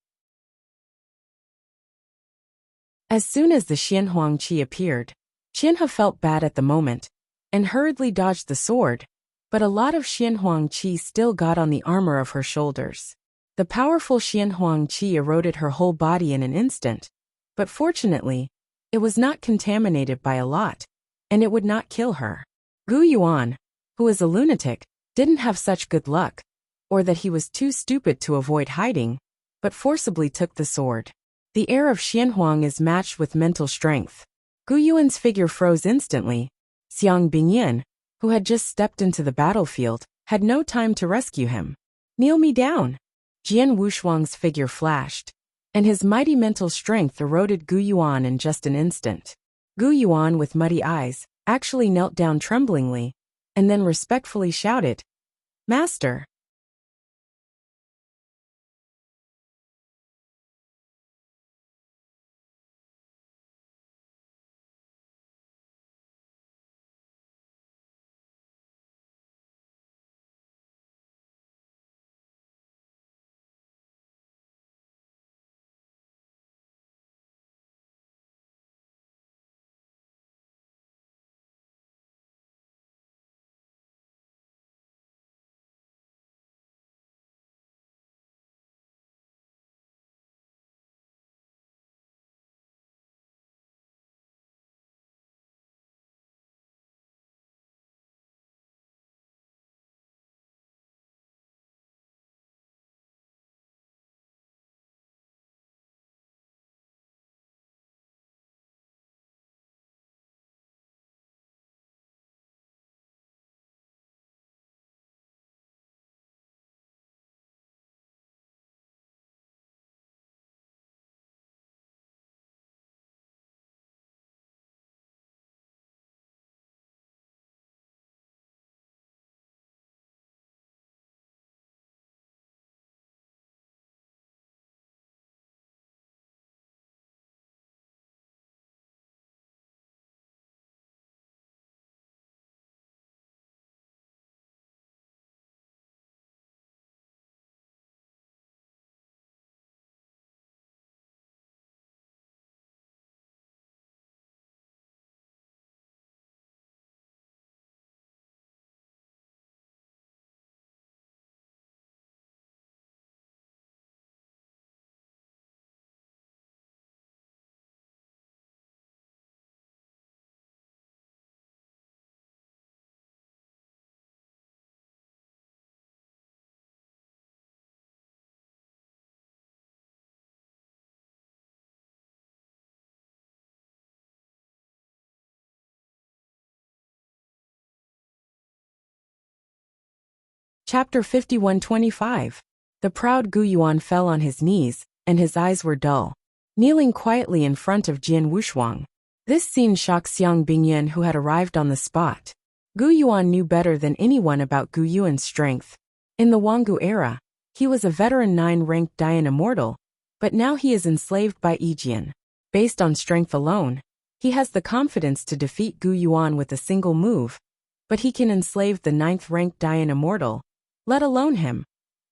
As soon as the Xianhuang Qi appeared, Qianhe felt bad at the moment, and hurriedly dodged the sword, but a lot of Xianhuang Qi still got on the armor of her shoulders. The powerful Xianhuang Qi eroded her whole body in an instant, but fortunately, it was not contaminated by a lot, and it would not kill her. Gu Yuan, who is a lunatic, didn't have such good luck, or that he was too stupid to avoid hiding, but forcibly took the sword. The air of Xianhuang is matched with mental strength. Gu Yuan's figure froze instantly. Xiang Bingyan, who had just stepped into the battlefield, had no time to rescue him. "Kneel me down." Jian Wushuang's figure flashed, and his mighty mental strength eroded Gu Yuan in just an instant. Gu Yuan, with muddy eyes, actually knelt down tremblingly, and then respectfully shouted, "Master." Chapter 51-25. The proud Gu Yuan fell on his knees, and his eyes were dull, kneeling quietly in front of Jian Wushuang. This scene shocked Xiang Bingyan, who had arrived on the spot. Gu Yuan knew better than anyone about Gu Yuan's strength. In the Wanggu era, he was a veteran 9-ranked Dian immortal, but now he is enslaved by Yijian. Based on strength alone, he has the confidence to defeat Gu Yuan with a single move, but he can enslave the 9th-ranked Dian immortal, let alone him.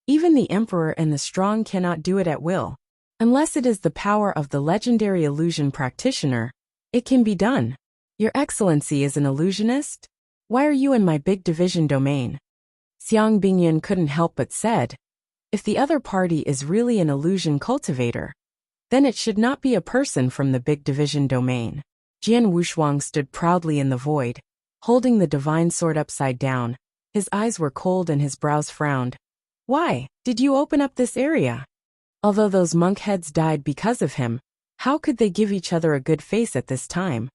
Even the emperor and the strong cannot do it at will. Unless it is the power of the legendary illusion practitioner, it can be done. Your Excellency is an illusionist? Why are you in my big division domain? Xiang Bingyan couldn't help but said, if the other party is really an illusion cultivator, then it should not be a person from the big division domain. Jian Wushuang stood proudly in the void, holding the divine sword upside down. His eyes were cold and his brows frowned. Why did you open up this area? Although those monk heads died because of him, how could they give each other a good face at this time?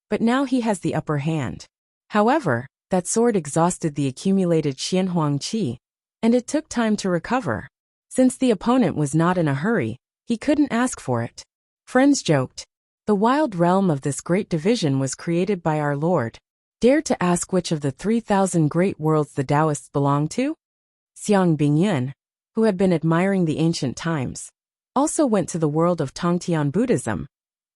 But now he has the upper hand. However, that sword exhausted the accumulated Xianhuang qi, and it took time to recover. Since the opponent was not in a hurry, he couldn't ask for it. Friends joked. The wild realm of this great division was created by our Lord. Dare to ask which of the 3,000 great worlds the Taoists belong to? Xiang Bingyan, who had been admiring the ancient times, also went to the world of Tongtian Buddhism,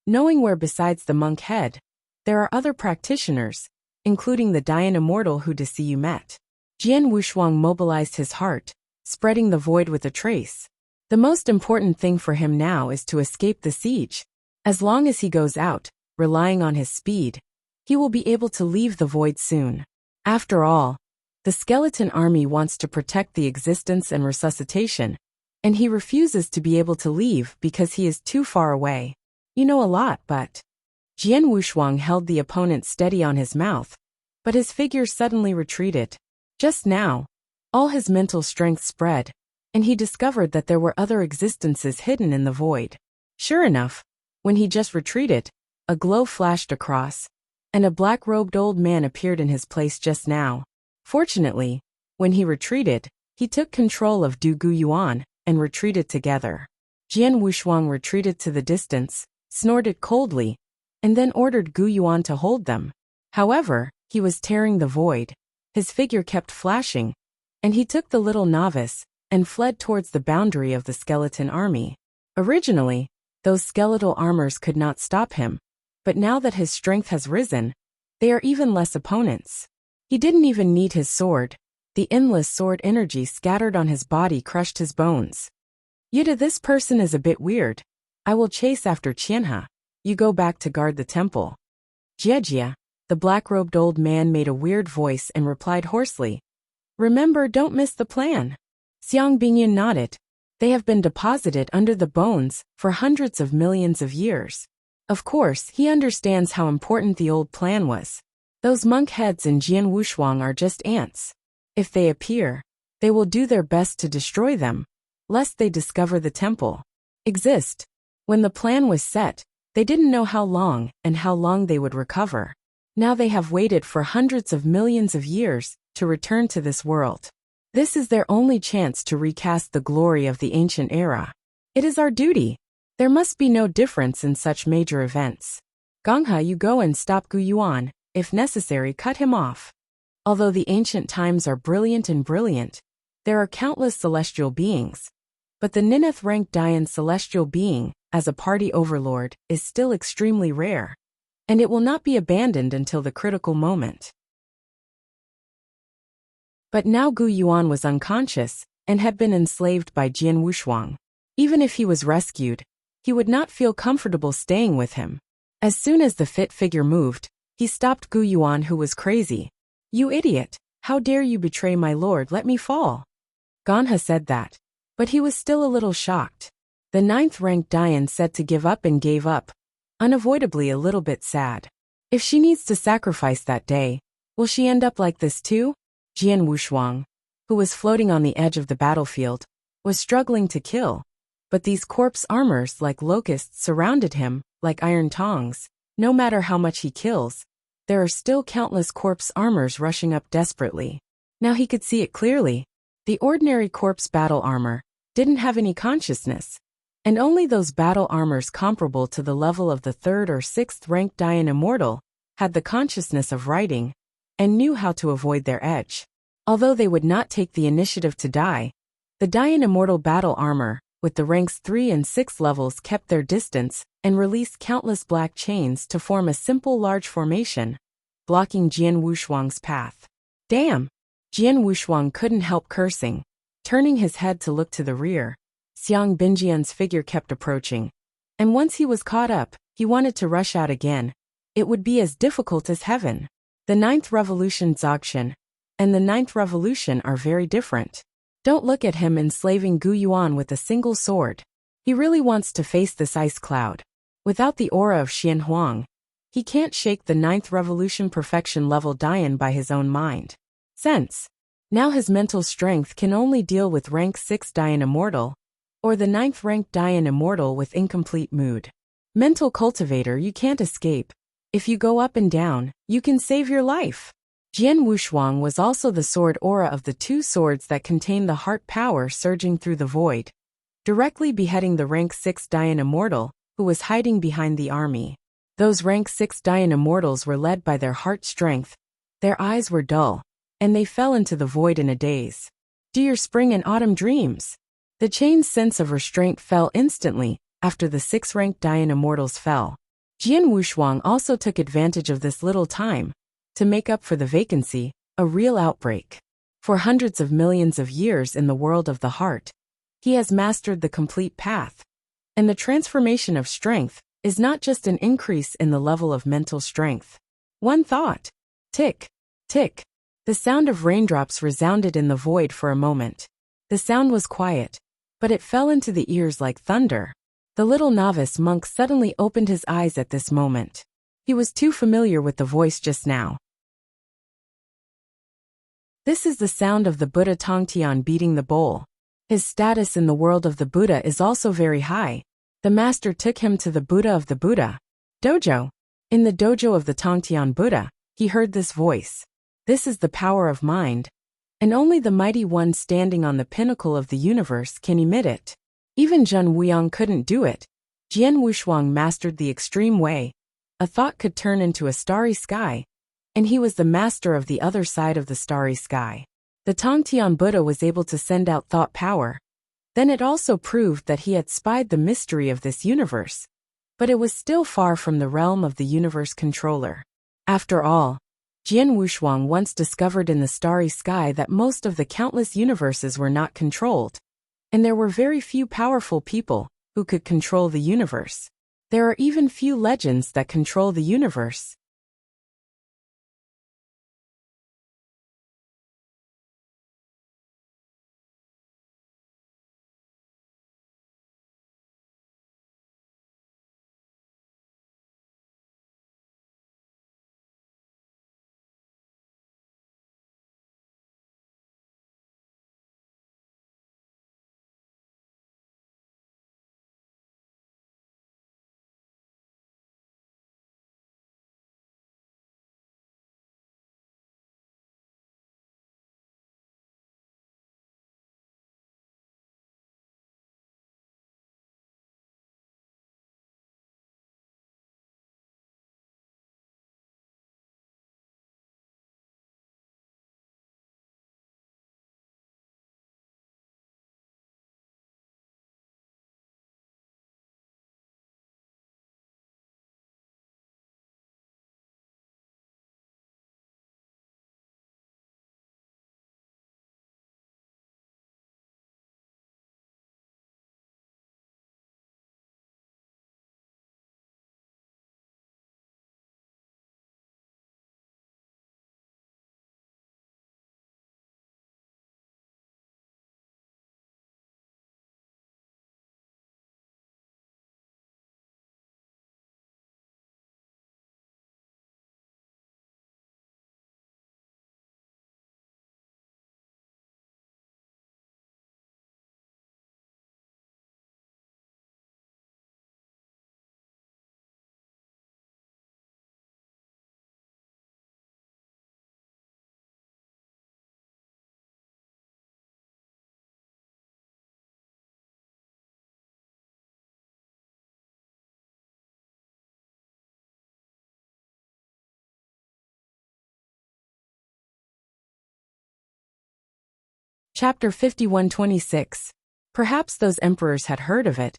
knowing where besides the monk head, there are other practitioners, including the Dian immortal who Desiyu met. Jian Wushuang mobilized his heart, spreading the void with a trace. The most important thing for him now is to escape the siege. As long as he goes out, relying on his speed, he will be able to leave the void soon. After all, the skeleton army wants to protect the existence and resuscitation, and he refuses to be able to leave because he is too far away. You know a lot, but... Jian Wushuang held the opponent steady on his mouth, but his figure suddenly retreated. Just now, all his mental strength spread, and he discovered that there were other existences hidden in the void. Sure enough, when he just retreated, a glow flashed across, and a black-robed old man appeared in his place just now. Fortunately, when he retreated, he took control of Du Gu Yuan and retreated together. Jian Wushuang retreated to the distance, snorted coldly, and then ordered Gu Yuan to hold them. However, he was tearing the void. His figure kept flashing, and he took the little novice and fled towards the boundary of the skeleton army. Originally, those skeletal armors could not stop him, but now that his strength has risen, they are even less opponents. He didn't even need his sword. The endless sword energy scattered on his body crushed his bones. Yuta, this person is a bit weird. I will chase after Qianhe. You go back to guard the temple. Jie, the black-robed old man made a weird voice and replied hoarsely. Remember, don't miss the plan. Xiang Bingyan nodded. They have been deposited under the bones for hundreds of millions of years. Of course, he understands how important the old plan was. Those monk heads in Jian Wushuang are just ants. If they appear, they will do their best to destroy them, lest they discover the temple exist. When the plan was set, they didn't know how long they would recover. Now they have waited for hundreds of millions of years to return to this world. This is their only chance to recast the glory of the ancient era. It is our duty. There must be no difference in such major events. Gonghe, you go and stop Gu Yuan. If necessary, cut him off. Although the ancient times are brilliant, there are countless celestial beings. But the ninth-ranked Dian celestial being, as a party overlord, is still extremely rare. And it will not be abandoned until the critical moment. But now Gu Yuan was unconscious, and had been enslaved by Jian Wushuang. Even if he was rescued, he would not feel comfortable staying with him. As soon as the fit figure moved, he stopped Gu Yuan, who was crazy. You idiot! How dare you betray my lord? Let me fall! Gonghe said that, but he was still a little shocked. The 9th-ranked Dian said to give up and gave up, unavoidably a little bit sad. If she needs to sacrifice that day, will she end up like this too? Jian Wushuang, who was floating on the edge of the battlefield, was struggling to kill, but these corpse armors like locusts surrounded him, like iron tongs. No matter how much he kills, there are still countless corpse armors rushing up desperately. Now he could see it clearly. The ordinary corpse battle armor didn't have any consciousness, and only those battle armors comparable to the level of the 3rd or 6th ranked Dayan Immortal had the consciousness of writing and knew how to avoid their edge. Although they would not take the initiative to die, the Dayan Immortal battle armor, with the ranks 3 and 6 levels, kept their distance and released countless black chains to form a simple large formation, blocking Jian Wushuang's path. Damn! Jian Wushuang couldn't help cursing. Turning his head to look to the rear, Xiang Binjian's figure kept approaching. And once he was caught up, he wanted to rush out again. It would be as difficult as heaven. The 9th Revolution Dzogchen and the 9th Revolution are very different. Don't look at him enslaving Gu Yuan with a single sword. He really wants to face this ice cloud. Without the aura of Xian Huang, he can't shake the 9th Revolution perfection level Dayan by his own mind. Sense. Now his mental strength can only deal with rank 6 Dayan Immortal, or the 9th ranked Dayan Immortal with incomplete mood. Mental cultivator, you can't escape. If you go up and down, you can save your life. Jian Wushuang was also the sword aura of the 2 swords that contain the heart power surging through the void, directly beheading the rank 6 Dayan Immortal, who was hiding behind the army. Those rank 6 Dayan Immortals were led by their heart strength. Their eyes were dull, and they fell into the void in a daze. Do your spring and autumn dreams. The chain's sense of restraint fell instantly after the 6th-ranked Dayan Immortals fell. Jian Wushuang also took advantage of this little time to make up for the vacancy, a real outbreak. For hundreds of millions of years in the world of the heart, he has mastered the complete path. And the transformation of strength is not just an increase in the level of mental strength. One thought. Tick, tick. The sound of raindrops resounded in the void for a moment. The sound was quiet, but it fell into the ears like thunder. The little novice monk suddenly opened his eyes at this moment. He was too familiar with the voice just now. This is the sound of the Buddha Tongtian beating the bowl. His status in the world of the Buddha is also very high. The master took him to the Buddha of the Buddha dojo. In the dojo of the Tongtian Buddha, he heard this voice. This is the power of mind, and only the mighty one standing on the pinnacle of the universe can emit it. Even Zhen Wuyang couldn't do it. Jian Wushuang mastered the extreme way. A thought could turn into a starry sky, and he was the master of the other side of the starry sky. The Tongtian Buddha was able to send out thought power. Then it also proved that he had spied the mystery of this universe, but it was still far from the realm of the universe controller. After all, Jian Wushuang once discovered in the starry sky that most of the countless universes were not controlled, and there were very few powerful people who could control the universe. There are even few legends that control the universe. Chapter 51:26. Perhaps those emperors had heard of it,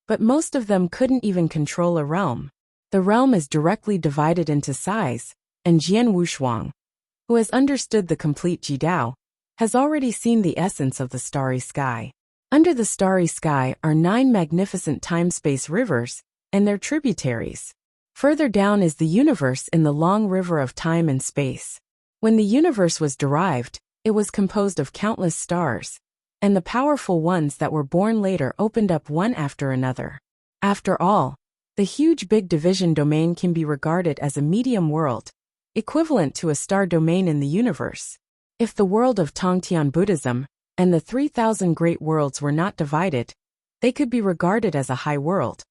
but most of them couldn't even control a realm. The realm is directly divided into size, and Jian Wushuang, who has understood the complete Jidao, has already seen the essence of the starry sky. Under the starry sky are 9 magnificent time-space rivers and their tributaries. Further down is the universe in the long river of time and space. When the universe was derived, it was composed of countless stars, and the powerful ones that were born later opened up one after another. After all, the huge Big Division domain can be regarded as a medium world, equivalent to a star domain in the universe. If the world of Tongtian Buddhism and the 3,000 great worlds were not divided, they could be regarded as a high world.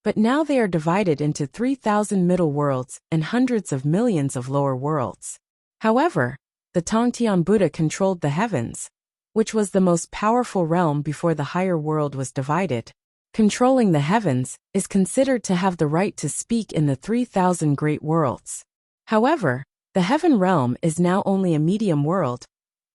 But now they are divided into 3,000 middle worlds and hundreds of millions of lower worlds. However, the Tongtian Buddha controlled the heavens, which was the most powerful realm before the higher world was divided. Controlling the heavens is considered to have the right to speak in the 3,000 great worlds. However, the heaven realm is now only a medium world,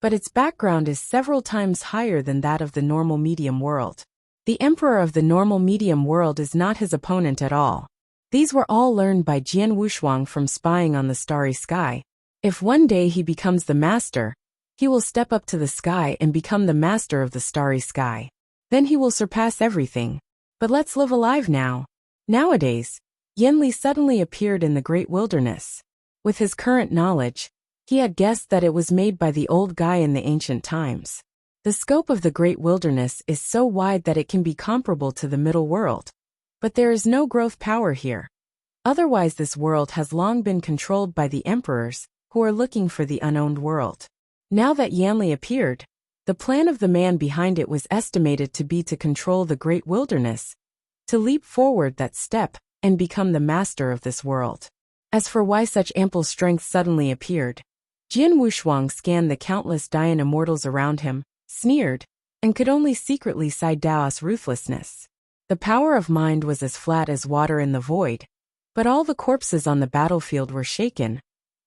but its background is several times higher than that of the normal medium world. The emperor of the normal medium world is not his opponent at all. These were all learned by Jian Wushuang from spying on the starry sky. If one day he becomes the master, he will step up to the sky and become the master of the starry sky. Then he will surpass everything. But let's live alive now. Nowadays, Yanli suddenly appeared in the great wilderness. With his current knowledge, he had guessed that it was made by the old guy in the ancient times. The scope of the great wilderness is so wide that it can be comparable to the middle world. But there is no growth power here. Otherwise, this world has long been controlled by the emperors, who are looking for the unowned world. Now that Yanli appeared, the plan of the man behind it was estimated to be to control the great wilderness, to leap forward that step, and become the master of this world. As for why such ample strength suddenly appeared, Jian Wushuang scanned the countless Dayan immortals around him, sneered, and could only secretly sigh Dao's ruthlessness. The power of mind was as flat as water in the void, but all the corpses on the battlefield were shaken.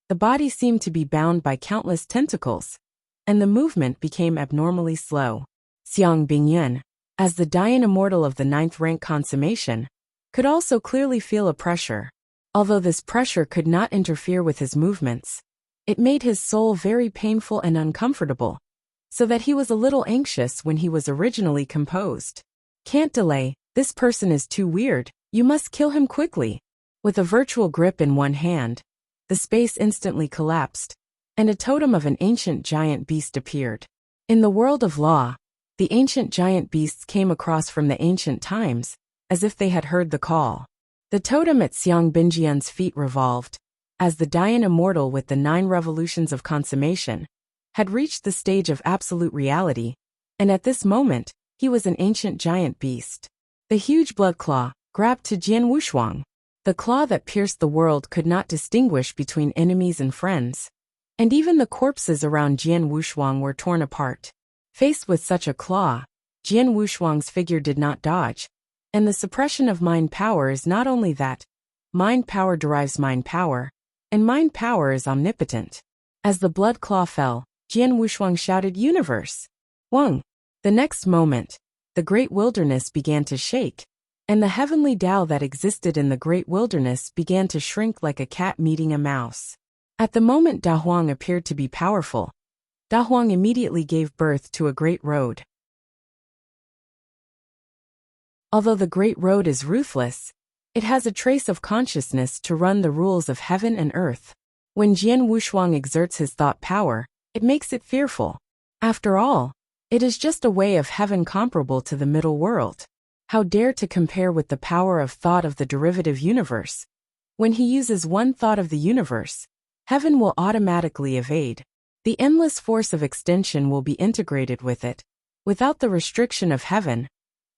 The body seemed to be bound by countless tentacles, and the movement became abnormally slow. Xiang Bingyan, as the Dayan immortal of the 9th rank consummation, could also clearly feel a pressure. Although this pressure could not interfere with his movements, it made his soul very painful and uncomfortable, so that he was a little anxious when he was originally composed. Can't delay, this person is too weird, you must kill him quickly. With a virtual grip in one hand, the space instantly collapsed, and a totem of an ancient giant beast appeared. In the world of law, the ancient giant beasts came across from the ancient times, as if they had heard the call. The totem at Xiang Binjian's feet revolved, as the Dayan immortal with the 9 revolutions of consummation had reached the stage of absolute reality, and at this moment, he was an ancient giant beast. The huge blood claw grabbed to Jian Wushuang. The claw that pierced the world could not distinguish between enemies and friends, and even the corpses around Jian Wushuang were torn apart. Faced with such a claw, Jian Wushuang's figure did not dodge, and the suppression of mind power is not only that. Mind power derives mind power, and mind power is omnipotent. As the blood claw fell, Jian Wushuang shouted, "Universe! Wang!" The next moment, the great wilderness began to shake, and the heavenly Tao that existed in the great wilderness began to shrink like a cat meeting a mouse. At the moment Da Huang appeared to be powerful, Da Huang immediately gave birth to a great road. Although the great road is ruthless, it has a trace of consciousness to run the rules of heaven and earth. When Jian Wushuang exerts his thought power, it makes it fearful. After all, it is just a way of heaven comparable to the middle world. How dare to compare with the power of thought of the derivative universe? When he uses one thought of the universe, heaven will automatically evade. The endless force of extension will be integrated with it. Without the restriction of heaven,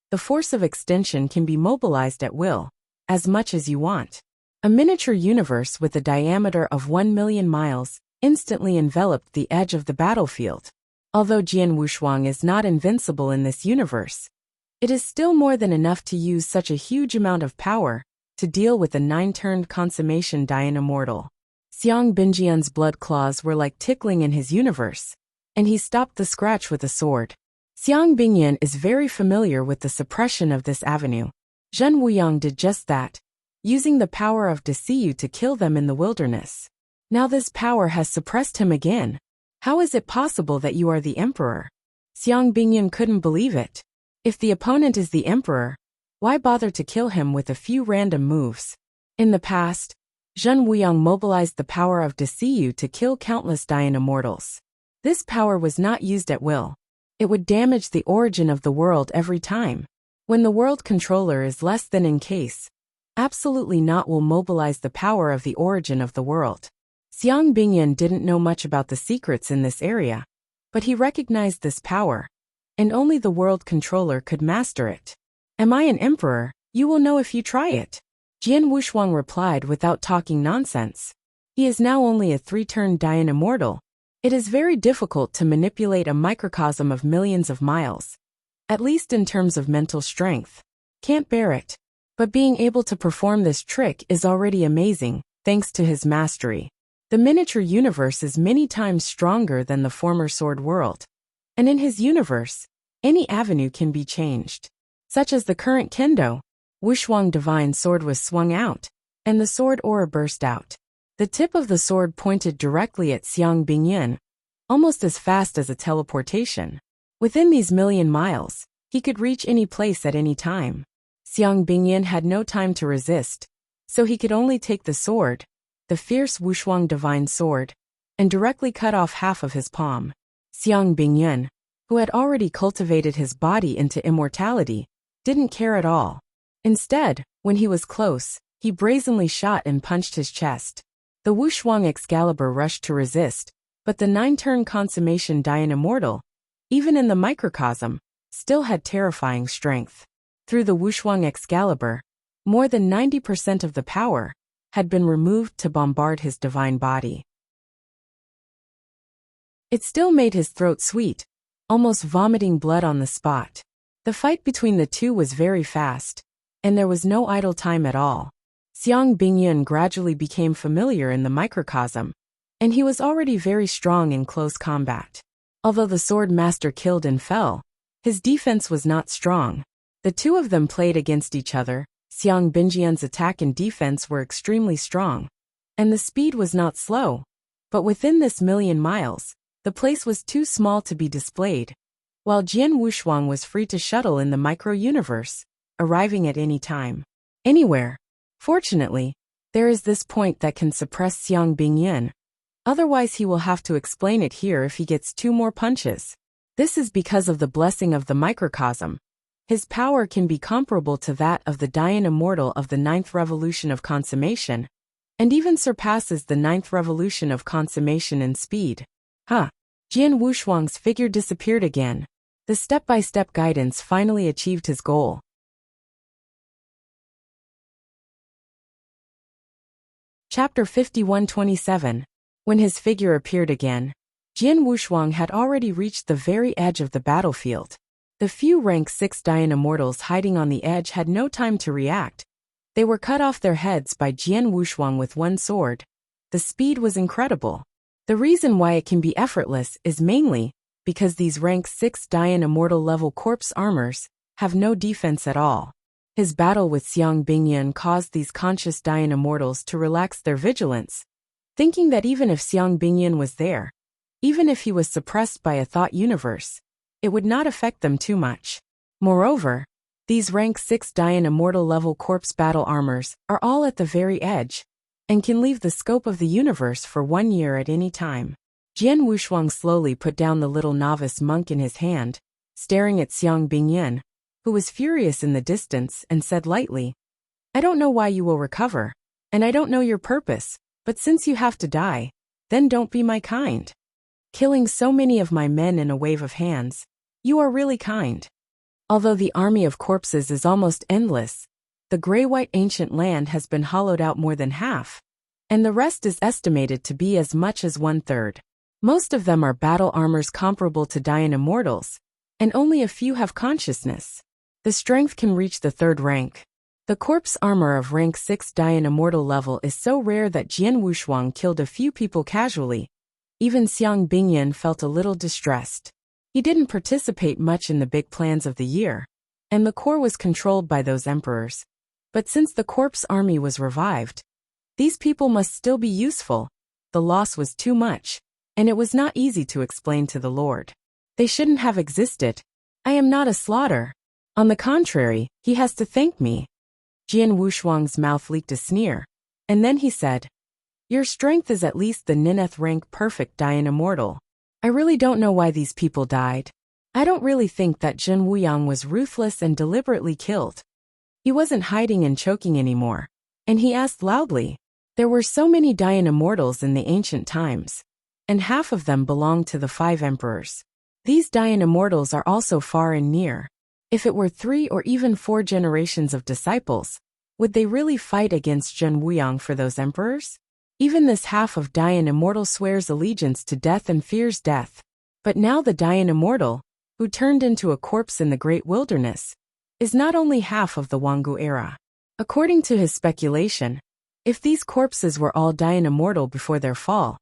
the force of extension can be mobilized at will, as much as you want. A miniature universe with a diameter of 1 million miles instantly enveloped the edge of the battlefield. Although Jian Wushuang is not invincible in this universe, it is still more than enough to use such a huge amount of power to deal with the 9-turned consummation Dayan immortal. Xiang Binjian's blood claws were like tickling in his universe, and he stopped the scratch with a sword. Xiang Bingyan is very familiar with the suppression of this avenue. Zhen Wuyang did just that, using the power of Desiyu to kill them in the wilderness. Now this power has suppressed him again. How is it possible that you are the emperor? Xiang Bingyan couldn't believe it. If the opponent is the emperor, why bother to kill him with a few random moves? In the past, Zhen Wuyang mobilized the power of Desiyu to kill countless Dayan immortals. This power was not used at will. It would damage the origin of the world every time. When the world controller is less than in case, absolutely not will mobilize the power of the origin of the world. Xiang Bingyan didn't know much about the secrets in this area, but he recognized this power, and only the world controller could master it. Am I an emperor? You will know if you try it. Jian Wushuang replied without talking nonsense. He is now only a 3-turn Dayan immortal. It is very difficult to manipulate a microcosm of millions of miles, at least in terms of mental strength. Can't bear it. But being able to perform this trick is already amazing, thanks to his mastery. The miniature universe is many times stronger than the former sword world. And in his universe, any avenue can be changed. Such as the current kendo, Wushuang divine sword was swung out, and the sword aura burst out. The tip of the sword pointed directly at Xiang Bingyan, almost as fast as a teleportation. Within these million miles, he could reach any place at any time. Xiang Bingyan had no time to resist, so he could only take the sword, the fierce Wushuang divine sword, and directly cut off half of his palm. Xiang Bingyan, who had already cultivated his body into immortality, didn't care at all. Instead, when he was close, he brazenly shot and punched his chest. The Wushuang Excalibur rushed to resist, but the 9-turn consummation Dayan immortal, even in the microcosm, still had terrifying strength. Through the Wushuang Excalibur, more than 90% of the power had been removed to bombard his divine body. It still made his throat sweet, almost vomiting blood on the spot. The fight between the two was very fast, and there was no idle time at all. Xiang Bingyan gradually became familiar in the microcosm, and he was already very strong in close combat. Although the sword master killed and fell, his defense was not strong. The two of them played against each other. Xiang Bingyan's attack and defense were extremely strong, and the speed was not slow. But within this million miles, the place was too small to be displayed, while Jian Wushuang was free to shuttle in the micro-universe, arriving at any time, anywhere. Fortunately, there is this point that can suppress Xiang Bingyan. Otherwise he will have to explain it here if he gets 2 more punches. This is because of the blessing of the microcosm. His power can be comparable to that of the Dayan immortal of the 9th revolution of consummation, and even surpasses the 9th revolution of consummation in speed. Jian Wushuang's figure disappeared again. The step-by-step guidance finally achieved his goal. Chapter 51-27. When his figure appeared again, Jian Wushuang had already reached the very edge of the battlefield. The few rank 6 Dayan immortals hiding on the edge had no time to react. They were cut off their heads by Jian Wushuang with one sword. The speed was incredible. The reason why it can be effortless is mainly because these rank 6 Dayan immortal level corpse armors have no defense at all. His battle with Xiang Bingyan caused these conscious Dayan immortals to relax their vigilance, thinking that even if Xiang Bingyan was there, even if he was suppressed by a thought universe, it would not affect them too much. Moreover, these rank 6 Dayan immortal level corpse battle armors are all at the very edge, and can leave the scope of the universe for 1 year at any time. Jian Wushuang slowly put down the little novice monk in his hand, staring at Xiang Bingyan, who was furious in the distance, and said lightly, "I don't know why you will recover, and I don't know your purpose, but since you have to die, then don't be my kind. Killing so many of my men in a wave of hands, you are really kind." Although the army of corpses is almost endless, the gray-white ancient land has been hollowed out more than half, and the rest is estimated to be as much as 1/3. Most of them are battle armors comparable to Dayan immortals, and only a few have consciousness. The strength can reach the 3rd rank. The corpse armor of rank 6 Dayan immortal level is so rare that Jian Wushuang killed a few people casually, Even Xiang Bingyan felt a little distressed. He didn't participate much in the big plans of the year, and the core was controlled by those emperors. But since the corpse army was revived, these people must still be useful. The loss was too much, and it was not easy to explain to the Lord. They shouldn't have existed. I am not a slaughter. On the contrary, he has to thank me. Jian Wushuang's mouth leaked a sneer, and then he said, "Your strength is at least the ninth rank perfect Dian Immortal. I really don't know why these people died. I don't really think that Jin Wuyang was ruthless and deliberately killed. He wasn't hiding and choking anymore." And he asked loudly, "There were so many Dian Immortals in the ancient times, and half of them belonged to the 5 emperors. These Dian Immortals are also far and near. If it were 3 or even 4 generations of disciples, would they really fight against Jin Wuyang for those emperors? Even this half of Dian Immortal swears allegiance to death and fears death. But now the Dian Immortal, who turned into a corpse in the great wilderness, is not only half of the Wangu era. According to his speculation, if these corpses were all Dian Immortal before their fall,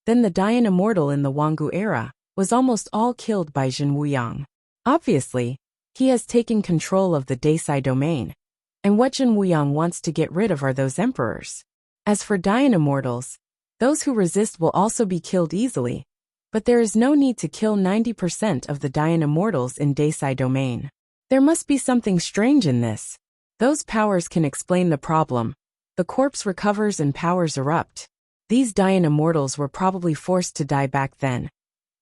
then the Dian Immortal in the Wangu era was almost all killed by Jin Wuyang. Obviously, he has taken control of the Desai domain, and what Jin Wuyang wants to get rid of are those emperors. As for Dian Immortals, those who resist will also be killed easily, but there is no need to kill 90% of the Dian Immortals in Desai domain. There must be something strange in this. Those powers can explain the problem. The corpse recovers and powers erupt. These Dian Immortals were probably forced to die back then,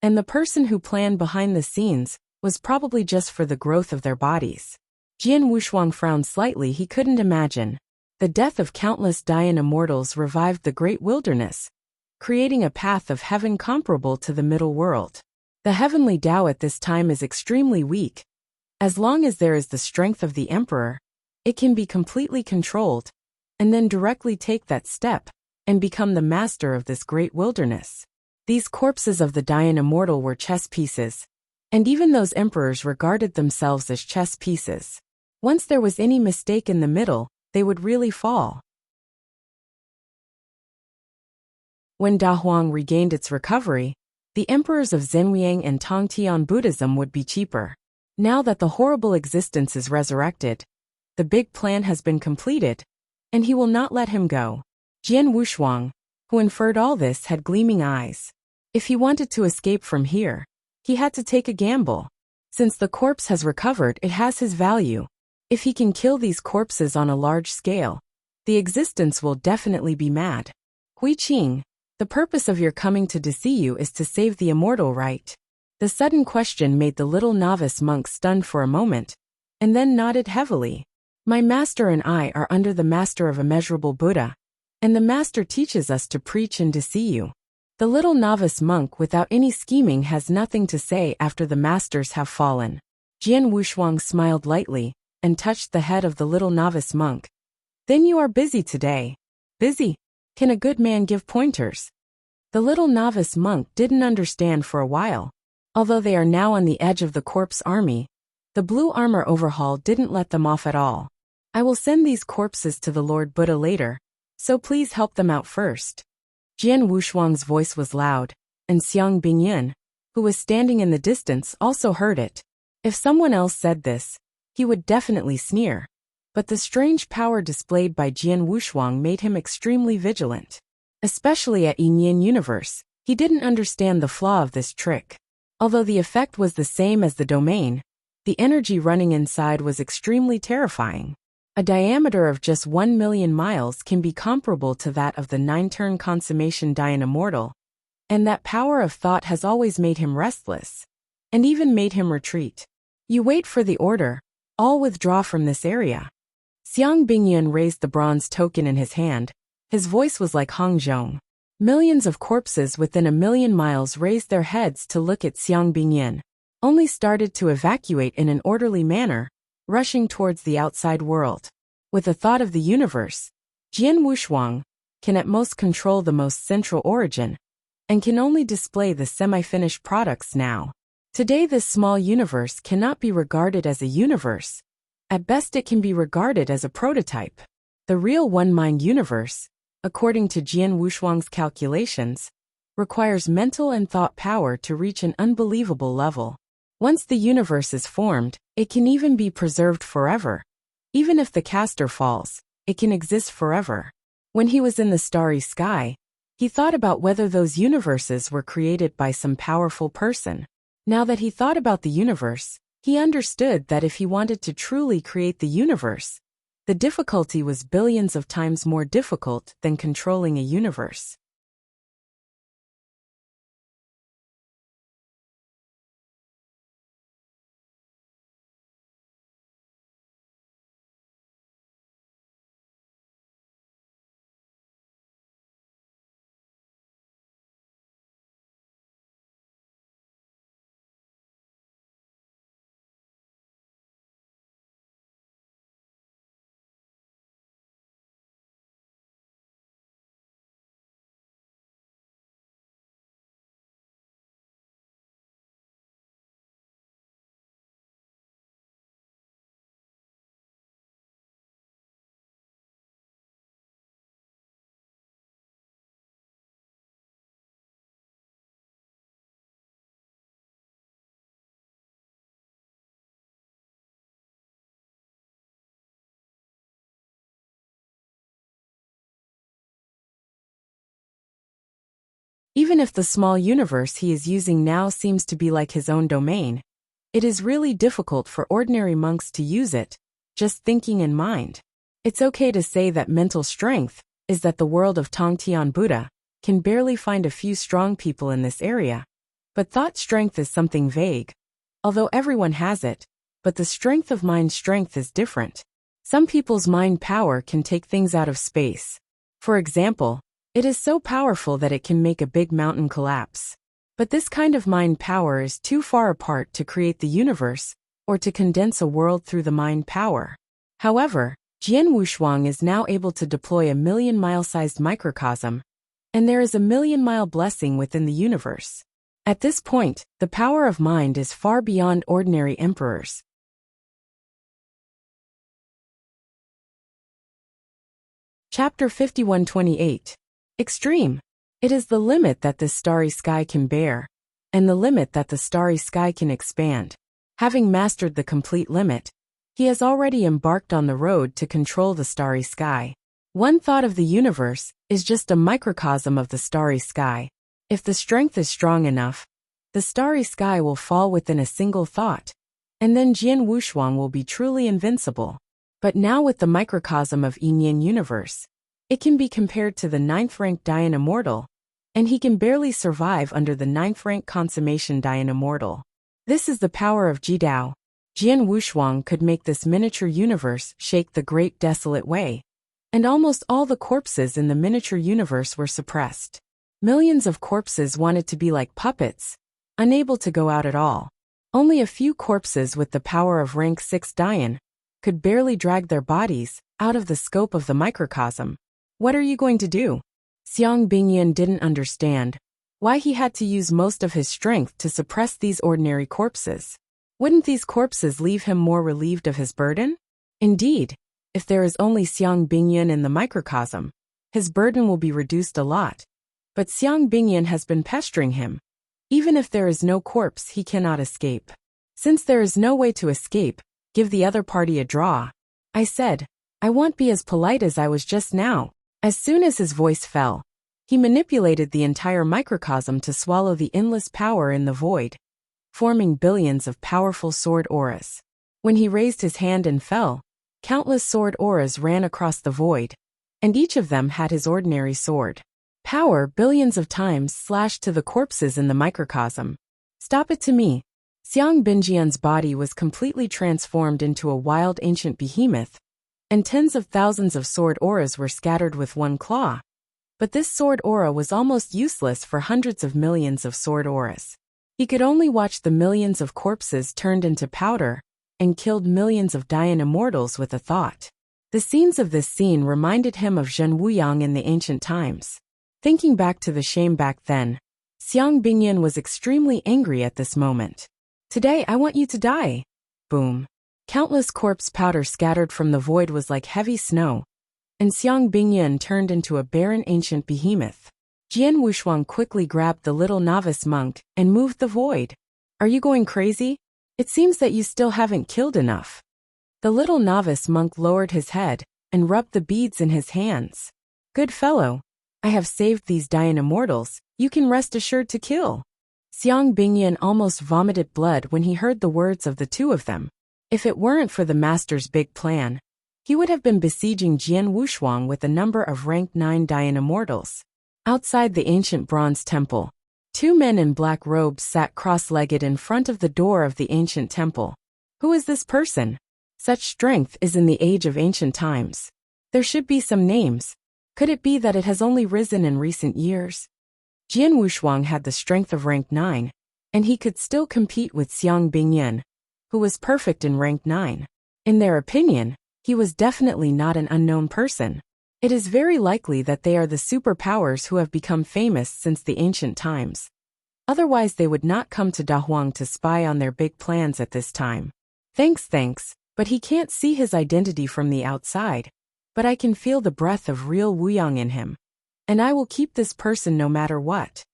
and the person who planned behind the scenes was probably just for the growth of their bodies." Jian Wushuang frowned slightly. He couldn't imagine. The death of countless Dian Immortals revived the great wilderness, creating a path of heaven comparable to the middle world. The heavenly Tao at this time is extremely weak. As long as there is the strength of the emperor, it can be completely controlled, and then directly take that step, and become the master of this great wilderness. These corpses of the Dian Immortal were chess pieces, and even those emperors regarded themselves as chess pieces. Once there was any mistake in the middle, they would really fall. When Dahuang regained its recovery, the emperors of Zhenliang and Tongtian Buddhism would be cheaper. Now that the horrible existence is resurrected, the big plan has been completed, and he will not let him go. Jian Wushuang, who inferred all this, had gleaming eyes. If he wanted to escape from here, he had to take a gamble. Since the corpse has recovered, it has his value. If he can kill these corpses on a large scale, the existence will definitely be mad. Hui Qing, the purpose of your coming to see you is to save the immortal, right? The sudden question made the little novice monk stunned for a moment, and then nodded heavily. My master and I are under the master of immeasurable Buddha, and the master teaches us to preach and to see you. The little novice monk without any scheming has nothing to say after the masters have fallen. Jian Wushuang smiled lightly and touched the head of the little novice monk. Then you are busy today. Busy? Can a good man give pointers? The little novice monk didn't understand for a while. Although they are now on the edge of the corpse army, the blue armor overhaul didn't let them off at all. I will send these corpses to the Lord Buddha later, so please help them out first. Jian Wushuang's voice was loud, and Xiang Bingyan, who was standing in the distance, also heard it. If someone else said this, he would definitely sneer. But the strange power displayed by Jian Wushuang made him extremely vigilant. Especially at Yin Universe, he didn't understand the flaw of this trick. Although the effect was the same as the domain, the energy running inside was extremely terrifying. A diameter of just 1 million miles can be comparable to that of the 9-turn consummation Dian Immortal, and that power of thought has always made him restless, and even made him retreat. You wait for the order. All withdraw from this area. Xiang Bingyan raised the bronze token in his hand. His voice was like Hong Zhong. Millions of corpses within 1 million miles raised their heads to look at Xiang Bingyan, only started to evacuate in an orderly manner, rushing towards the outside world. With the thought of the universe, Jian Wushuang can at most control the most central origin, and can only display the semi-finished products now. Today this small universe cannot be regarded as a universe. At best it can be regarded as a prototype. The real one-mind universe, according to Jian Wushuang's calculations, requires mental and thought power to reach an unbelievable level. Once the universe is formed, it can even be preserved forever. Even if the caster falls, it can exist forever. When he was in the starry sky, he thought about whether those universes were created by some powerful person. Now that he thought about the universe, he understood that if he wanted to truly create the universe, the difficulty was billions of times more difficult than controlling a universe. Even if the small universe he is using now seems to be like his own domain, it is really difficult for ordinary monks to use it, just thinking in mind. It's okay to say that mental strength is that the world of Tongtian Buddha can barely find a few strong people in this area. But thought strength is something vague. Although everyone has it, but the strength of mind strength is different. Some people's mind power can take things out of space. For example, it is so powerful that it can make a big mountain collapse. But this kind of mind power is too far apart to create the universe, or to condense a world through the mind power. However, Jian Wushuang is now able to deploy a million-mile-sized microcosm, and there is a million-mile blessing within the universe. At this point, the power of mind is far beyond ordinary emperors. Chapter 51:28. Extreme. It is the limit that this starry sky can bear, and the limit that the starry sky can expand. Having mastered the complete limit, he has already embarked on the road to control the starry sky. One thought of the universe is just a microcosm of the starry sky. If the strength is strong enough, the starry sky will fall within a single thought, and then Jian Wushuang will be truly invincible. But now with the microcosm of Yinyan universe, it can be compared to the 9th-rank Dayan Immortal, and he can barely survive under the 9th-rank Consummation Dayan Immortal. This is the power of Jidao. Jian Wushuang could make this miniature universe shake the great desolate way, and almost all the corpses in the miniature universe were suppressed. Millions of corpses wanted to be like puppets, unable to go out at all. Only a few corpses with the power of rank 6 Dayan could barely drag their bodies out of the scope of the microcosm. What are you going to do? Xiang Bingyan didn't understand why he had to use most of his strength to suppress these ordinary corpses. Wouldn't these corpses leave him more relieved of his burden? Indeed, if there is only Xiang Bingyan in the microcosm, his burden will be reduced a lot. But Xiang Bingyan has been pestering him. Even if there is no corpse, he cannot escape. Since there is no way to escape, give the other party a draw. I said, I won't be as polite as I was just now. As soon as his voice fell, he manipulated the entire microcosm to swallow the endless power in the void, forming billions of powerful sword auras. When he raised his hand and fell, countless sword auras ran across the void, and each of them had his ordinary sword. Power billions of times slashed to the corpses in the microcosm. Stop it to me. Xiang Binjian's body was completely transformed into a wild ancient behemoth, and tens of thousands of sword auras were scattered with one claw. But this sword aura was almost useless for hundreds of millions of sword auras. He could only watch the millions of corpses turned into powder, and killed millions of Dayan immortals with a thought. The scenes of this scene reminded him of Zhen Wuyang in the ancient times. Thinking back to the shame back then, Xiang Bingyan was extremely angry at this moment. Today I want you to die. Boom. Countless corpse powder scattered from the void was like heavy snow, and Xiang Bingyan turned into a barren ancient behemoth. Jian Wushuang quickly grabbed the little novice monk and moved the void. Are you going crazy? It seems that you still haven't killed enough. The little novice monk lowered his head and rubbed the beads in his hands. Good fellow, I have saved these dying immortals, you can rest assured to kill. Xiang Bingyan almost vomited blood when he heard the words of the two of them. If it weren't for the master's big plan, he would have been besieging Jian Wushuang with a number of rank 9 dying immortals. Outside the ancient bronze temple, 2 men in black robes sat cross-legged in front of the door of the ancient temple. Who is this person? Such strength is in the age of ancient times. There should be some names. Could it be that it has only risen in recent years? Jian Wushuang had the strength of rank 9, and he could still compete with Xiang Bingyan, who was perfect in rank 9. In their opinion, he was definitely not an unknown person. It is very likely that they are the superpowers who have become famous since the ancient times. Otherwise they would not come to Dahuang to spy on their big plans at this time. Thanks, but he can't see his identity from the outside. But I can feel the breath of real Wuyang in him. And I will keep this person no matter what.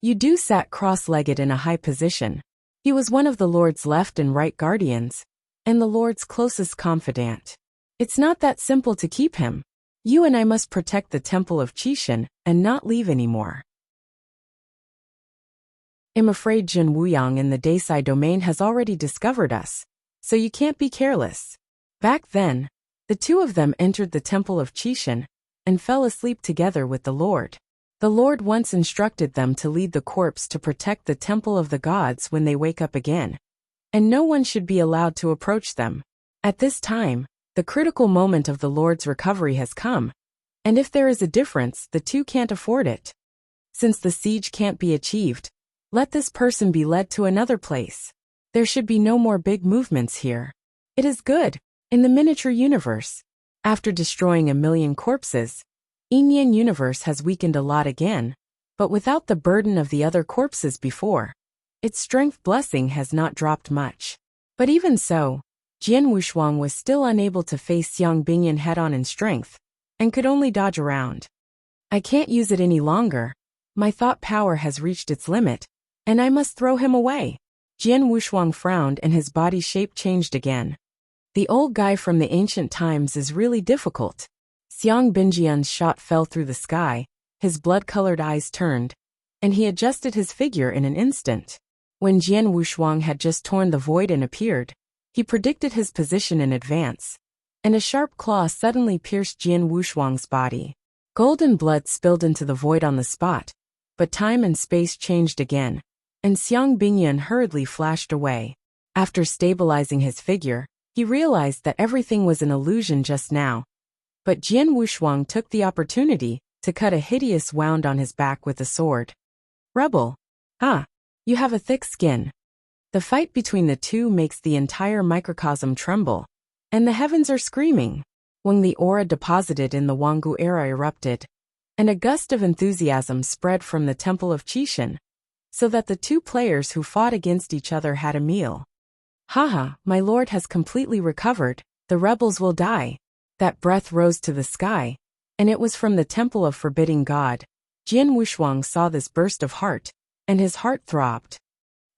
Yu Du sat cross-legged in a high position. He was one of the Lord's left and right guardians, and the Lord's closest confidant. It's not that simple to keep him. You and I must protect the Temple of Qishan and not leave anymore. I'm afraid Jin Wuyang in the Desai domain has already discovered us, so you can't be careless. Back then, the two of them entered the Temple of Qishan and fell asleep together with the Lord. The Lord once instructed them to lead the corpse to protect the Temple of the Gods when they wake up again, and no one should be allowed to approach them. At this time, the critical moment of the Lord's recovery has come, and if there is a difference, the two can't afford it. Since the siege can't be achieved, let this person be led to another place. There should be no more big movements here. It is good. In the miniature universe, after destroying 1,000,000 corpses, Yin universe has weakened a lot again, but without the burden of the other corpses before, its strength blessing has not dropped much. But even so, Jian Wushuang was still unable to face Xiang Bingyan head-on in strength, and could only dodge around. I can't use it any longer. My thought power has reached its limit, and I must throw him away. Jian Wushuang frowned and his body shape changed again. The old guy from the ancient times is really difficult. Xiang Bingyan's shot fell through the sky, his blood-colored eyes turned, and he adjusted his figure in an instant. When Jian Wushuang had just torn the void and appeared, he predicted his position in advance, and a sharp claw suddenly pierced Jian Wushuang's body. Golden blood spilled into the void on the spot, but time and space changed again, and Xiang Bingyan hurriedly flashed away. After stabilizing his figure, he realized that everything was an illusion just now. But Jian Wushuang took the opportunity to cut a hideous wound on his back with a sword. Rebel! Ah! You have a thick skin. The fight between the two makes the entire microcosm tremble, and the heavens are screaming. When the aura deposited in the Wangu era erupted, and a gust of enthusiasm spread from the Temple of Qishan, so that the two players who fought against each other had a meal. Haha, my lord has completely recovered, the rebels will die. That breath rose to the sky, and it was from the Temple of Forbidding God. Jian Wushuang saw this burst of heart, and his heart throbbed.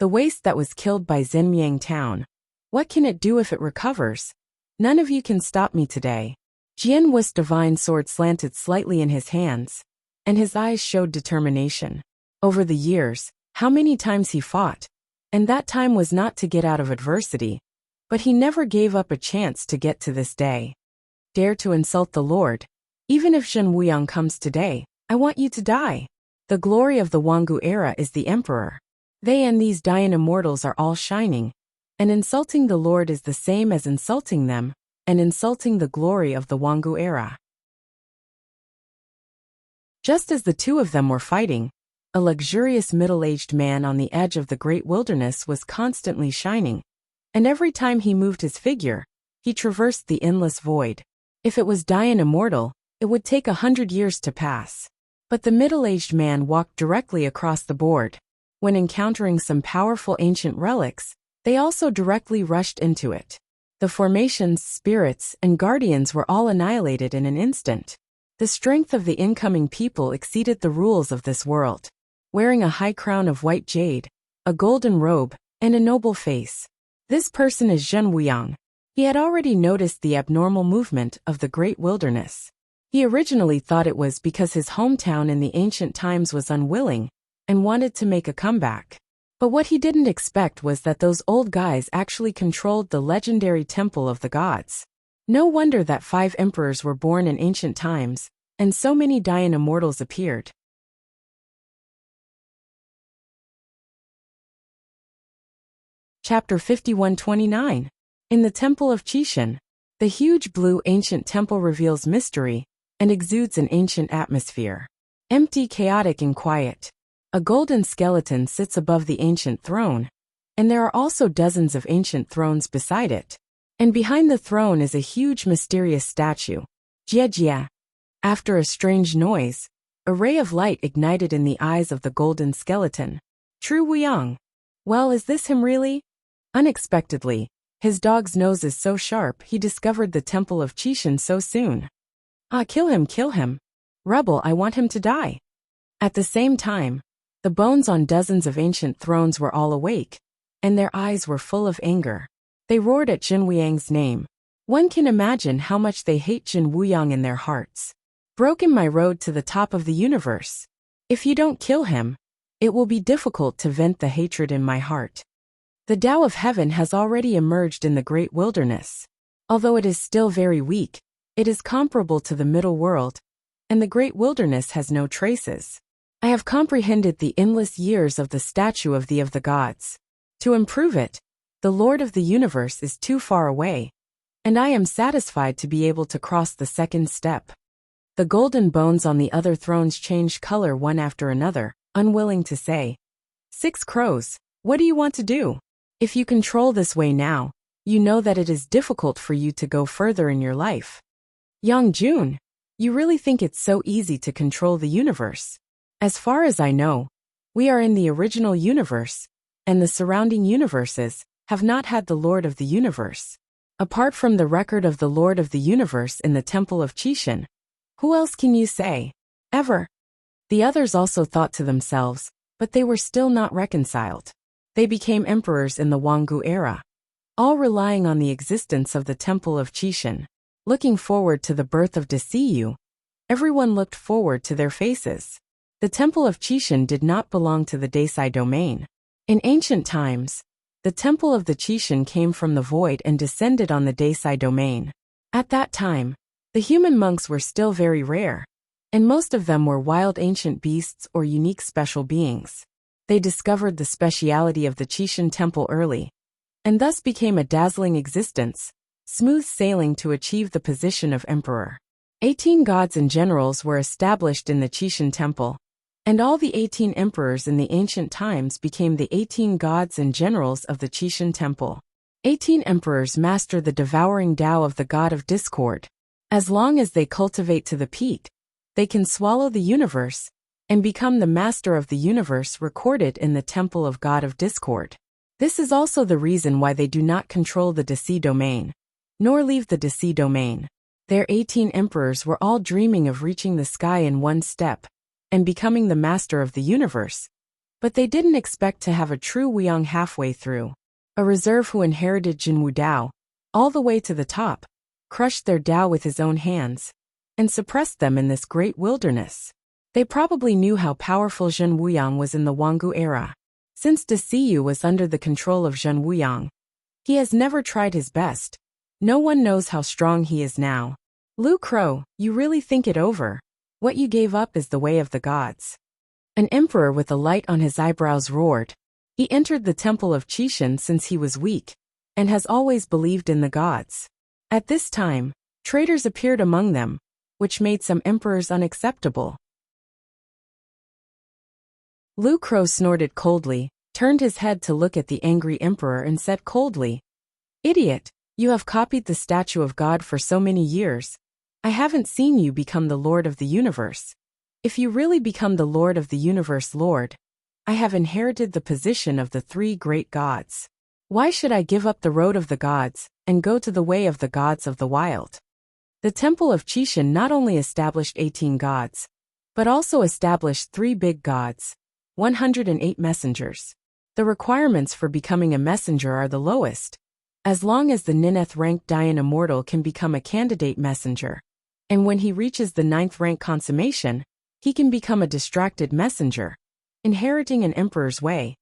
The waste that was killed by Zhenmiang town. What can it do if it recovers? None of you can stop me today. Jian Wu's divine sword slanted slightly in his hands, and his eyes showed determination. Over the years, how many times he fought, and that time was not to get out of adversity, but he never gave up a chance to get to this day. Dare to insult the Lord. Even if Zhen Wuyang comes today, I want you to die. The glory of the Wangu era is the emperor. They and these dying immortals are all shining, and insulting the Lord is the same as insulting them, and insulting the glory of the Wangu era. Just as the two of them were fighting, a luxurious middle-aged man on the edge of the great wilderness was constantly shining, and every time he moved his figure, he traversed the endless void. If it was dying immortal, it would take 100 years to pass. But the middle-aged man walked directly across the board. When encountering some powerful ancient relics, they also directly rushed into it. The formations, spirits, and guardians were all annihilated in an instant. The strength of the incoming people exceeded the rules of this world. Wearing a high crown of white jade, a golden robe, and a noble face. This person is Zhen Wuyang. He had already noticed the abnormal movement of the great wilderness. He originally thought it was because his hometown in the ancient times was unwilling and wanted to make a comeback. But what he didn't expect was that those old guys actually controlled the legendary temple of the gods. No wonder that 5 emperors were born in ancient times, and so many Dayan immortals appeared. Chapter 51-29. In the Temple of Qixin. The huge blue ancient temple reveals mystery and exudes an ancient atmosphere. Empty, chaotic, and quiet. A golden skeleton sits above the ancient throne, and there are also dozens of ancient thrones beside it. And behind the throne is a huge mysterious statue. Jia Jia. After a strange noise, a ray of light ignited in the eyes of the golden skeleton. True Wuyang. Well, is this him really? Unexpectedly, his dog's nose is so sharp he discovered the Temple of Qixin so soon. Ah, kill him, kill him. Rebel, I want him to die. At the same time, the bones on dozens of ancient thrones were all awake, and their eyes were full of anger. They roared at Zhen Wuyang's name. One can imagine how much they hate Zhen Wuyang in their hearts. Broken my road to the top of the universe. If you don't kill him, it will be difficult to vent the hatred in my heart. The Tao of Heaven has already emerged in the great wilderness. Although it is still very weak, it is comparable to the middle world, and the great wilderness has no traces. I have comprehended the endless years of the statue of the gods. To improve it, the Lord of the universe is too far away, and I am satisfied to be able to cross the second step. The golden bones on the other thrones changed color one after another, unwilling to say. 6 crows, what do you want to do? If you control this way now, you know that it is difficult for you to go further in your life. Yang Jun, you really think it's so easy to control the universe? As far as I know, we are in the original universe, and the surrounding universes have not had the Lord of the universe. Apart from the record of the Lord of the universe in the Temple of Qixin, who else can you say? Ever? The others also thought to themselves, but they were still not reconciled. They became emperors in the Wanggu era, all relying on the existence of the Temple of Qixin. Looking forward to the birth of Desiyu, everyone looked forward to their faces. The Temple of Qixin did not belong to the Desai domain. In ancient times, the Temple of the Qixin came from the void and descended on the Desai domain. At that time, the human monks were still very rare, and most of them were wild ancient beasts or unique special beings. They discovered the speciality of the Qixin temple early, and thus became a dazzling existence, smooth sailing to achieve the position of emperor. 18 gods and generals were established in the Qixin temple, and all the 18 emperors in the ancient times became the 18 gods and generals of the Qixin temple. 18 emperors master the devouring Tao of the god of discord. As long as they cultivate to the peak, they can swallow the universe and become the master of the universe recorded in the temple of God of Discord. This is also the reason why they do not control the Desi domain, nor leave the Desi domain. Their 18 emperors were all dreaming of reaching the sky in one step and becoming the master of the universe, but they didn't expect to have a true Wuyang halfway through. A reserve who inherited Jinwu Dao, all the way to the top, crushed their Dao with his own hands, and suppressed them in this great wilderness. They probably knew how powerful Zhen Wuyang was in the Wanggu era. Since Desiyu was under the control of Zhen Wuyang, he has never tried his best. No one knows how strong he is now. Lu Crow, you really think it over. What you gave up is the way of the gods. An emperor with a light on his eyebrows roared. He entered the Temple of Qixin since he was weak, and has always believed in the gods. At this time, traitors appeared among them, which made some emperors unacceptable. Lu Crow snorted coldly, turned his head to look at the angry emperor and said coldly, "Idiot, you have copied the statue of God for so many years. I haven't seen you become the Lord of the universe. If you really become the Lord of the universe Lord, I have inherited the position of the 3 great gods. Why should I give up the road of the gods and go to the way of the gods of the wild?" The Temple of Qishan not only established 18 gods, but also established 3 big gods, 108 messengers. The requirements for becoming a messenger are the lowest, as long as the 9th rank Dayan Immortal can become a candidate messenger. And when he reaches the 9th rank consummation, he can become a distracted messenger, inheriting an emperor's way.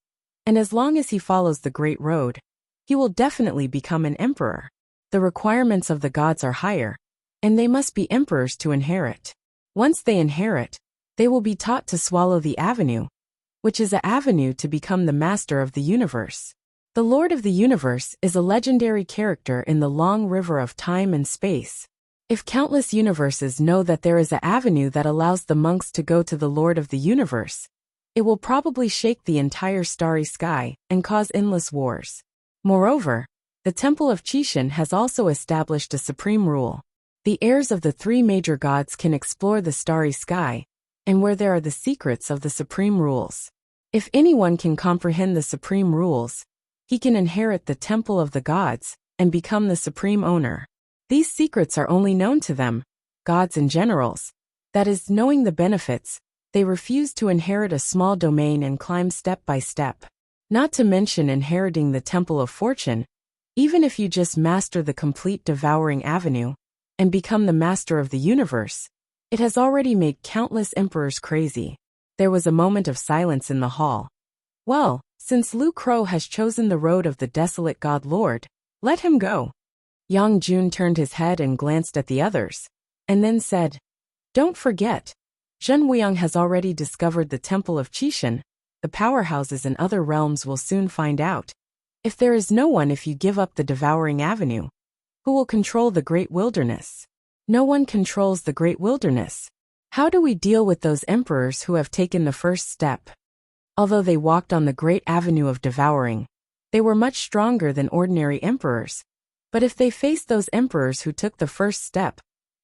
And as long as he follows the Great Road, he will definitely become an emperor. The requirements of the gods are higher, and they must be emperors to inherit. Once they inherit, they will be taught to swallow the avenue, which is an avenue to become the master of the universe. The Lord of the Universe is a legendary character in the long river of time and space. If countless universes know that there is an avenue that allows the monks to go to the Lord of the Universe, it will probably shake the entire starry sky and cause endless wars. Moreover, the Temple of Qishan has also established a supreme rule. The heirs of the 3 major gods can explore the starry sky, and where there are the secrets of the supreme rules. If anyone can comprehend the supreme rules, he can inherit the Temple of the Gods and become the supreme owner. These secrets are only known to them, gods and generals. That is, knowing the benefits, they refuse to inherit a small domain and climb step by step. Not to mention inheriting the Temple of Fortune. Even if you just master the complete devouring avenue and become the master of the universe, it has already made countless emperors crazy. There was a moment of silence in the hall. Well, since Lu Crow has chosen the road of the desolate god lord, let him go. Yang Jun turned his head and glanced at the others, and then said, "Don't forget, Zhen Wuyang has already discovered the Temple of Qishan. The powerhouses in other realms will soon find out. If there is no one if you give up the devouring avenue, who will control the great wilderness? No one controls the great wilderness. How do we deal with those emperors who have taken the first step? Although they walked on the great avenue of devouring, they were much stronger than ordinary emperors. But if they faced those emperors who took the first step,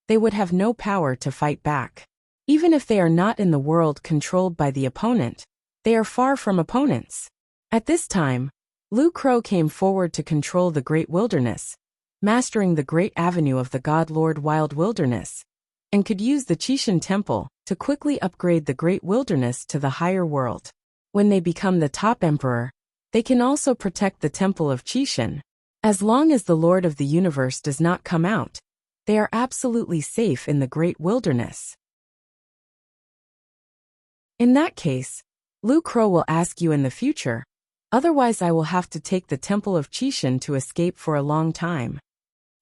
they would have no power to fight back. Even if they are not in the world controlled by the opponent, they are far from opponents." At this time, Lu Crow came forward to control the great wilderness, mastering the great avenue of the God Lord Wild Wilderness, and could use the Qishan Temple to quickly upgrade the great wilderness to the higher world. When they become the top emperor, they can also protect the Temple of Qishan. As long as the Lord of the Universe does not come out, they are absolutely safe in the great wilderness. In that case, Lu Crow will ask you in the future, otherwise I will have to take the Temple of Qishan to escape for a long time.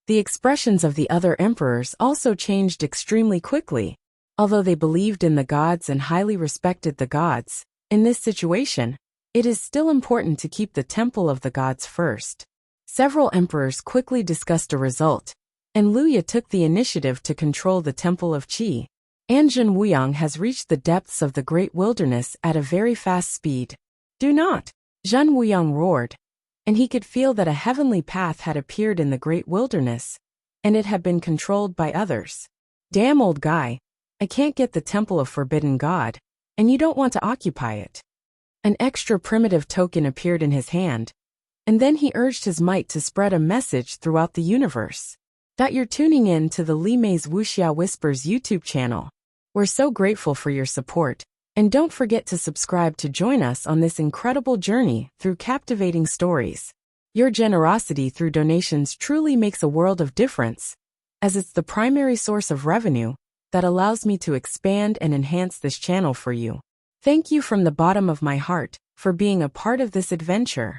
The expressions of the other emperors also changed extremely quickly. Although they believed in the gods and highly respected the gods, in this situation, it is still important to keep the Temple of the Gods first. Several emperors quickly discussed a result, and Luya took the initiative to control the Temple of Qi. Zhen Wuyang has reached the depths of the great wilderness at a very fast speed. "Do not!" Zhen Wuyang roared, and he could feel that a heavenly path had appeared in the great wilderness, and it had been controlled by others. "Damn old guy, I can't get the Temple of Forbidden God, and you don't want to occupy it." An extra primitive token appeared in his hand, and then he urged his might to spread a message throughout the universe. That you're tuning in to the Li Mei's Wuxia Whispers YouTube channel. We're so grateful for your support, and don't forget to subscribe to join us on this incredible journey through captivating stories. Your generosity through donations truly makes a world of difference, as it's the primary source of revenue that allows me to expand and enhance this channel for you. Thank you from the bottom of my heart for being a part of this adventure.